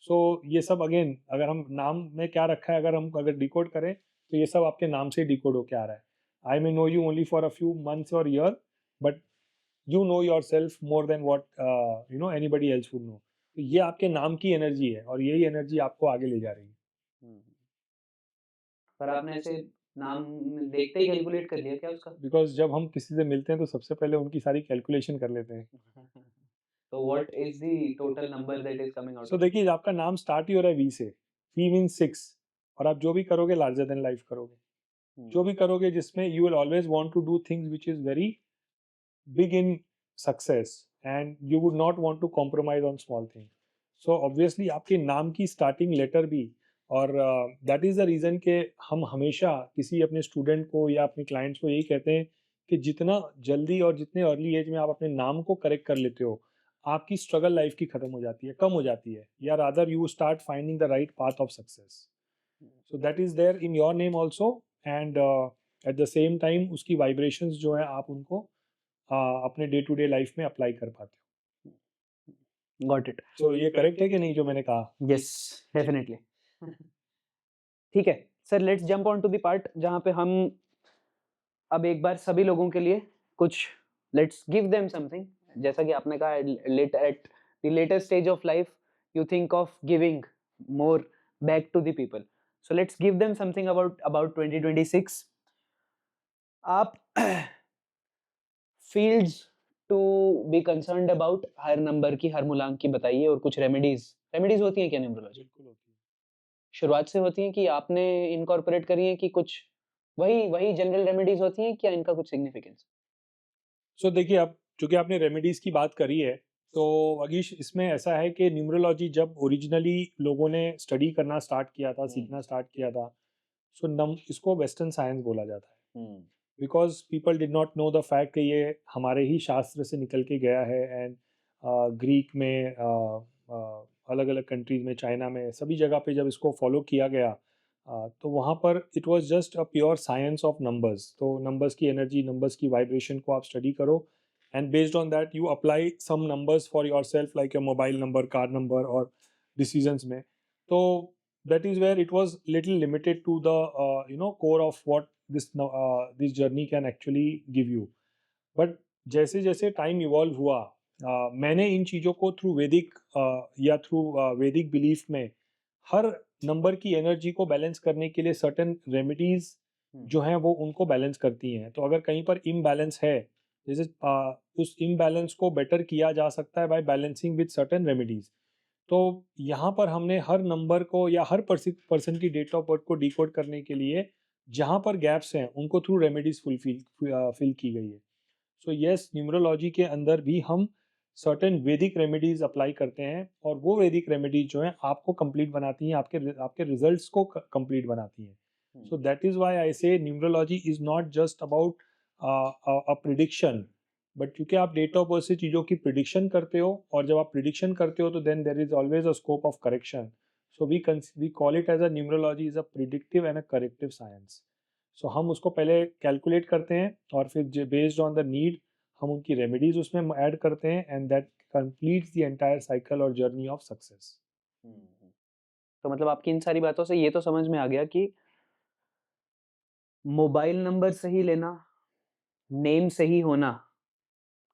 सो ये सब अगेन अगर हम नाम में क्या रखा है अगर डिकोड करें तो ये सब आपके नाम से डिकोड होके आ रहा है। I may know you only for a few months और year, but you know yourself more than what you know anybody else would know. तो ये आपके नाम की एनर्जी है और यही एनर्जी आपको आगे ले जा रही है। पर आपने ऐसे नाम देखते ही कैलकुलेट कर लिया क्या उसका? बिकॉज जब हम किसी से मिलते हैं तो सबसे पहले उनकी सारी कैलकुलेशन कर लेते हैं। तो what is the total number that is coming out so of? देखिए आपका नाम स्टार्ट ही हो रहा है वी से। वी मीन्स 6, और आप जो भी करोगे लार्जर देन लाइफ करोगे। जो भी करोगे जिसमें you will always want to do things which is very big in success and you would not want to compromise on small thing. So obviously आपके नाम की स्टार्टिंग लेटर भी, और दैट इज़ द रीज़न कि हम हमेशा किसी अपने स्टूडेंट को या अपने क्लाइंट्स को यही कहते हैं कि जितना जल्दी और जितने अर्ली एज में आप अपने नाम को करेक्ट कर लेते हो, आपकी स्ट्रगल लाइफ की खत्म हो जाती है, कम हो जाती है, या rather you start finding the right path of success. So that is there in your name also and at the same time उसकी वाइब्रेशंस जो है आप उनको अपने डे टू डे लाइफ में अप्लाई कर पाते हो। Got it. सो ये करेक्ट है कि नहीं जो मैंने कहा? Yes, definitely. ठीक है sir, let's jump on to the part जहाँ पे हम अब एक बार सभी लोगों के लिए कुछ लेट्स गिव देम समथिंग। जैसा कि आपने कहा late at the latest stage of life you think of giving more back to the people, so let's give them something about 2026। आप fields to be concerned about, हर नंबर की हर मूलांक की बताइए, और कुछ रेमेडीज होती हैं क्या न्यूमरोलॉजी? बिल्कुल होती है। शुरुआत से होती हैं कि आपने इनकॉर्पोरेट करी है कि कुछ वही जनरल रेमेडीज होती हैं, क्या इनका कुछ सिग्निफिकेंस? सो देखिए, अब चूंकि आपने रेमेडीज की बात करी है, तो अगीश इसमें ऐसा है कि न्यूमरोलॉजी जब ओरिजिनली लोगों ने स्टडी करना स्टार्ट किया था, सीखना स्टार्ट किया था, सो इसको वेस्टर्न साइंस बोला जाता है, because people did not know the fact कि ये हमारे ही शास्त्र से निकल के गया है। एंड ग्रीक में, अलग अलग कंट्रीज में, चाइना में, सभी जगह पे जब इसको फॉलो किया गया, तो वहाँ पर it was just a pure science of numbers. तो नंबर्स की एनर्जी, नंबर्स की वाइब्रेशन को आप स्टडी करो and based on that you apply some numbers for your self, like your mobile number, car number और डिसीजंस में। तो that is where it was little limited to the core of what this journey can actually give you. But जैसे जैसे टाइम इवॉल्व हुआ, मैंने इन चीज़ों को थ्रू वैदिक या थ्रू वैदिक बिलीफ में हर नंबर की एनर्जी को बैलेंस करने के लिए सर्टेन रेमेडीज जो हैं वो उनको बैलेंस करती हैं। तो अगर कहीं पर इम्बैलेंस है, जैसे उस इम्बैलेंस को बेटर किया जा सकता है by balancing with certain remedies. तो यहाँ पर हमने हर नंबर को या हर पर्सन की डेट ऑफ बर्थ को डिकोड करने के लिए जहाँ पर गैप्स हैं उनको थ्रू रेमेडीज फिल की गई है। सो यस, न्यूमरोलॉजी के अंदर भी हम सर्टेन वैदिक रेमेडीज अप्लाई करते हैं और वो वैदिक रेमेडीज जो हैं आपको कंप्लीट बनाती हैं, आपके रिजल्ट्स को कंप्लीट बनाती हैं। So that is why I say numerology is not just about a prediction, but क्योंकि आप डेट ऑफ बर्थ से चीज़ों की प्रिडिक्शन करते हो और जब आप प्रिडिक्शन करते हो तो then there is always a scope of correction. So we call it as a numerology is a predictive and a corrective science. So हम उसको पहले कैलकुलेट करते हैं और फिर बेस्ड ऑन द नीड हम उनकी रेमेडीज उसमें ऐड करते हैं and that completes the entire cycle और जर्नी ऑफ सक्सेस। तो मतलब आपकी इन सारी बातों से ये तो समझ में आ गया कि मोबाइल नंबर सही लेना, नेम सही होना,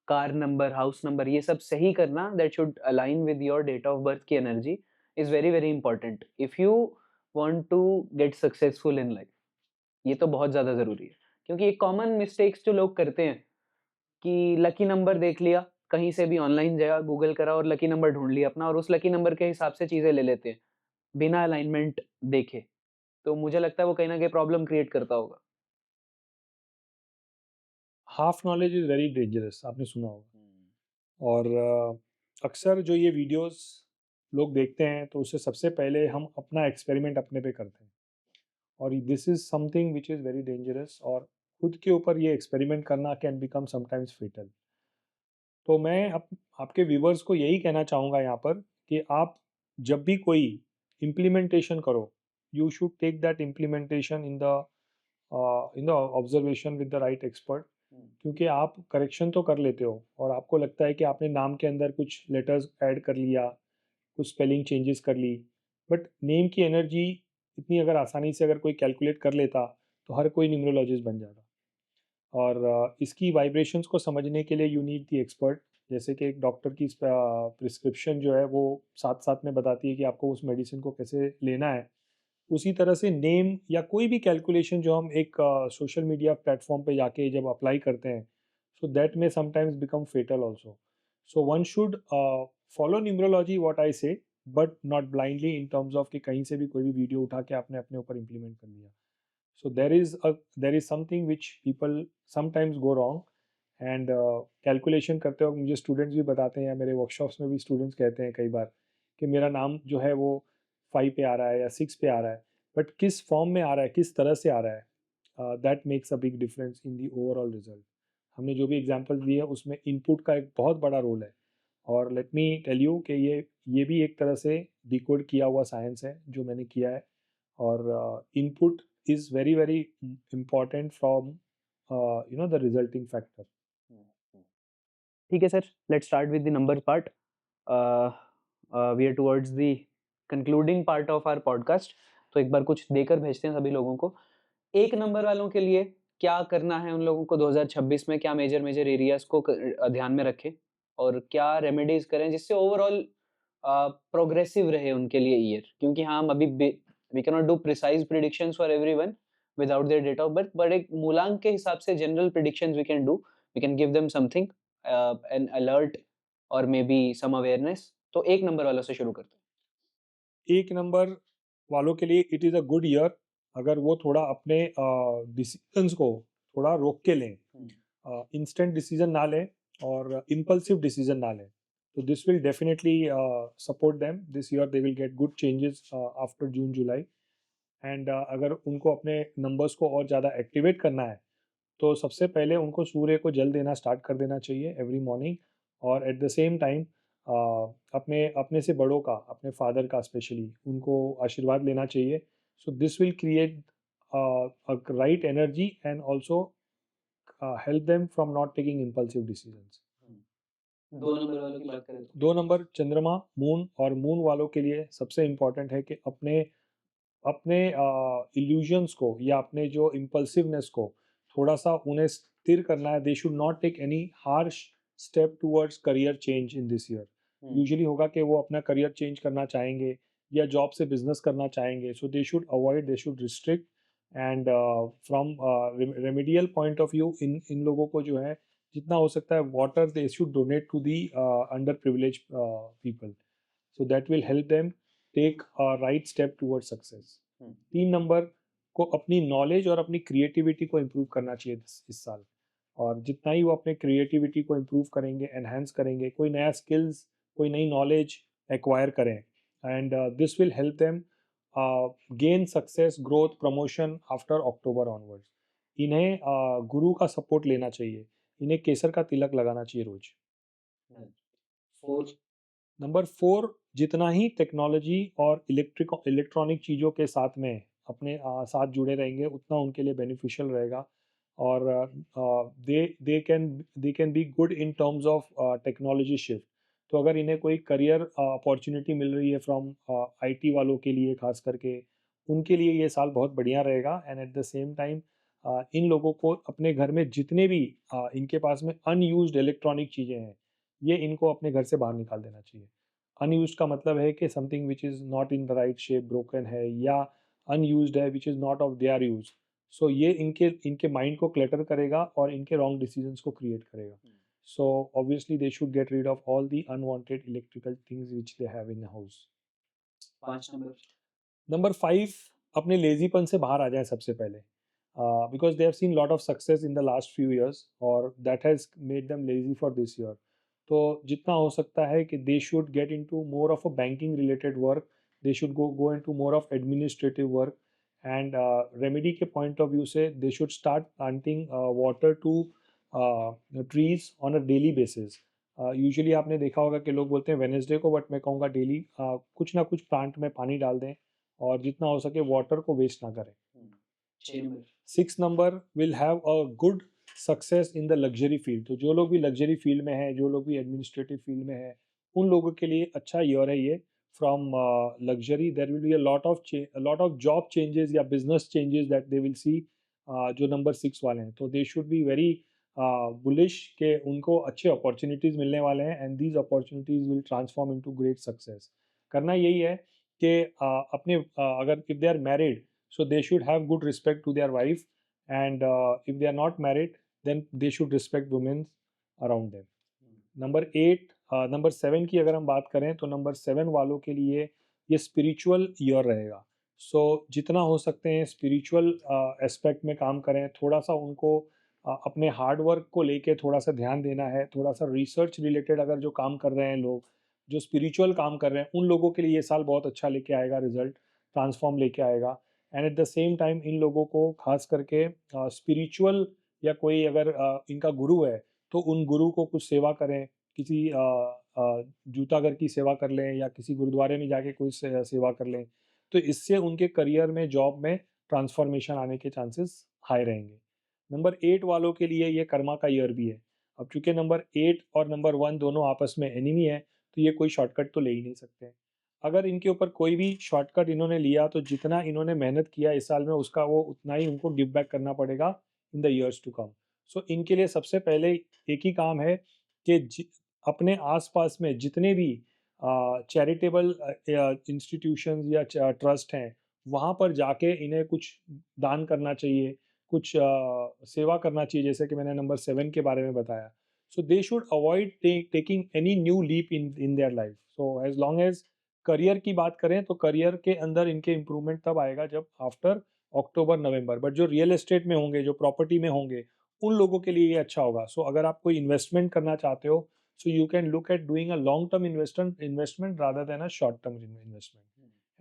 कार नंबर, हाउस नंबर, ये सब सही करना, that should align with your date of birth की energy, is very very important if you want to get successful in life. ये तो बहुत ज़्यादा ज़रूरी है, क्योंकि एक कॉमन मिस्टेक्स जो लोग करते हैं कि लकी नंबर देख लिया, कहीं से भी ऑनलाइन गया, गूगल करा और लकी नंबर ढूंढ लिया अपना, और उस लकी नंबर के हिसाब से चीज़ें ले लेते हैं बिना अलाइनमेंट देखे। तो मुझे लगता है वो कहीं ना कहीं प्रॉब्लम क्रिएट करता होगा। Half knowledge is very dangerous, आपने सुना होगा। और अक्सर जो ये वीडियोस लोग देखते हैं तो उससे सबसे पहले हम अपना एक्सपेरिमेंट अपने पे करते हैं और this is something which is very dangerous, और खुद के ऊपर ये एक्सपेरिमेंट करना कैन बिकम समटाइम्स फेटल। तो मैं आपके व्यूवर्स को यही कहना चाहूँगा यहाँ पर कि आप जब भी कोई इम्प्लीमेंटेशन करो, you should take that implementation in the observation with the right expert. क्योंकि आप करेक्शन तो कर लेते हो और आपको लगता है कि आपने नाम के अंदर कुछ लेटर्स ऐड कर लिया, कुछ स्पेलिंग चेंजेस कर ली, बट नेम की एनर्जी इतनी अगर आसानी से अगर कोई कैलकुलेट कर लेता तो हर कोई न्यूमरोलॉजिस्ट बन जाता। और इसकी वाइब्रेशंस को समझने के लिए यू नीड दी एक्सपर्ट। जैसे कि एक डॉक्टर की प्रिस्क्रिप्शन जो है वो साथ साथ में बताती है कि आपको उस मेडिसिन को कैसे लेना है, उसी तरह से नेम या कोई भी कैलकुलेशन जो हम एक सोशल मीडिया प्लेटफॉर्म पे जाके जब अप्लाई करते हैं, so that may sometimes become fatal also. So one should follow numerology what I say, but not blindly in terms of कि कहीं से भी कोई भी वीडियो उठा के आपने अपने ऊपर इम्प्लीमेंट कर लिया। So there is something which people sometimes go wrong, and calculation करते वक्त मुझे स्टूडेंट्स भी बताते हैं या मेरे वर्कशॉप्स में भी स्टूडेंट्स कहते हैं कई बार कि मेरा नाम जो है वो 5 पे आ रहा है या 6 पे आ रहा है, बट किस फॉर्म में आ रहा है, किस तरह से आ रहा है, that makes a big difference in the overall result. हमने जो भी एग्जांपल दिए उसमें इनपुट का एक बहुत बड़ा रोल है, और लेट मी टेल यू कि ये भी एक तरह से डिकोड किया हुआ साइंस है जो मैंने किया है। और input is very very important from the resulting factor. ठीक है sir, let's start with the number part. We are towards the concluding part of our podcast, तो एक बार कुछ देकर भेजते हैं सभी लोगों को। एक नंबर वालों के लिए क्या करना है उन लोगों को 2026 में, क्या मेजर मेजर एरियाज को ध्यान में रखें और क्या रेमेडीज करें जिससे ओवरऑल प्रोग्रेसिव रहे उनके लिए ईयर, क्योंकि हाँ हम अभी we can not do precise predictions for everyone without their date of birth, but एक मूलांक के हिसाब से general predictions we can do, we can give them something, an alert और मे बी सम अवेयरनेस। तो एक नंबर वालों से शुरू करते हैं। एक नंबर वालों के लिए it is a good year अगर वो थोड़ा अपने डिसीजंस को थोड़ा रोक के लें, इंस्टेंट डिसीजन ना लें और इम्पल्सिव डिसीजन ना लें। तो this will definitely support them this year, they will get good changes after June July. And अगर उनको अपने नंबर्स को और ज़्यादा एक्टिवेट करना है तो सबसे पहले उनको सूर्य को जल देना स्टार्ट कर देना चाहिए एवरी मॉर्निंग, और एट द सेम टाइम अपने अपने से बड़ों का, अपने फादर का स्पेशली, उनको आशीर्वाद लेना चाहिए। So this will create right energy and also help them from not taking impulsive decisions. दो नंबर वालों की बात करें तो 2 नंबर चंद्रमा, मून, और मून वालों के लिए सबसे इम्पॉर्टेंट है कि अपने अपने इल्यूजन्स को या अपने जो इम्पल्सिवनेस को थोड़ा सा उन्हें स्थिर करना है. They should not take any harsh step towards career change in this year. Usually होगा कि वो अपना करियर चेंज करना चाहेंगे या जॉब से बिजनेस करना चाहेंगे. So they should avoid, they should restrict. And from remedial point of view इन लोगों को जो है जितना हो सकता है water they should donate to the under privilege people. So that will help them take a right step toward success. 3 number को अपनी नॉलेज और अपनी क्रिएटिविटी को इम्प्रूव करना चाहिए इस साल. और जितना ही वो अपने क्रिएटिविटी को इम्प्रूव करेंगे, एनहेंस करेंगे, कोई नया स्किल्स, कोई नई नॉलेज एक्वायर करें, and this will help them gain success, growth, promotion after October onwards. इन्हें गुरु का सपोर्ट लेना चाहिए. इन्हें केसर का तिलक लगाना चाहिए रोज. 4. नंबर 4, जितना ही टेक्नोलॉजी और इलेक्ट्रॉनिक चीज़ों के साथ में अपने साथ जुड़े रहेंगे उतना उनके लिए बेनिफिशियल रहेगा. और they can be good in terms of technology shift. तो अगर इन्हें कोई करियर अपॉर्चुनिटी मिल रही है फ्रॉम आईटी वालों के लिए खास करके, उनके लिए ये साल बहुत बढ़िया रहेगा. And at the same time in लोगों को अपने घर में जितने भी इनके पास में अनयूज्ड इलेक्ट्रॉनिक चीज़ें हैं ये इनको अपने घर से बाहर निकाल देना चाहिए. अनयूज्ड का मतलब है कि something which is not in the right shape, broken है या अनयूज्ड है which is not of their use. सो ये इनके इनके माइंड को क्लटर करेगा और इनके रॉन्ग डिसीजंस को क्रिएट करेगा. So obviously they should get rid of all the unwanted electrical things which they have in house. 5 number. Number 5, अपने लेजीपन से बाहर आ जाए सबसे पहले. Because they have seen lot of success in the last few years और that has made them lazy for this year. तो जितना हो सकता है कि they should get into more of a banking related work. They should go into more of administrative work. And remedy के पॉइंट ऑफ व्यू से they should start planting water to trees on a daily basis. Usually आपने देखा होगा कि लोग बोलते हैं वेनेसडे को, बट मैं कहूँगा डेली कुछ ना कुछ प्लांट में पानी डाल दें और जितना हो सके वाटर को वेस्ट ना करें. 6 number. 6 number will have a good success in the luxury field. तो जो लोग भी लग्जरी फील्ड में हैं, जो लोग भी एडमिनिस्ट्रेटिव फील्ड में हैं, उन लोगों के लिए अच्छा ईयर है ये. From luxury there will be a lot of job changes या business changes that they will see, जो नंबर 6 वाले हैं. तो they should be very bullish के उनको अच्छे अपॉर्चुनिटीज़ मिलने वाले हैं and these opportunities will transform into great success. करना यही है कि अपने अगर if they are married, so they should have good respect to their wife, and if they are not married then they should respect women around them. Number 8, number 7 की अगर हम बात करें तो नंबर 7 वालों के लिए ये स्पिरिचुअल ईयर रहेगा. सो जितना हो सकते हैं स्पिरिचुअल एस्पेक्ट में काम करें. थोड़ा सा उनको अपने हार्ड वर्क को लेके थोड़ा सा ध्यान देना है. थोड़ा सा रिसर्च रिलेटेड अगर जो काम कर रहे हैं लोग, जो स्पिरिचुअल काम कर रहे हैं, उन लोगों के लिए ये साल बहुत अच्छा लेके आएगा, रिजल्ट ट्रांसफॉर्म लेके आएगा. And at the same time in लोगों को खास करके स्पिरिचुअल या कोई अगर इनका गुरु है तो उन गुरु को कुछ सेवा करें. किसी जूतागर की सेवा कर लें या किसी गुरुद्वारे में जाके कोई सेवा कर लें. तो इससे उनके करियर में, जॉब में ट्रांसफॉर्मेशन आने के चांसेस हाई रहेंगे. नंबर 8 वालों के लिए ये कर्मा का ईयर भी है. अब चूंकि नंबर 8 और नंबर 1 दोनों आपस में एनिमी है तो ये कोई शॉर्टकट तो ले ही नहीं सकते. अगर इनके ऊपर कोई भी शॉर्टकट इन्होंने लिया तो जितना इन्होंने मेहनत किया इस साल में उसका वो उतना ही उनको गिव बैक करना पड़ेगा in the years to come. So इनके लिए सबसे पहले एक ही काम है कि अपने आसपास में जितने भी चैरिटेबल इंस्टीट्यूशंस या ट्रस्ट हैं वहाँ पर जाके इन्हें कुछ दान करना चाहिए, कुछ सेवा करना चाहिए, जैसे कि मैंने नंबर 7 के बारे में बताया. So they should avoid taking any new leap in their life. So as long as career की बात करें तो करियर के अंदर इनके इम्प्रूवमेंट तब आएगा जब आफ्टर अक्टूबर नवंबर. बट जो रियल एस्टेट में होंगे, जो प्रॉपर्टी में होंगे, उन लोगों के लिए ये अच्छा होगा. सो अगर आप कोई इन्वेस्टमेंट करना चाहते हो so you can look at doing a long term investment rather than a short term investment.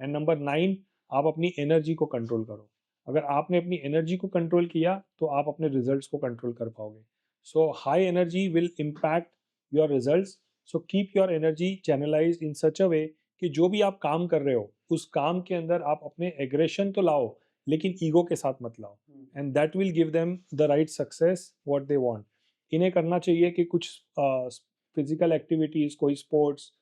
And number 9, आप अपनी एनर्जी को कंट्रोल करो. अगर आपने अपनी एनर्जी को कंट्रोल किया तो आप अपने रिजल्ट्स को कंट्रोल कर पाओगे. So high energy will impact your results. So keep your energy channelised in such a way कि जो भी आप काम कर रहे हो उस काम के अंदर आप अपने एग्रेशन तो लाओ लेकिन ईगो के साथ मत लाओ. And that will give them the right success what they want. इन्हें करना चाहिए कि कुछ फिजिकल एक्टिविटीज़, कोई स्पोर्ट्स,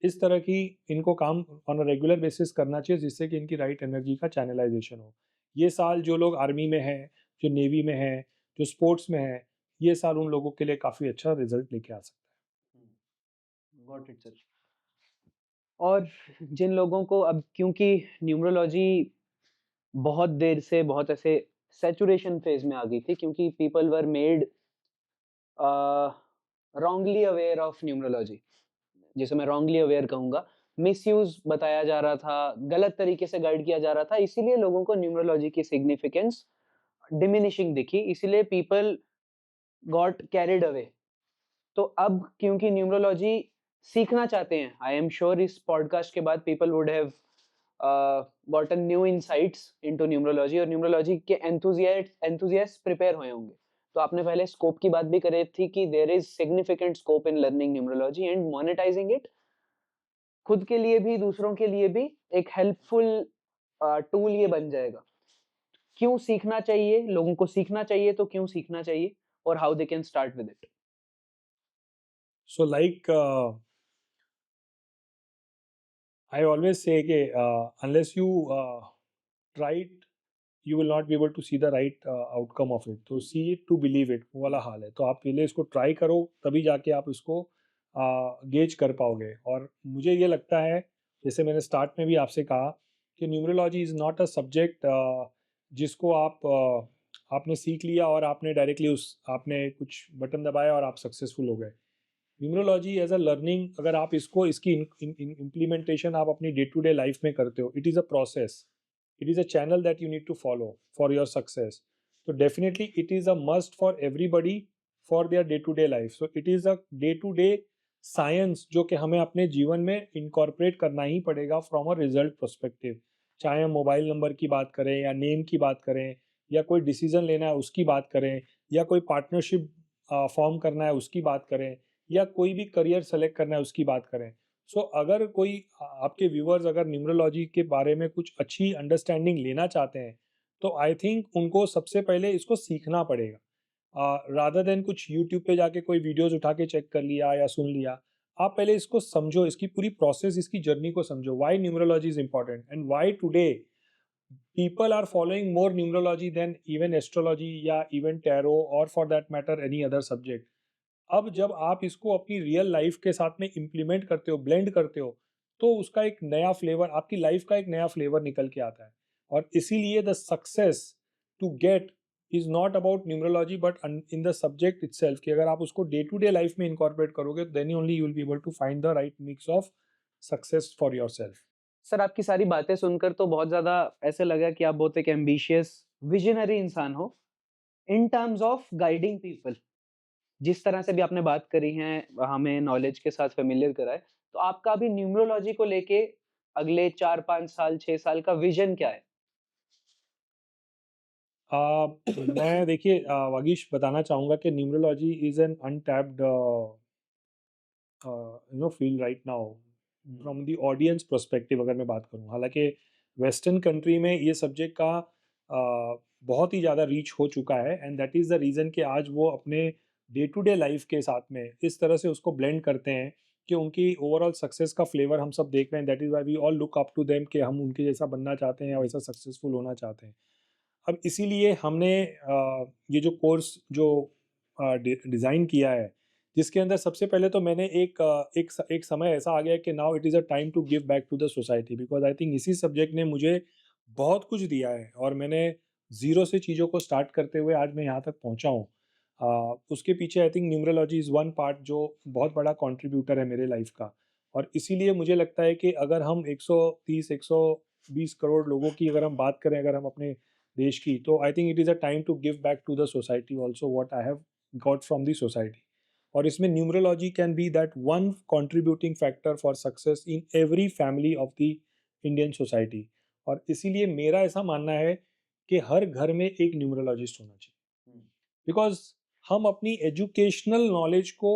इस तरह की इनको काम ऑन अ रेगुलर बेसिस करना चाहिए, जिससे कि इनकी राइट एनर्जी का चैनलाइजेशन हो। ये साल जो लोग आर्मी में हैं, जो नेवी में हैं, जो स्पोर्ट्स में हैं, ये साल उन लोगों के लिए काफ़ी अच्छा रिजल्ट लेके आ सकता है। Got it sir. और जिन लोगों को अब क्योंकि न्यूमरोलॉजी बहुत देर से बहुत ऐसे सैचुरेशन फेज में आ गई थी क्योंकि people were made wrongly aware of numerology, जिसे मैं रॉन्गली अवेयर कहूँगा। मिसयूज बताया जा रहा था, गलत तरीके से गाइड किया जा रहा था, इसीलिए लोगों को न्यूमरोलॉजी की सिग्निफिकेंस डिमिनिशिंग दिखी, इसीलिए पीपल गॉट कैरिड अवे। तो अब क्योंकि न्यूमरोलॉजी सीखना चाहते हैं, आई एम श्योर इस पॉडकास्ट के बाद people would have gotten new insights into numerology, और न्यूमरोलॉजी के एंथुजियास्ट प्रिपेयर हुए होंगे। तो आपने पहले स्कोप की बात भी करी थी कि there is significant scope in learning numerology and monetizing it, खुद के लिए भी दूसरों के लिए भी एक हेल्पफुल टूल ये बन जाएगा। क्यों सीखना चाहिए लोगों को? सीखना चाहिए तो क्यों सीखना चाहिए, और how they can start with it? So like I always say कि unless you try it, you will not be able to see the right outcome of it. तो see it to believe it वो वाला हाल है। तो आप पहले इसको ट्राई करो, तभी जाके आप इसको गेज कर पाओगे। और मुझे ये लगता है, जैसे मैंने स्टार्ट में भी आपसे कहा, कि numerology is not a subject जिसको आपने सीख लिया और आपने डायरेक्टली आपने कुछ बटन दबाया और आप सक्सेसफुल हो गए। न्यूमरोलॉजी एज अ लर्निंग, अगर आप इसकी इम्प्लीमेंटेशन आप अपनी डे टू डे लाइफ में करते हो, it is a process, it is a channel that you need to follow for your success. So definitely it is a must for everybody for their day to day life. So it is a day to day science जो कि हमें अपने जीवन में incorporate करना ही पड़ेगा from a result perspective. चाहे हम मोबाइल नंबर की बात करें, या नेम की बात करें, या कोई डिसीजन लेना है उसकी बात करें, या कोई पार्टनरशिप फॉर्म करना है उसकी बात करें, या कोई भी करियर सेलेक्ट करना है उसकी बात करें। सो अगर कोई आपके व्यूअर्स अगर न्यूमरोलॉजी के बारे में कुछ अच्छी अंडरस्टैंडिंग लेना चाहते हैं, तो आई थिंक उनको सबसे पहले इसको सीखना पड़ेगा, रादर देन कुछ यूट्यूब पे जाके कोई वीडियोस उठा के चेक कर लिया या सुन लिया। आप पहले इसको समझो, इसकी पूरी प्रोसेस, इसकी जर्नी को समझो, why numerology is important and why today people are following more numerology than even astrology या even tarot or for that matter any other subject. अब जब आप इसको अपनी रियल लाइफ के साथ में इम्प्लीमेंट करते हो, ब्लेंड करते हो, तो उसका एक नया फ्लेवर, आपकी लाइफ का एक नया फ्लेवर निकल के आता है। और इसीलिए the success to get is not about numerology but in the subject itself, कि अगर आप उसको डे टू डे लाइफ में इनकॉर्पोरेट करोगे, then only you will be able to find the right mix of success for yourself. Sir आपकी सारी बातें सुनकर तो बहुत ज़्यादा ऐसे लगा कि आप बहुत एक एम्बिशियस विजनरी इंसान हो इन टर्म्स ऑफ गाइडिंग पीपल। जिस तरह से भी आपने बात करी है, हमें नॉलेज के साथ फेमिलियर कराए, तो आपका अभी न्यूमरोलॉजी को लेके अगले 4-5 साल 6 साल का विजन क्या है? मैं देखिए वागीश बताना चाहूँगा कि numerology is an untapped field right now from the audience perspective, अगर मैं बात करूँ। हालांकि वेस्टर्न कंट्री में ये सब्जेक्ट का बहुत ही ज़्यादा रीच हो चुका है, and that is the reason कि आज वो अपने डे टू डे लाइफ के साथ में इस तरह से उसको ब्लेंड करते हैं कि उनकी ओवरऑल सक्सेस का फ्लेवर हम सब देख रहे हैं। That is why we all look up to them, कि हम उनके जैसा बनना चाहते हैं या वैसा सक्सेसफुल होना चाहते हैं। अब इसीलिए हमने ये जो कोर्स जो डिज़ाइन किया है, जिसके अंदर सबसे पहले तो मैंने एक समय ऐसा आ गया कि now it is a time to give back to the society, because I think इसी सब्जेक्ट ने मुझे बहुत कुछ दिया है, और मैंने ज़ीरो से चीज़ों को स्टार्ट करते हुए आज मैं यहाँ तक पहुँचा हूँ। उसके पीछे I think numerology is one part जो बहुत बड़ा कंट्रीब्यूटर है मेरे लाइफ का। और इसीलिए मुझे लगता है कि अगर हम 130-120 करोड़ लोगों की अगर हम बात करें, अगर हम अपने देश की, तो I think it is a time to give back to the society also what I have got from the society. और इसमें numerology can be that one contributing factor for success in every family of the Indian society. और इसीलिए मेरा ऐसा मानना है कि हर घर में एक न्यूमरोलॉजिस्ट होना चाहिए, बिकॉज हम अपनी एजुकेशनल नॉलेज को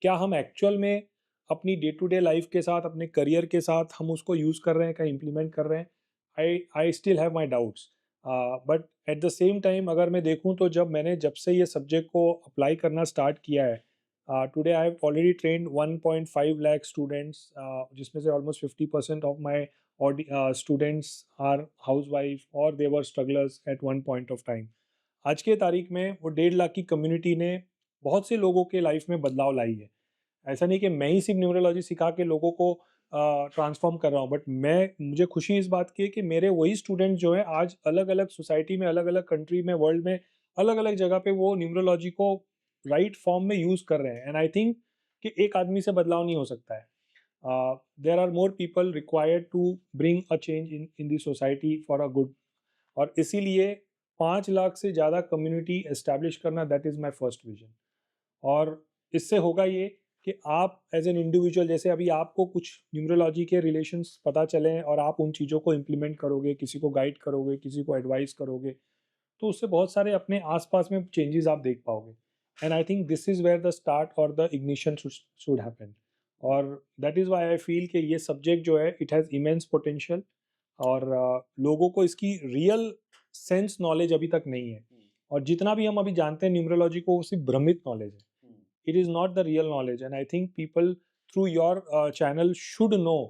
क्या हम एक्चुअल में अपनी डे टू डे लाइफ के साथ, अपने करियर के साथ हम उसको यूज़ कर रहे हैं, क्या इम्प्लीमेंट कर रहे हैं, I still have my doubts. But at the same time अगर मैं देखूं, तो जब से ये सब्जेक्ट को अप्लाई करना स्टार्ट किया है, Today I have already trained 1.5 lakh students, जिसमें से almost 50% of my students are housewife or they were strugglers at one point of time. आज के तारीख में वो 1.5 लाख की कम्युनिटी ने बहुत से लोगों के लाइफ में बदलाव लाई है। ऐसा नहीं कि मैं ही सिर्फ न्यूमरोलॉजी सिखा के लोगों को ट्रांसफॉर्म कर रहा हूँ, बट मुझे खुशी इस बात की है कि मेरे वही स्टूडेंट जो हैं आज अलग अलग सोसाइटी में, अलग अलग कंट्री में, वर्ल्ड में अलग अलग जगह पे वो न्यूमरोलॉजी को राइट फॉर्म में यूज़ कर रहे हैं। एंड आई थिंक कि एक आदमी से बदलाव नहीं हो सकता है। There are more people required to bring a change in the society for a good. और इसीलिए 5 लाख से ज़्यादा कम्युनिटी एस्टैब्लिश करना, that is my first vision. और इससे होगा ये कि आप एज एन इंडिविजुअल, जैसे अभी आपको कुछ न्यूमरोलॉजी के रिलेशंस पता चले हैं और आप उन चीज़ों को इम्प्लीमेंट करोगे, किसी को गाइड करोगे, किसी को एडवाइस करोगे, तो उससे बहुत सारे अपने आसपास में चेंजेस आप देख पाओगे। And I think this is where the start और द इग्निशन शुड हैपन। और that is why I feel कि ये सब्जेक्ट जो है इट हैज़ इमेंस पोटेंशियल। और लोगों को इसकी रियल सेंस नॉलेज अभी तक नहीं है। और जितना भी हम अभी जानते हैं न्यूमरोलॉजी को, वो सिर्फ भ्रमित नॉलेज है। It is not the real knowledge, and I think people through your channel should know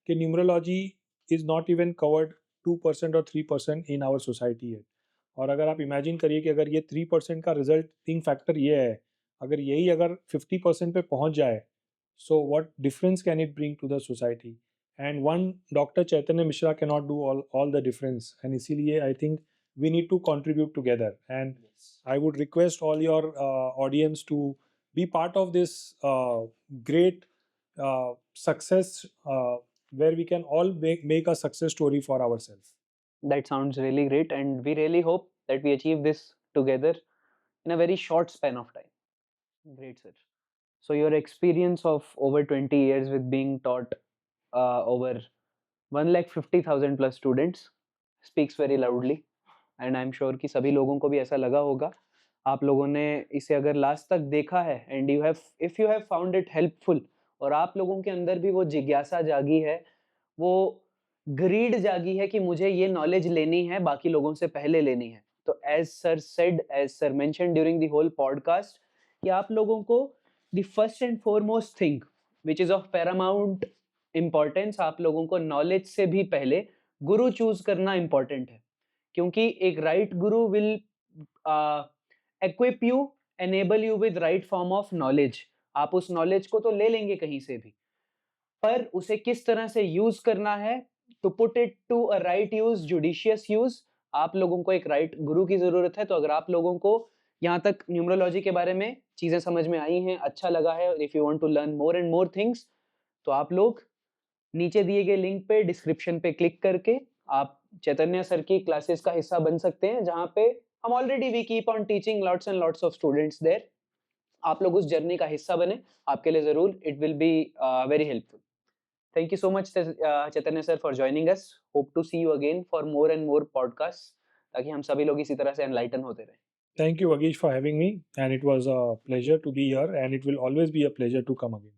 कि numerology is not even covered 2% or 3% in our society yet. और अगर आप इमेजिन करिए कि अगर ये 3% का रिजल्टिंग फैक्टर ये है, अगर यही अगर 50% पे पहुंच जाए, so what difference can it bring to the society? And one Dr. Chaitanya Mishra cannot do all the difference, and इसीलिए I think we need to contribute together. And I would request all your audience to be part of this great success, where we can all make a success story for ourselves. That sounds really great, and we really hope that we achieve this together in a very short span of time. Great, sir. So, your experience of over 20 years with being taught over 1,50,000 plus students speaks very loudly, and I'm sure कि सभी लोगों को भी ऐसा लगा होगा। आप लोगों ने इसे अगर लास्ट तक देखा है, and if you have found it helpful, और आप लोगों के अंदर भी वो जिज्ञासा जागी है, वो ग्रीड जागी है कि मुझे ये नॉलेज लेनी है, बाकी लोगों से पहले लेनी है। तो as sir mention during the whole podcast, कि आप लोगों को the first and foremost thing which is of paramount importance, आप लोगों को नॉलेज से भी पहले गुरु चूज करना इम्पॉर्टेंट है। क्योंकि एक right Guru will equip you, enable you with right form of knowledge। आप उस नॉलेज को तो ले लेंगे कहीं से भी, पर उसे किस तरह से यूज करना है, to put it to a right use, judicious use, आप लोगों को एक राइट गुरु की जरूरत है। तो अगर आप लोगों को यहाँ तक न्यूमरोलॉजी के बारे में चीजें समझ में आई हैं, अच्छा लगा है, if you want to learn more and more things, तो आप लोग नीचे दिए गए लिंक पे, डिस्क्रिप्शन पे क्लिक करके आप चैतन्य सर की क्लासेस का हिस्सा बन सकते हैं, जहाँ पे हम already we keep on teaching lots and lots of students there. आप लोग उस जर्नी का हिस्सा बने, आपके लिए जरूर it will be very helpful. Thank you so much Chaitanya sir for joining us. Hope to see you again for more and more podcast, ताकि हम सभी लोग इसी तरह से एनलाइटन होते रहें। Thank you, Vagish, for having me, and it was a pleasure to be here, and it will always be a pleasure to come again.